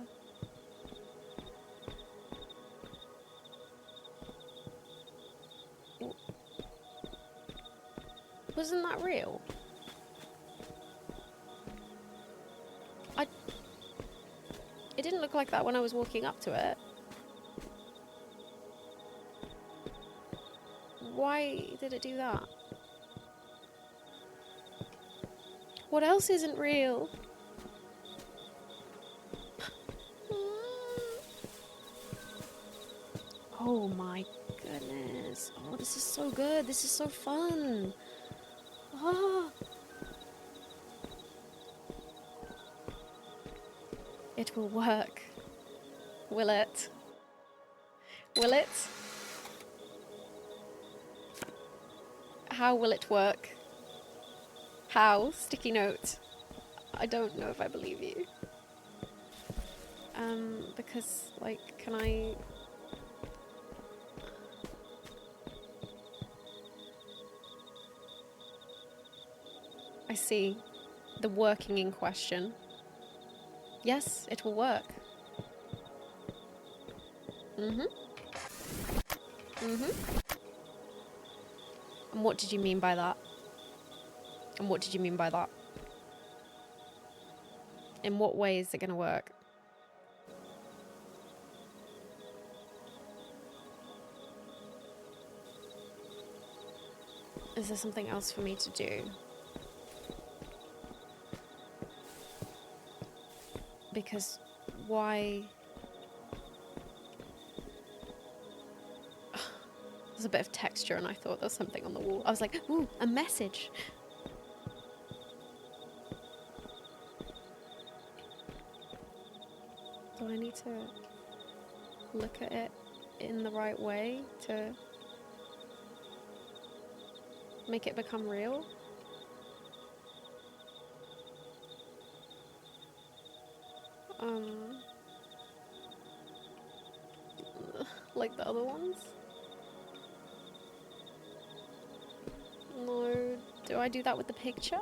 [SPEAKER 1] Wasn't that real? It didn't look like that when I was walking up to it. Why did it do that? What else isn't real? Oh my goodness. Oh, this is so good. This is so fun. Ah. It will work. Will it? Will it? How will it work? How? Sticky note. I don't know if I believe you. Because, like, can I... I see. The working in question. Yes, it will work. Mm-hmm. Mm-hmm. And what did you mean by that? And what did you mean by that? In what way is it going to work? Is there something else for me to do? Because why... There's a bit of texture and I thought there was something on the wall. I was like, ooh, a message. Do I need to look at it in the right way to make it become real? Like the other ones? No. Do I do that with the picture?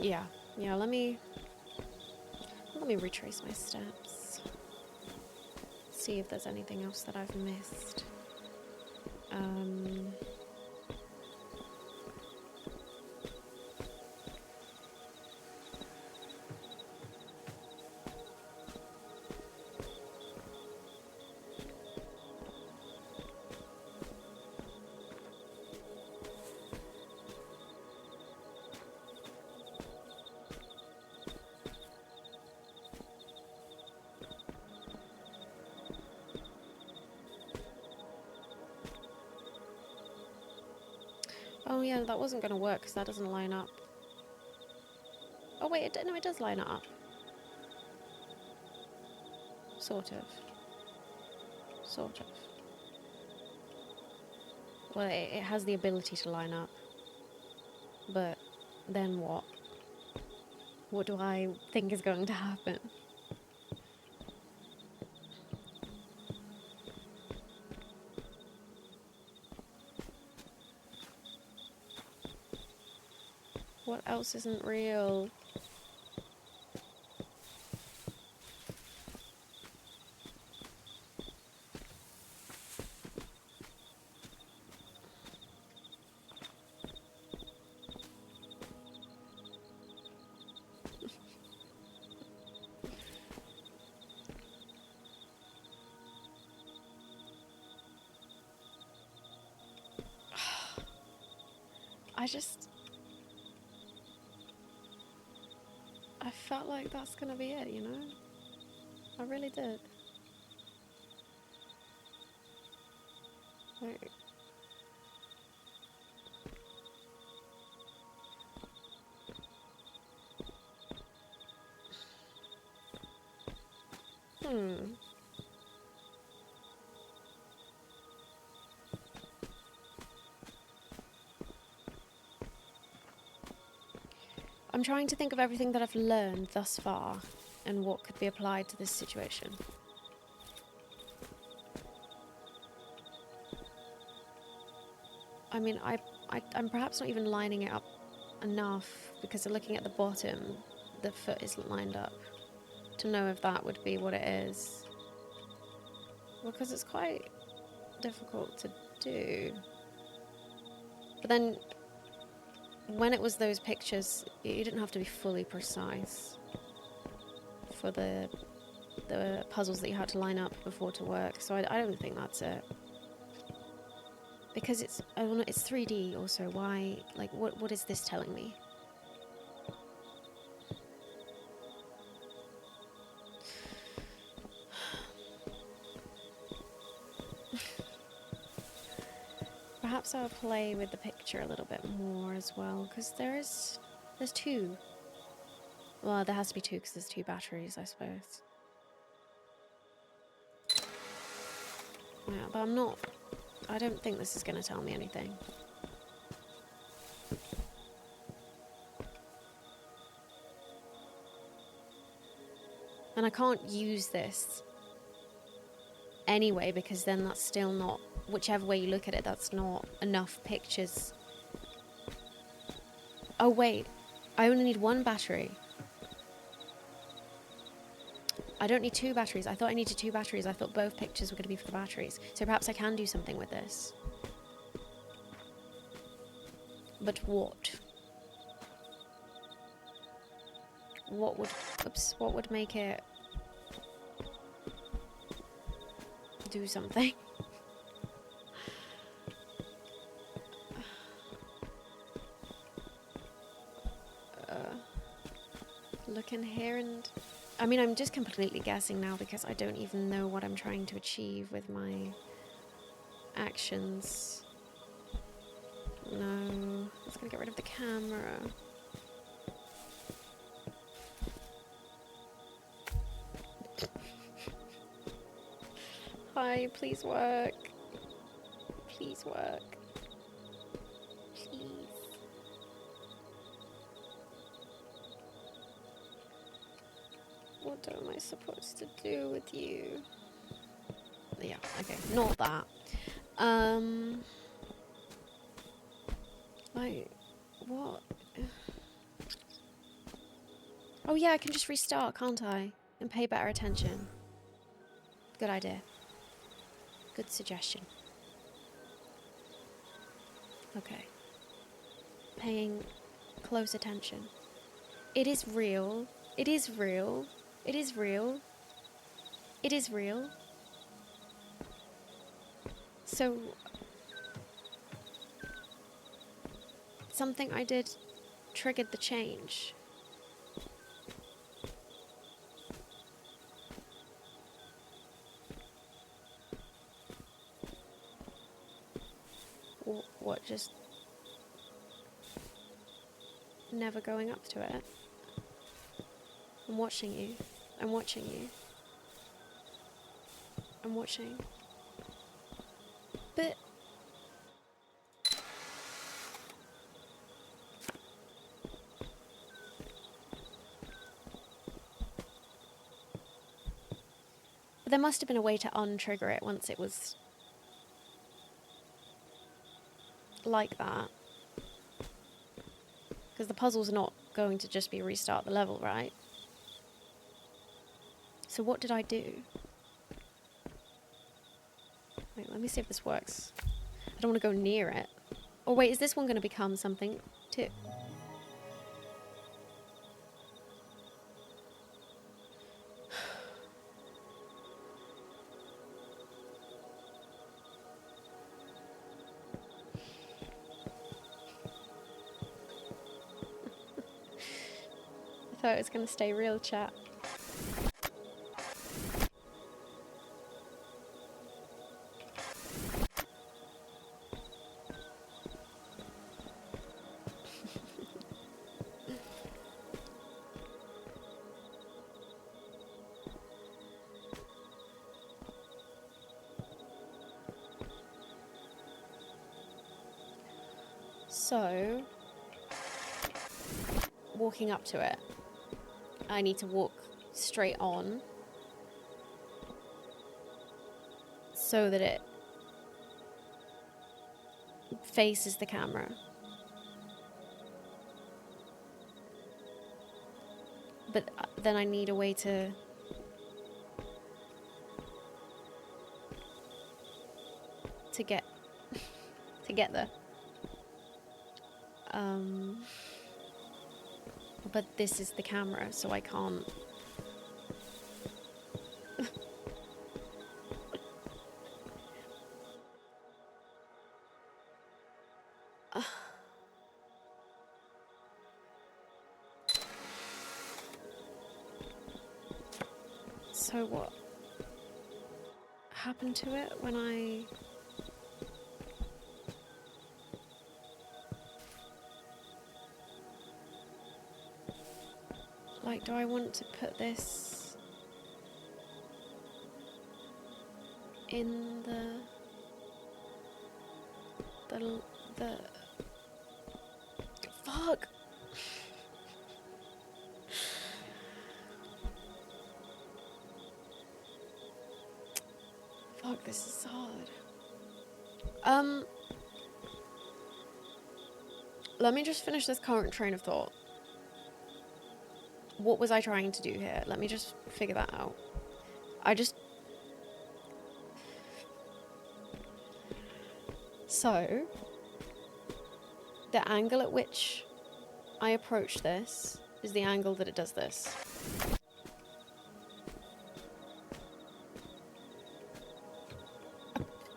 [SPEAKER 1] Yeah. Yeah, let me retrace my steps. See if there's anything else that I've missed. Oh yeah, that wasn't going to work because that doesn't line up. Oh wait, no, it does line up. Sort of. Sort of. Well, it has the ability to line up. But then what? What do I think is going to happen? else isn't real. I felt like that's gonna be it, you know? I really did. Like, I'm trying to think of everything that I've learned thus far and what could be applied to this situation. I mean, I'm perhaps not even lining it up enough, because looking at the bottom, the foot isn't lined up, to know if that would be what it is. Because it's quite difficult to do. But then, when it was those pictures, you didn't have to be fully precise for the puzzles that you had to line up before to work. So I don't think that's it. Because it's 3D also. Why? Like, what is this telling me? Perhaps I'll play with the picture a little bit more as well, because there's two. Well, there has to be two because there's two batteries, I suppose. Yeah, but I don't think this is going to tell me anything. And I can't use this anyway, because then that's still not, whichever way you look at it, that's not enough pictures. Oh wait, I only need one battery. I don't need two batteries. I thought I needed two batteries. I thought both pictures were going to be for the batteries. So perhaps I can do something with this. But what? What would make it do something? Look in here and... I mean, I'm just completely guessing now because I don't even know what I'm trying to achieve with my actions. No, I was gonna get rid of the camera. Hi, please work. Please work. Please. What am I supposed to do with you? Yeah, okay, not that. Like, what? Oh yeah, I can just restart, can't I? And pay better attention. Good idea. Good suggestion. Okay. Paying close attention. It is real. It is real. It is real. It is real. So... something I did triggered the change. What, just never going up to it? I'm watching you. I'm watching you. I'm watching. But... there must have been a way to untrigger it once it was like that. Because the puzzle's not going to just be restart the level, right? So what did I do? Wait, let me see if this works. I don't want to go near it. Or wait, is this one going to become something too? I thought it was going to stay real, chat. So, walking up to it, I need to walk straight on so that it faces the camera. But then I need a way to get there. But this is the camera, so I can't. So what happened to it when I... Like, do I want to put this in the fuck? Fuck, this is hard. Let me just finish this current train of thought. What was I trying to do here? Let me just figure that out. So, the angle at which I approach this is the angle that it does this.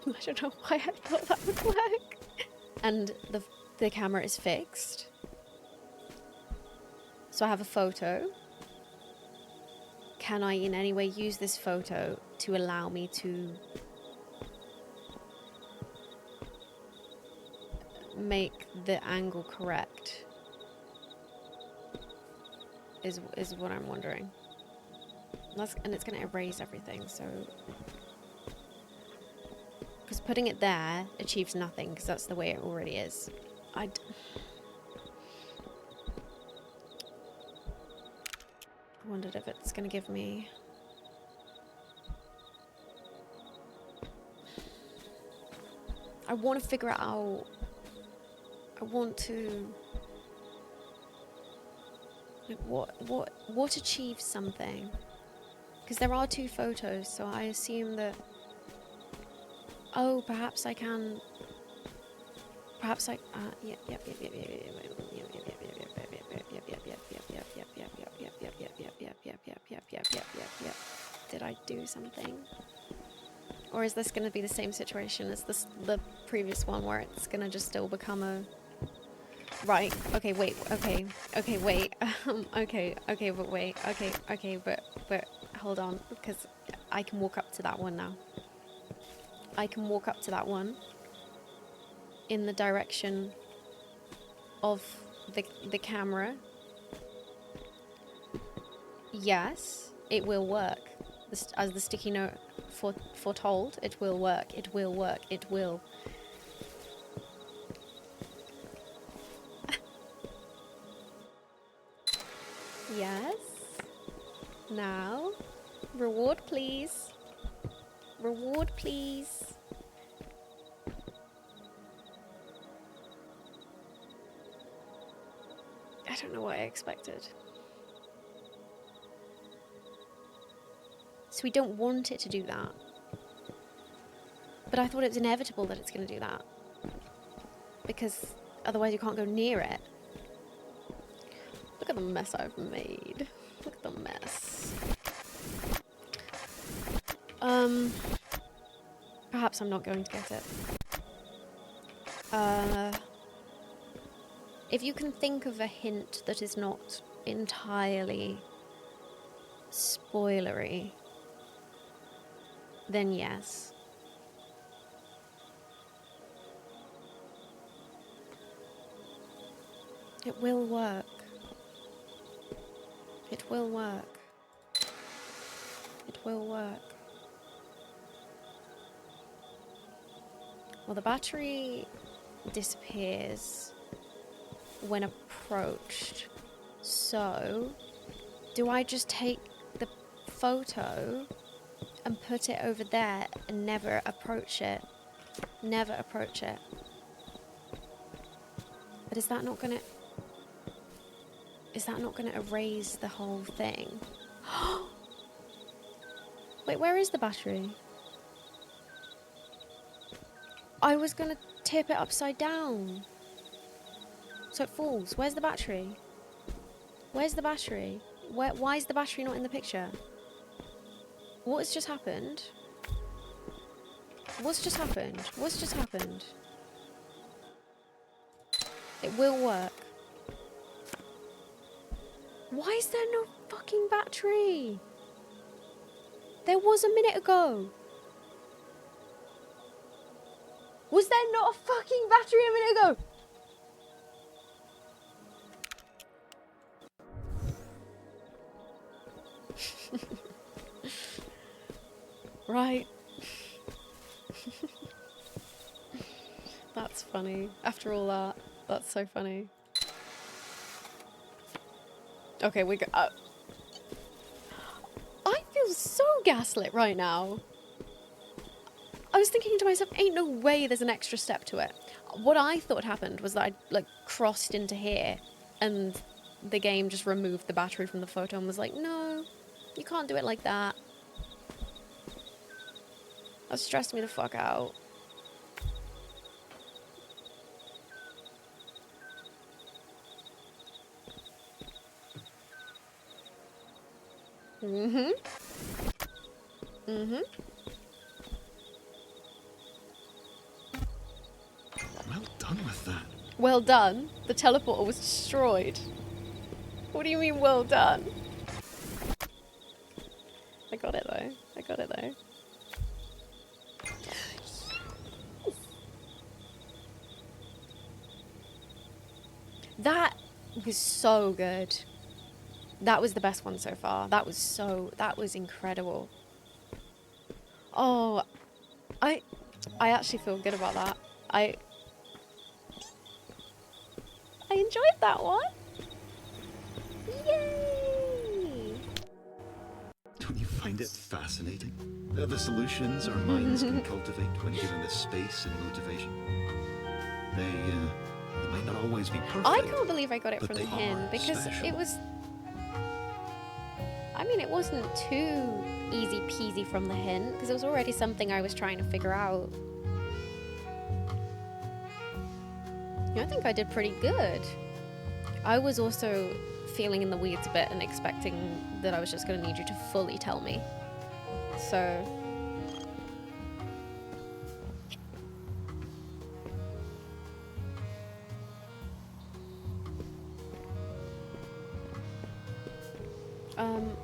[SPEAKER 1] I don't know why I thought that would work. And the camera is fixed. So I have a photo. Can I in any way use this photo to allow me to make the angle correct? Is what I'm wondering. And it's going to erase everything, so... Because putting it there achieves nothing, because that's the way it already is. I wondered if it's going to give me... I want to figure it out. I want to... Like, what achieves something? Because there are two photos, so I assume that... Oh, perhaps I can... Perhaps I... Yep. Did I do something? Or is this going to be the same situation as the previous one, where it's going to just still become a... Right, okay, wait, okay, wait, but wait, okay, but hold on, because I can walk up to that one now. I can walk up to that one in the direction of the camera. Yes, it will work. As the sticky note foretold, it will work, it will work, it will. Yes. Now, reward please. Reward please. know what I expected. So we don't want it to do that. But I thought it was inevitable that it's going to do that. Because otherwise you can't go near it. Look at the mess I've made. Look at the mess. Perhaps I'm not going to get it. If you can think of a hint that is not entirely spoilery, then yes. It will work. It will work. It will work. Well, the battery disappears when approached. So, do I just take the photo and put it over there and never approach it? Never approach it. But is that not gonna erase the whole thing? Wait, where is the battery? I was gonna tip it upside down so it falls. Where's the battery? Where's the battery? Why is the battery not in the picture? What has just happened? What's just happened? What's just happened? It will work. Why is there no fucking battery? There was a minute ago. Was there not a fucking battery a minute ago? Right. That's funny. After all that, that's so funny. Okay, we go. I feel so gaslit right now. I was thinking to myself, ain't no way there's an extra step to it. What I thought happened was that I like crossed into here and the game just removed the battery from the photo and was like, no, you can't do it like that. That stressed me the fuck out. Mm-hmm. Mm-hmm.
[SPEAKER 2] Well done with that.
[SPEAKER 1] Well done. The teleporter was destroyed. What do you mean, well done? I got it though. I got it though. That was so good. That was the best one so far. That was incredible. Oh, I actually feel good about that. I enjoyed that one. Yay!
[SPEAKER 2] Don't you find it fascinating? The solutions our minds can cultivate when given the space and motivation. They might not always be perfect.
[SPEAKER 1] I can't believe I got it
[SPEAKER 2] but
[SPEAKER 1] from the
[SPEAKER 2] they
[SPEAKER 1] hint
[SPEAKER 2] are
[SPEAKER 1] because
[SPEAKER 2] special.
[SPEAKER 1] it was. I mean, it wasn't too easy peasy from the hint because it was already something I was trying to figure out. Yeah, I think I did pretty good. I was also feeling in the weeds a bit and expecting that I was just going to need you to fully tell me. So.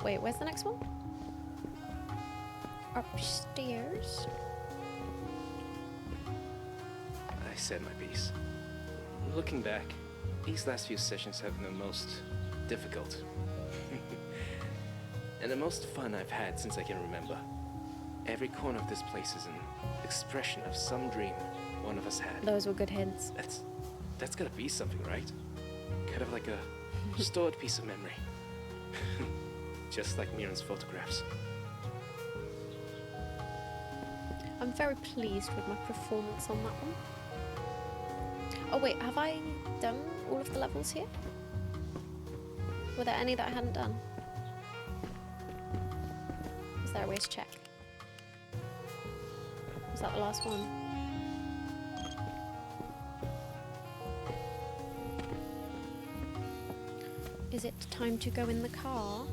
[SPEAKER 1] Wait, where's the next one? Upstairs.
[SPEAKER 4] I said my piece. Looking back, these last few sessions have been the most difficult. And the most fun I've had since I can remember. Every corner of this place is an expression of some dream one of us had.
[SPEAKER 1] Those were good hints.
[SPEAKER 4] That's gotta be something, right? Kind of like a stored piece of memory. Just like Mirren's photographs.
[SPEAKER 1] I'm very pleased with my performance on that one. Oh wait, have I done all of the levels here? Were there any that I hadn't done? Is there a way to check? Was that the last one? Is it time to go in the car?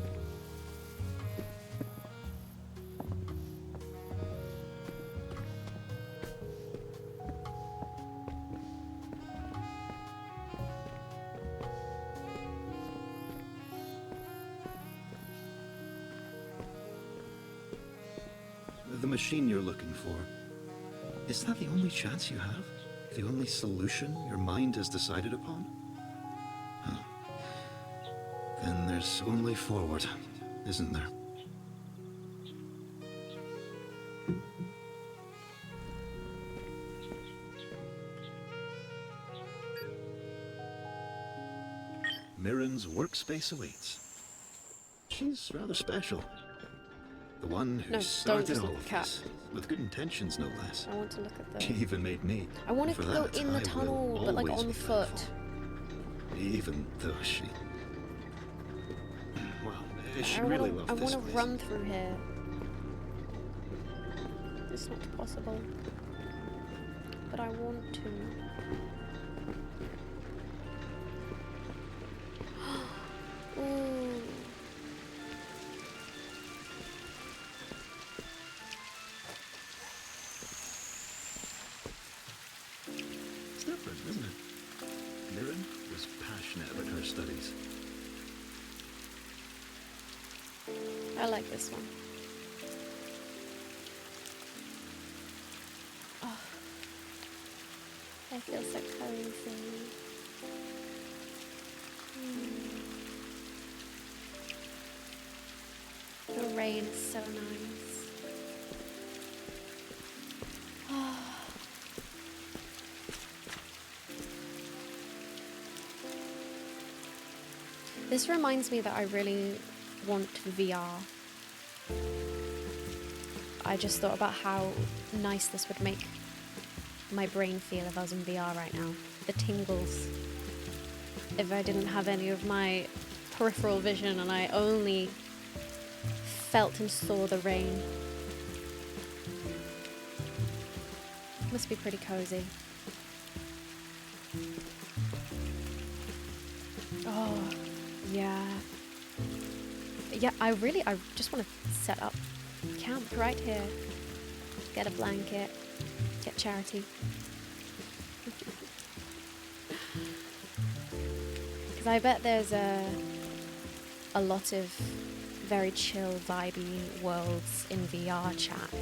[SPEAKER 2] The machine you're looking for, is that the only chance you have? The only solution your mind has decided upon? Huh. Then there's only forward, isn't there? Mirren's workspace awaits. She's rather special. The one who
[SPEAKER 1] No, don't
[SPEAKER 2] started
[SPEAKER 1] just
[SPEAKER 2] all
[SPEAKER 1] look at
[SPEAKER 2] of
[SPEAKER 1] the cat.
[SPEAKER 2] this, with good intentions no less.
[SPEAKER 1] I want to look at the...
[SPEAKER 2] She even made me.
[SPEAKER 1] I want
[SPEAKER 2] For
[SPEAKER 1] to go
[SPEAKER 2] that,
[SPEAKER 1] in
[SPEAKER 2] I
[SPEAKER 1] the
[SPEAKER 2] will
[SPEAKER 1] tunnel, but like
[SPEAKER 2] always
[SPEAKER 1] on
[SPEAKER 2] be
[SPEAKER 1] foot.
[SPEAKER 2] thankful. Even though she... Well, she really loved
[SPEAKER 1] I
[SPEAKER 2] this
[SPEAKER 1] want to
[SPEAKER 2] place.
[SPEAKER 1] run through here. It's not possible. But I want to. Ooh.
[SPEAKER 2] It's different, isn't it? Mirren was passionate about her studies.
[SPEAKER 1] I like this one. Oh, I feel so cozy. The rain is so nice. This reminds me that I really want VR. I just thought about how nice this would make my brain feel if I was in VR right now. The tingles. If I didn't have any of my peripheral vision and I only felt and saw the rain. Must be pretty cozy. Oh, yeah. Yeah, I just want to set up camp right here. Get a blanket, get charity. Because I bet there's a lot of very chill, vibey worlds in VR chat.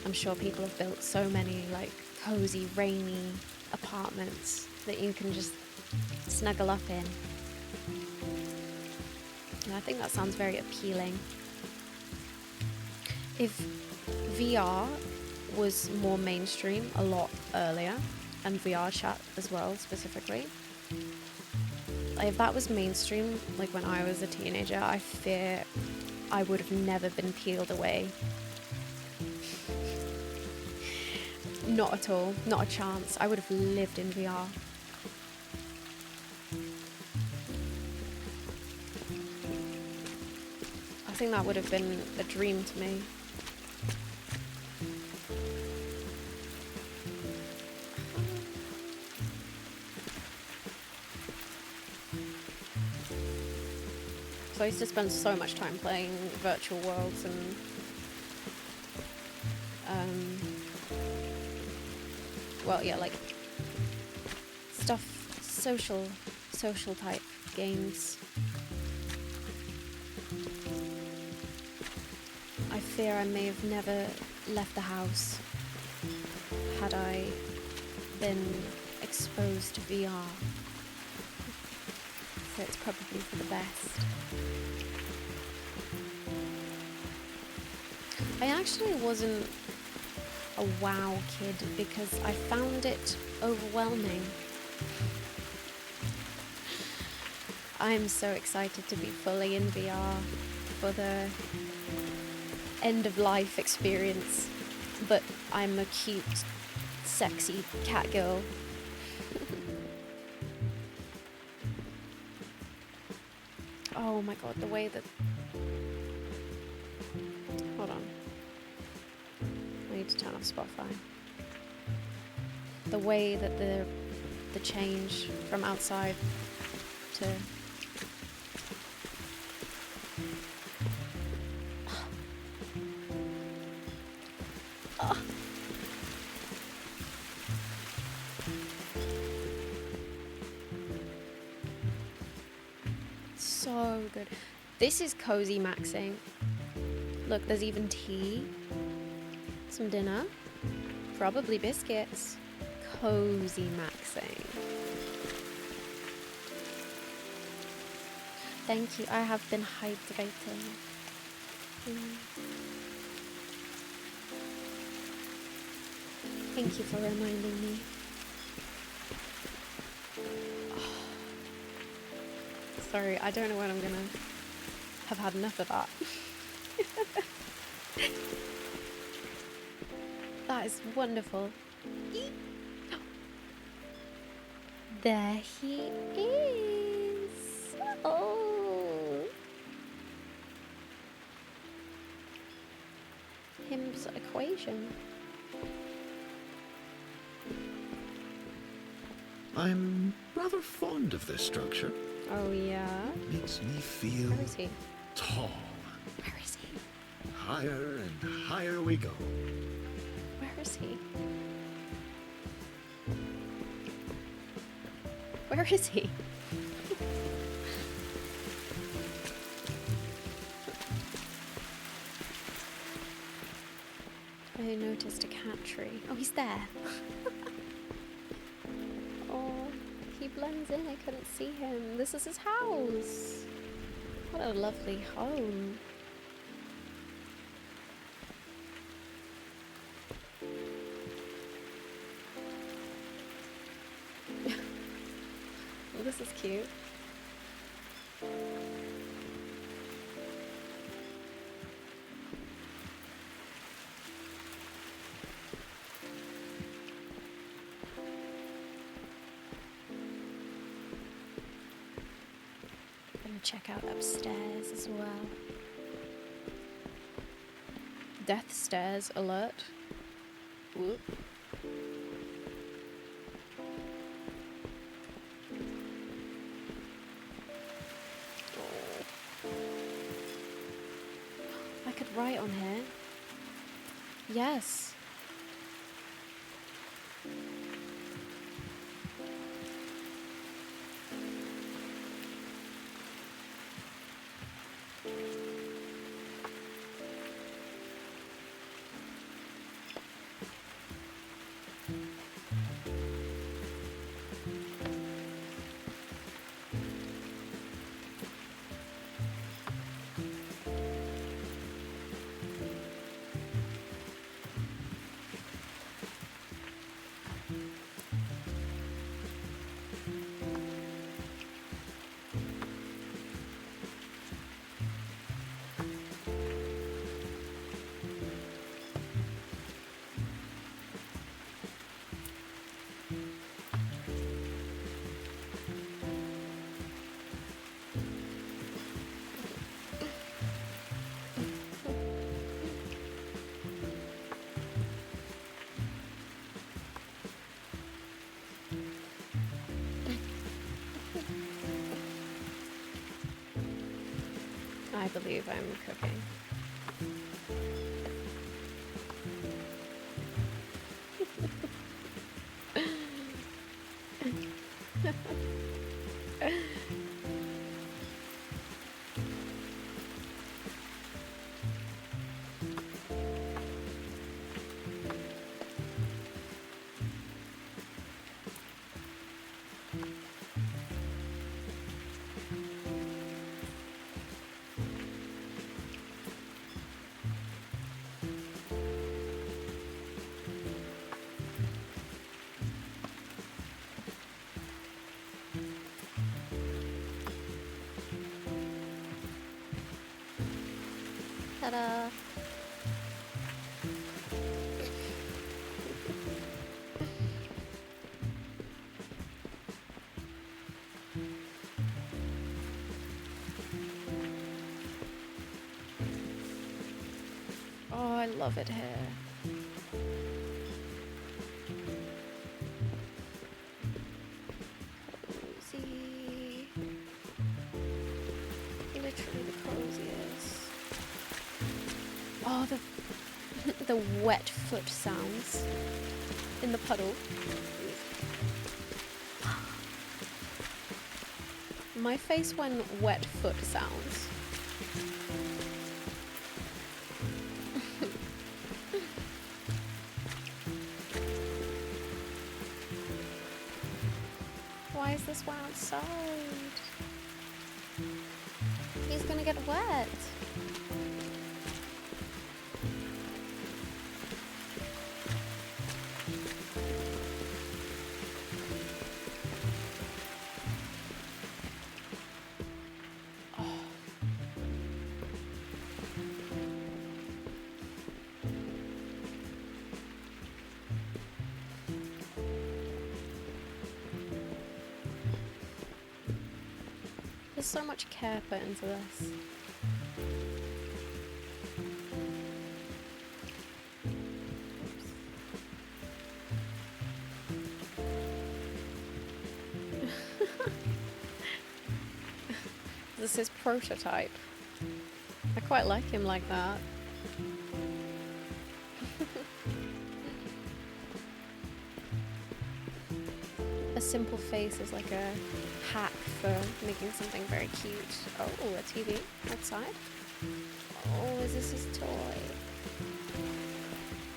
[SPEAKER 1] I'm sure people have built so many like cozy, rainy apartments that you can just snuggle up in. And I think that sounds very appealing. If VR was more mainstream a lot earlier, and VR chat as well specifically, if that was mainstream like when I was a teenager, I fear I would have never been peeled away. Not at all, not a chance. I would have lived in VR. I think that would have been a dream to me. So I used to spend so much time playing virtual worlds and well, yeah, like stuff, social type games. I fear I may have never left the house had I been exposed to VR. So it's probably for the best. I actually wasn't a WoW kid because I found it overwhelming. I'm so excited to be fully in VR for the end of life experience, but I'm a cute, sexy cat girl. Oh my god, the way that... Hold on. I need to turn off Spotify. The way that the change from outside to... Oh. So good. This is cozy maxing. Look, there's even tea, some dinner, probably biscuits. Cozy maxing. Thank you. I have been hydrating. Thank you for reminding me. Sorry, I don't know when I'm gonna have had enough of that. That is wonderful. There he is. Oh. Him's equation.
[SPEAKER 2] I'm rather fond of this structure.
[SPEAKER 1] Oh yeah.
[SPEAKER 2] Makes me feel
[SPEAKER 1] Where is he?
[SPEAKER 2] tall.
[SPEAKER 1] Where is he?
[SPEAKER 2] Higher and higher we go.
[SPEAKER 1] Where is he? Where is he? I noticed a cat tree. Oh, he's there. Oh, he blends in. I couldn't see him. This is his house. What a lovely home. Well, this is cute. Gonna check out upstairs as well. Death stairs alert. Whoop. I could write on here. Yes. I believe I'm cooking. Ta-da! love it here. Cozy. Literally the coziest. Oh, the wet foot sounds in the puddle. My face when wet foot sounds. Why is this one outside? He's gonna get wet. There's so much care put into this. This is prototype. I quite like him like that. A simple face is like a hack for making something very cute. Oh, a TV outside. Oh, is this his toy?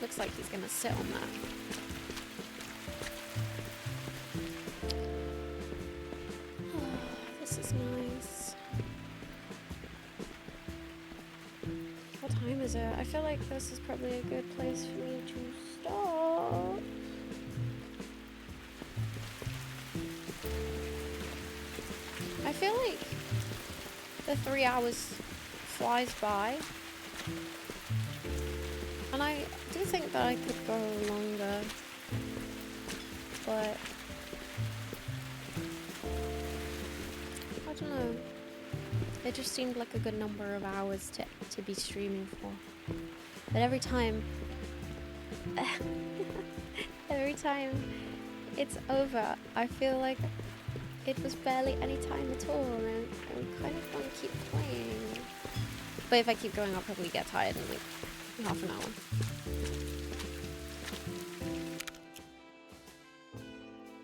[SPEAKER 1] Looks like he's gonna sit on that. Oh, this is nice. What time is it? I feel like this is probably a good place for me to stop. I feel like the 3 hours flies by, and I do think that I could go longer, but I don't know. It just seemed like a good number of hours to be streaming for. But every time it's over, I feel like it was barely any time at all, and I kind of want to keep playing. But if I keep going, I'll probably get tired in like half an hour.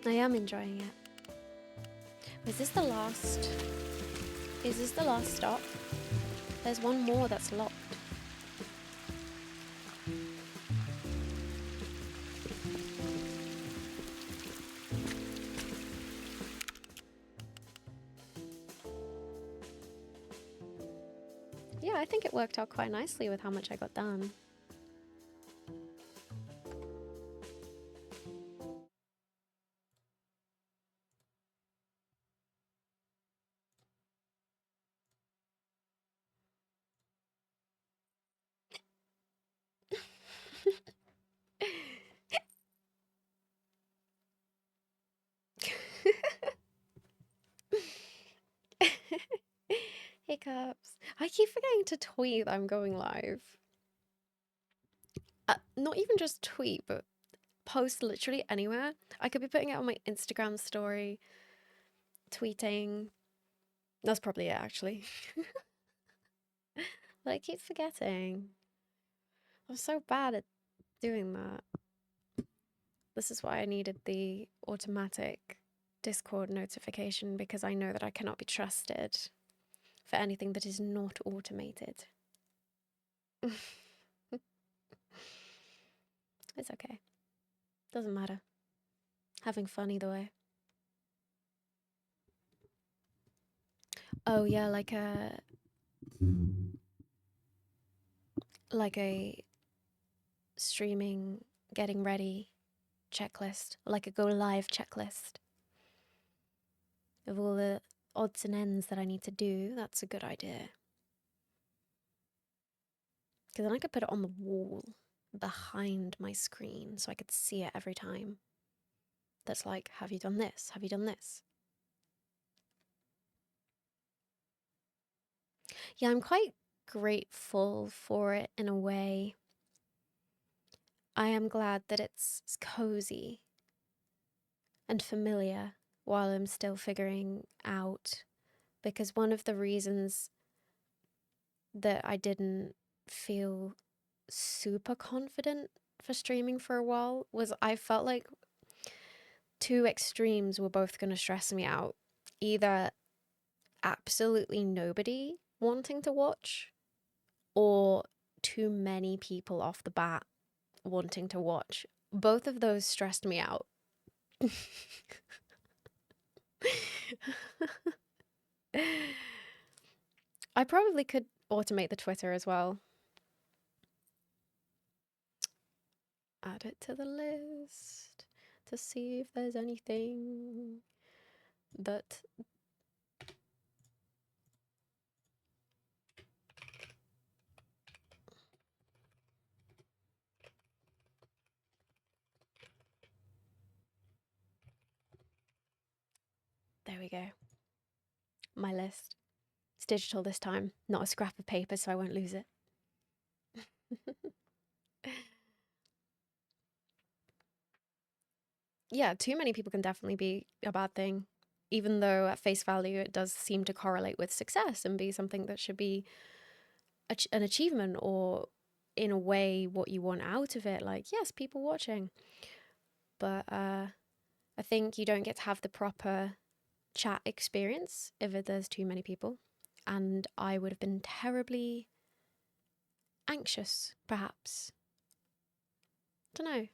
[SPEAKER 1] I am enjoying it. Is this the last? Is this the last stop? There's one more that's locked. Yeah, I think it worked out quite nicely with how much I got done. Hiccups. I keep forgetting to tweet that I'm going live. Not even just tweet, but post literally anywhere. I could be putting it on my Instagram story, tweeting. That's probably it, actually. But I keep forgetting. I'm so bad at doing that. This is why I needed the automatic Discord notification, because I know that I cannot be trusted for anything that is not automated. It's okay. Doesn't matter. Having fun either way. Oh yeah, like a streaming, getting ready checklist, like a go live checklist of all the odds and ends that I need to do. That's a good idea. Because then I could put it on the wall behind my screen so I could see it every time. That's like, have you done this? Have you done this? Yeah, I'm quite grateful for it in a way, I am glad that it's cozy and familiar while I'm still figuring out, because one of the reasons that I didn't feel super confident for streaming for a while was I felt like two extremes were both going to stress me out. Either absolutely nobody wanting to watch, or too many people off the bat wanting to watch. Both of those stressed me out. I probably could automate the Twitter as well. Add it to the list to see if there's anything that... There we go. My list. It's digital this time, not a scrap of paper, so I won't lose it. Yeah, too many people can definitely be a bad thing, even though at face value it does seem to correlate with success and be something that should be an achievement, or in a way what you want out of it, like, yes, people watching. But I think you don't get to have the proper chat experience if there's too many people, and I would have been terribly anxious, perhaps. Don't know.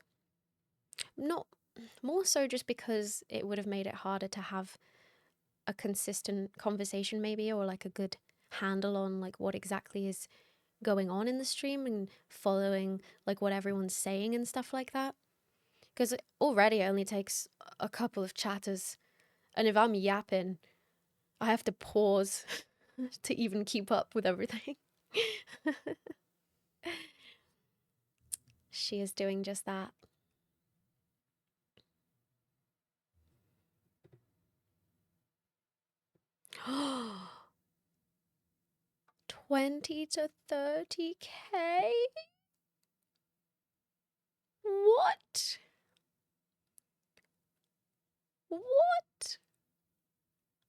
[SPEAKER 1] Not more so just because it would have made it harder to have a consistent conversation, maybe, or like a good handle on like what exactly is going on in the stream and following like what everyone's saying and stuff like that. Because already it only takes a couple of chatters, and if I'm yapping, I have to pause to even keep up with everything. She is doing just that. Oh, 20 to 30K? What? What?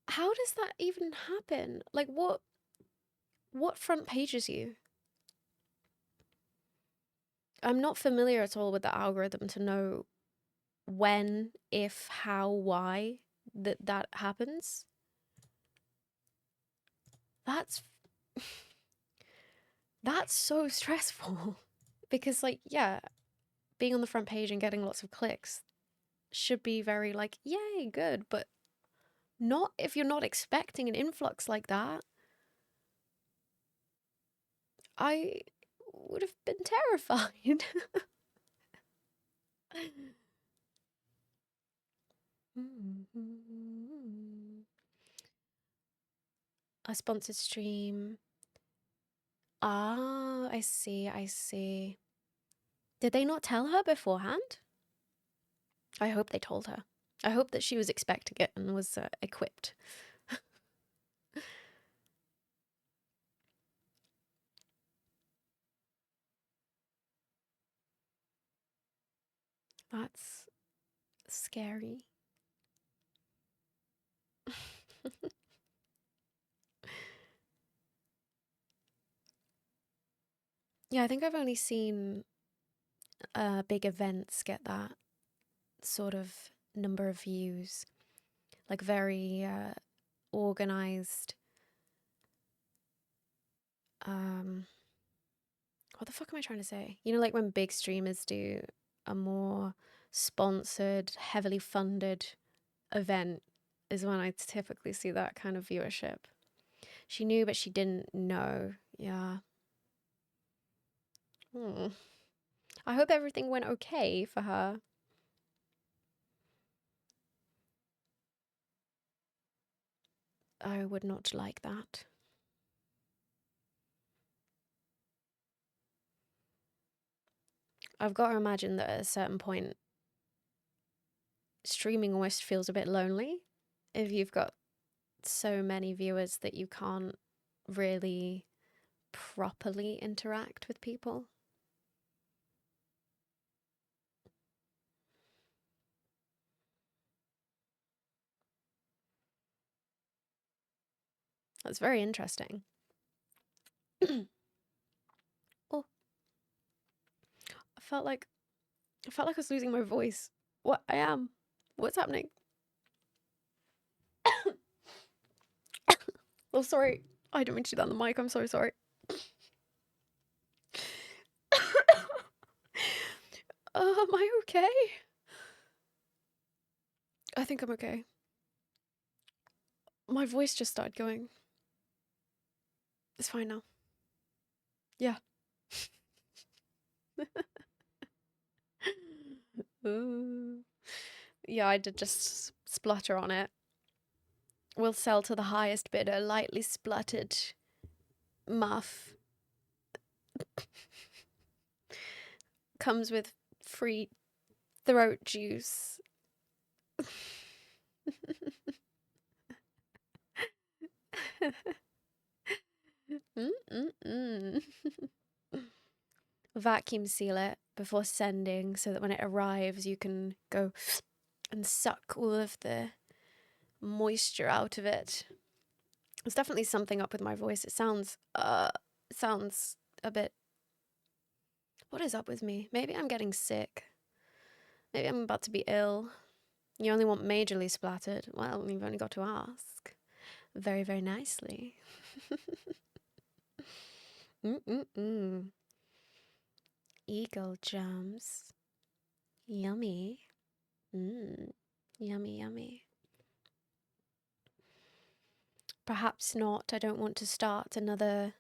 [SPEAKER 1] How does that even happen? Like, what front pages you? I'm not familiar at all with the algorithm to know when, if, how, why that happens. That's that's so stressful. Because like, yeah, being on the front page and getting lots of clicks should be very like, yay, good, but not if you're not expecting an influx like that. I would have been terrified. A sponsored stream. Ah, I see, I see. Did they not tell her beforehand? I hope they told her. I hope that she was expecting it and was equipped. That's scary. Yeah, I think I've only seen big events get that sort of number of views. Like very organized. What the fuck am I trying to say? You know, like when big streamers do a more sponsored, heavily funded event is when I typically see that kind of viewership. She knew, but she didn't know. Yeah. I hope everything went okay for her. I would not like that. I've got to imagine that at a certain point, streaming almost feels a bit lonely if you've got so many viewers that you can't really properly interact with people. That's very interesting. Oh, I felt like I was losing my voice. What I am? What's happening? Oh, sorry. I didn't mean to do that on the mic. I'm so sorry. Am I okay? I think I'm okay. My voice just started going. It's fine now. Yeah. Ooh. Yeah, I did just splutter on it. We'll sell to the highest bidder, lightly spluttered muff. Comes with free throat juice. Mm-mm-mm. Vacuum seal it before sending so that when it arrives you can go and suck all of the moisture out of it. There's definitely something up with my voice. It sounds a bit... What is up with me? Maybe I'm getting sick. Maybe I'm about to be ill. You only want majorly splattered. Well, you've only got to ask. Very, very nicely. Mm-mm-mm. Eagle jams. Yummy. Yummy, yummy. Perhaps not. I don't want to start another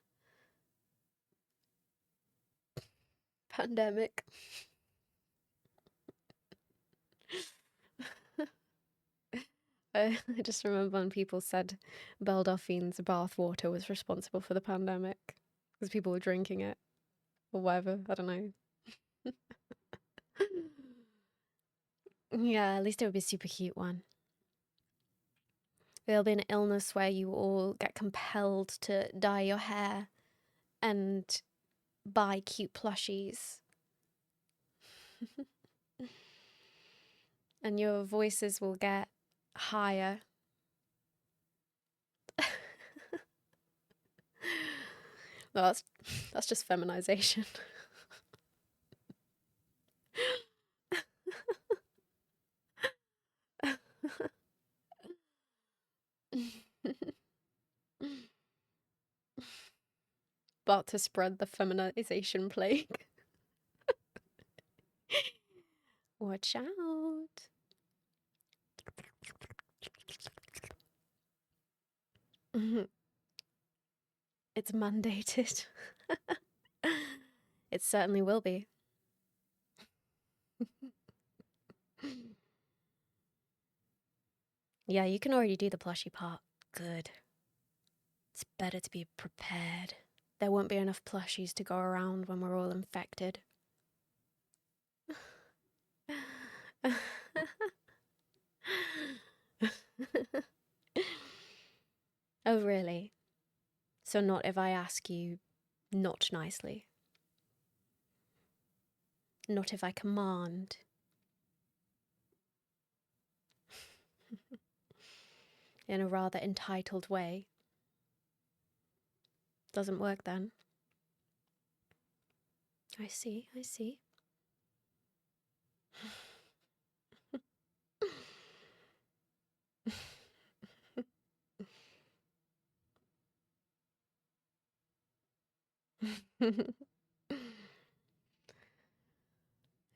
[SPEAKER 1] pandemic. I just remember when people said Beldorfine's bathwater was responsible for the pandemic because people were drinking it or whatever. I don't know. Yeah, at least it would be a super cute one. There'll be an illness where you all get compelled to dye your hair and buy cute plushies. And your voices will get higher. No, that's just feminization. About to spread the feminization plague. Watch out. It's mandated. It certainly will be. Yeah, you can already do the plushy part. Good. It's better to be prepared. There won't be enough plushies to go around when we're all infected. Oh, really? So not if I ask you not nicely? Not if I command? In a rather entitled way? Doesn't work then. I see, I see.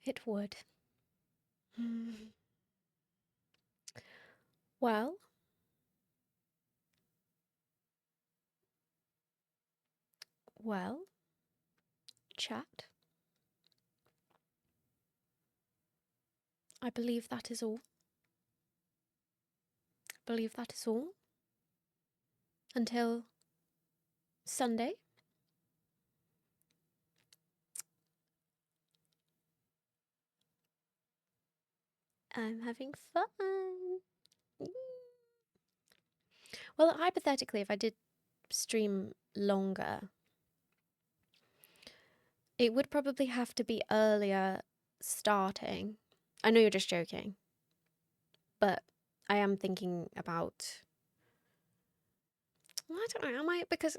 [SPEAKER 1] It would. Well, chat. I believe that is all. Believe that is all. Until Sunday. I'm having fun. Well, hypothetically, if I did stream longer, it would probably have to be earlier starting. I know you're just joking, but I am thinking about Well, I don't know, I might, because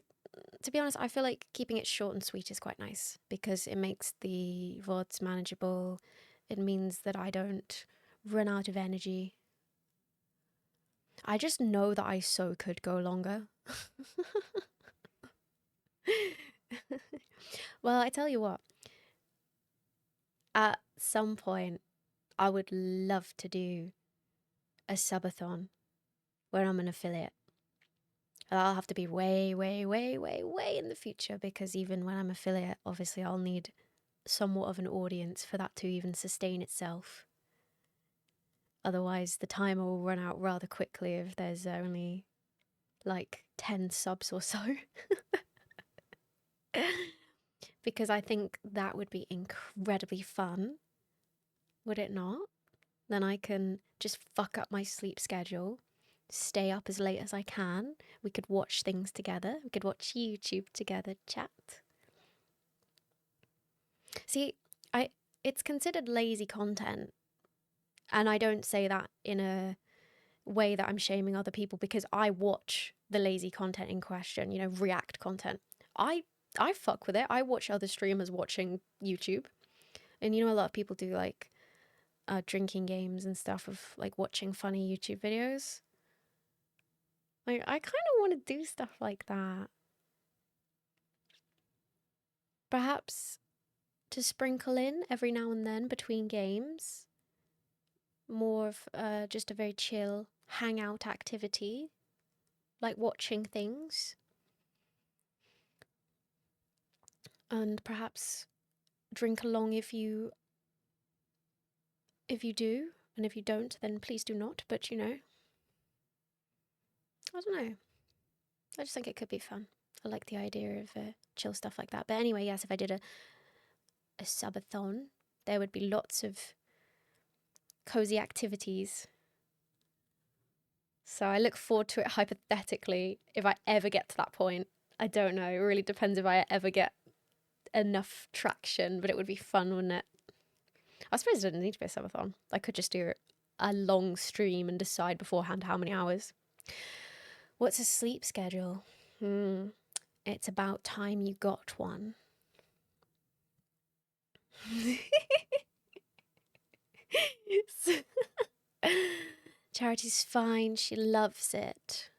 [SPEAKER 1] to be honest, I feel like keeping it short and sweet is quite nice because it makes the VODs manageable. It means that I don't run out of energy. I just know that I so could go longer. Well, I tell you what, at some point, I would love to do a subathon where I'm an affiliate. That'll have to be way, way, way, way, way in the future because even when I'm affiliate, obviously I'll need somewhat of an audience for that to even sustain itself. Otherwise, the timer will run out rather quickly if there's only like 10 subs or so. Because I think that would be incredibly fun, would it not? Then I can just fuck up my sleep schedule, stay up as late as I can. We could watch things together. We could watch YouTube together, chat. See, it's considered lazy content, and I don't say that in a way that I'm shaming other people because I watch the lazy content in question, you know, react content. I fuck with it. I watch other streamers watching YouTube. And you know, a lot of people do like drinking games and stuff of like watching funny YouTube videos. Like, I kind of want to do stuff like that. Perhaps to sprinkle in every now and then between games. More of just a very chill hangout activity. Like watching things. And perhaps drink along if you do, and if you don't, then please do not. But you know, I don't know. I just think it could be fun. I like the idea of chill stuff like that. But anyway, yes, if I did a subathon, there would be lots of cozy activities. So I look forward to it hypothetically if I ever get to that point. I don't know. It really depends if I ever get enough traction, but it would be fun, wouldn't it? I suppose it didn't need to be a subathon. I could just do a long stream and decide beforehand how many hours. What's a sleep schedule? It's about time you got one. Charity's fine. She loves it.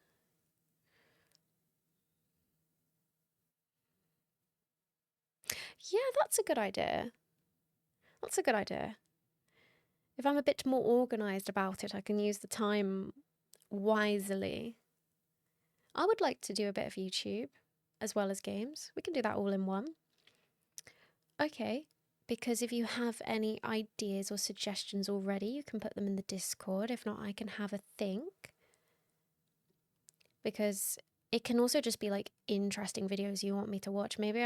[SPEAKER 1] Yeah, that's a good idea. That's a good idea. If I'm a bit more organised about it, I can use the time wisely. I would like to do a bit of YouTube as well as games. We can do that all in one. Okay, because if you have any ideas or suggestions already, you can put them in the Discord. If not, I can have a think. Because it can also just be like interesting videos you want me to watch. Maybe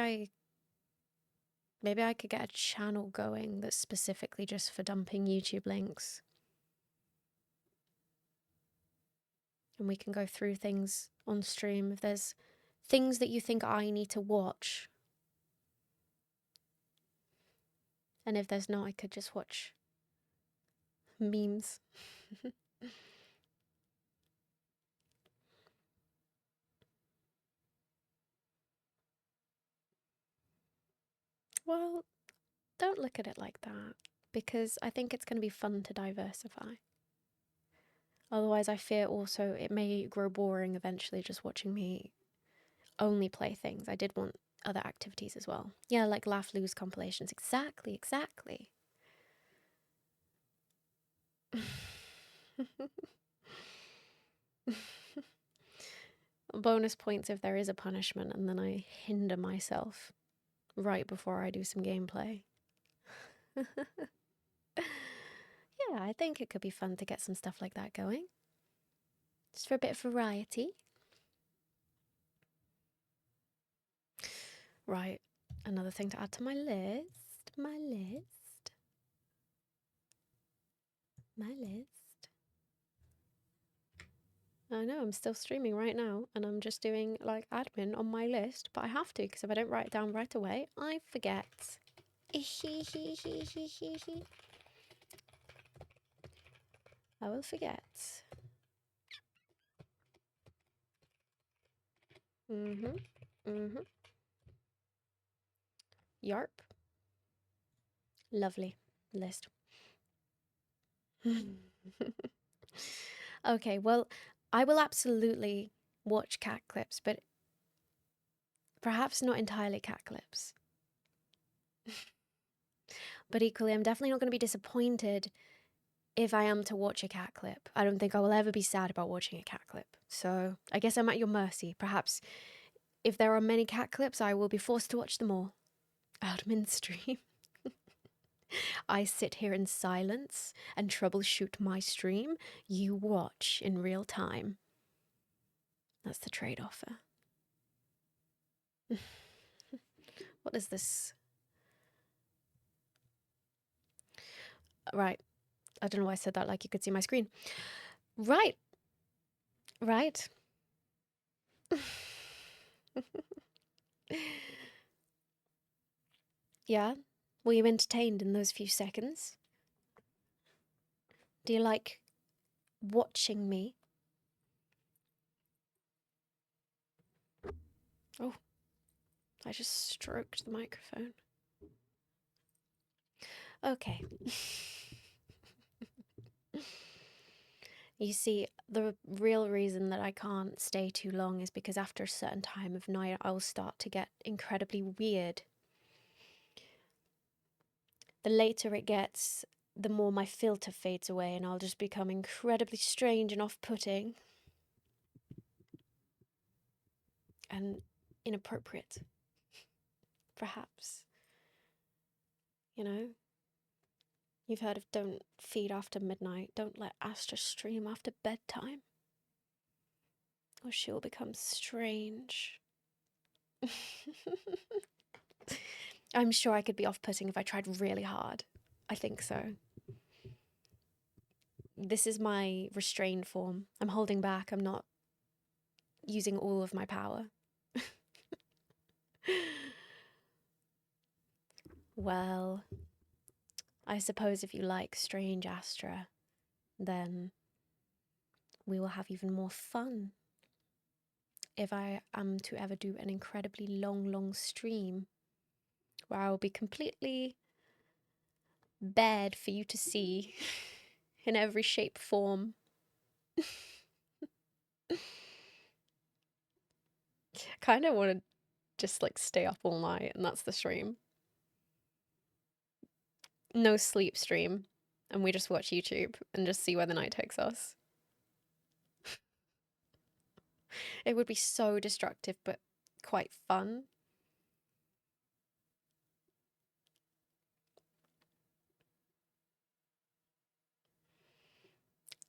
[SPEAKER 1] I could get a channel going that's specifically just for dumping YouTube links. And we can go through things on stream. If there's things that you think I need to watch. And if there's not, I could just watch memes. Well, don't look at it like that, because I think it's going to be fun to diversify. Otherwise, I fear also it may grow boring eventually just watching me only play things. I did want other activities as well. Yeah, like laugh lose compilations. Exactly. Bonus points if there is a punishment, and then I hinder myself right before I do some gameplay. Yeah, I think it could be fun to get some stuff like that going. Just for a bit of variety. Right, another thing to add to my list. My list. I know, I'm still streaming right now, and I'm just doing like admin on my list, but I have to, because if I don't write it down right away, I forget. I will forget. Mm-hmm. Mm-hmm. Yarp. Lovely list. Okay, well, I will absolutely watch cat clips, but perhaps not entirely cat clips. But equally, I'm definitely not going to be disappointed if I am to watch a cat clip. I don't think I will ever be sad about watching a cat clip. So I guess I'm at your mercy. Perhaps if there are many cat clips, I will be forced to watch them all. Admin stream. I sit here in silence and troubleshoot my stream. You watch in real time. That's the trade offer. What is this? Right. I don't know why I said that like you could see my screen. Right. Right. Yeah. Were you entertained in those few seconds? Do you like watching me? Oh, I just stroked the microphone. Okay. You see, the real reason that I can't stay too long is because after a certain time of night, I will start to get incredibly weird. The later it gets, the more my filter fades away, and I'll just become incredibly strange and off-putting. And inappropriate. Perhaps. You know? You've heard of don't feed after midnight, don't let Aestra stream after bedtime. Or she'll become strange. I'm sure I could be off-putting if I tried really hard. I think so. This is my restrained form. I'm holding back. I'm not using all of my power. Well, I suppose if you like strange Aestra, then we will have even more fun. If I am to ever do an incredibly long stream where I will be completely bared for you to see in every shape, form. Kind of want to just like stay up all night, and that's the stream. No sleep stream, and we just watch YouTube and just see where the night takes us. It would be so destructive, but quite fun.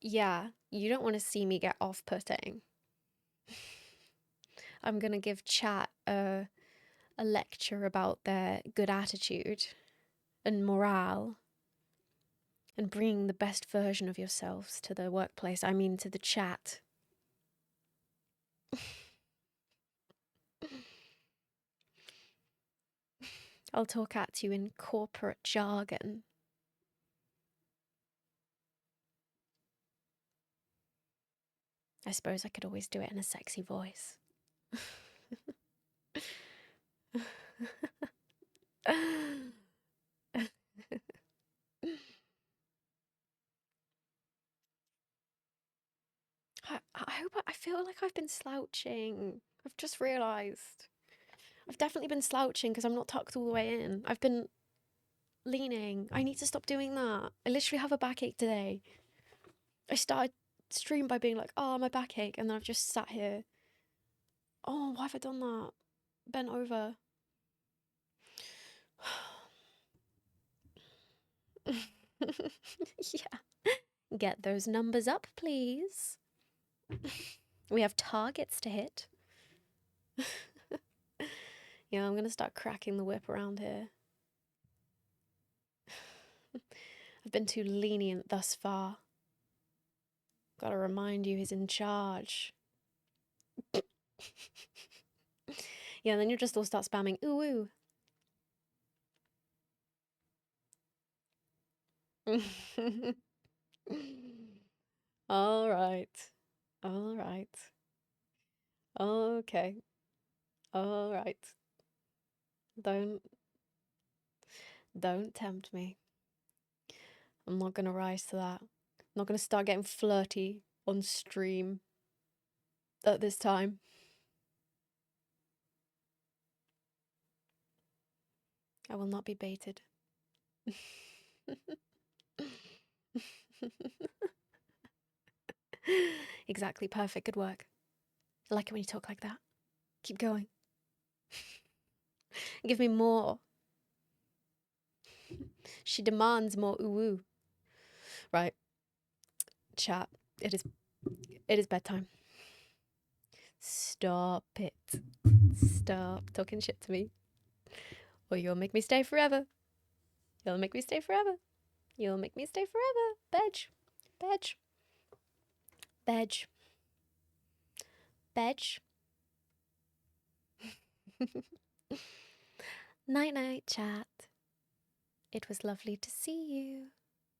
[SPEAKER 1] Yeah, you don't want to see me get off-putting. I'm gonna give chat a lecture about their good attitude and morale and bringing the best version of yourselves to the workplace. I mean, to the chat. I'll talk at you in corporate jargon. I suppose I could always do it in a sexy voice. I feel like I've been slouching. I've just realised. I've definitely been slouching because I'm not tucked all the way in. I've been leaning. I need to stop doing that. I literally have a backache today. I started stream by being like, oh, my backache, and then I've just sat here. Oh, why have I done that? Bent over. Yeah. Get those numbers up, please. We have targets to hit. Yeah, I'm gonna start cracking the whip around here. I've been too lenient thus far. Gotta remind you, he's in charge. Yeah, then you just all start spamming ooh ooh. All right. All right. Okay. All right. Don't tempt me. I'm not gonna rise to that. I'm not gonna start getting flirty on stream at this time. I will not be baited. Exactly, perfect, good work. I like it when you talk like that. Keep going. Give me more. She demands more ooh. Right. Chat. It is bedtime. Stop it. Stop talking shit to me. Or you'll make me stay forever. You'll make me stay forever. You'll make me stay forever. Bedge. Bedge. Bedge. Bedge. Night night, chat. It was lovely to see you.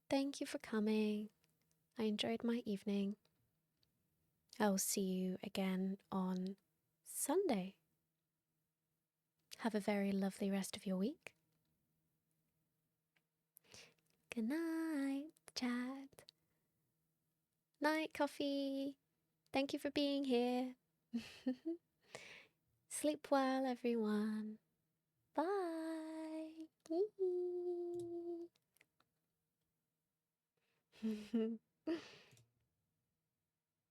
[SPEAKER 1] Thank you for coming. I enjoyed my evening. I'll see you again on Sunday. Have a very lovely rest of your week. Good night, chat. Night, coffee. Thank you for being here. Sleep well, everyone. Bye.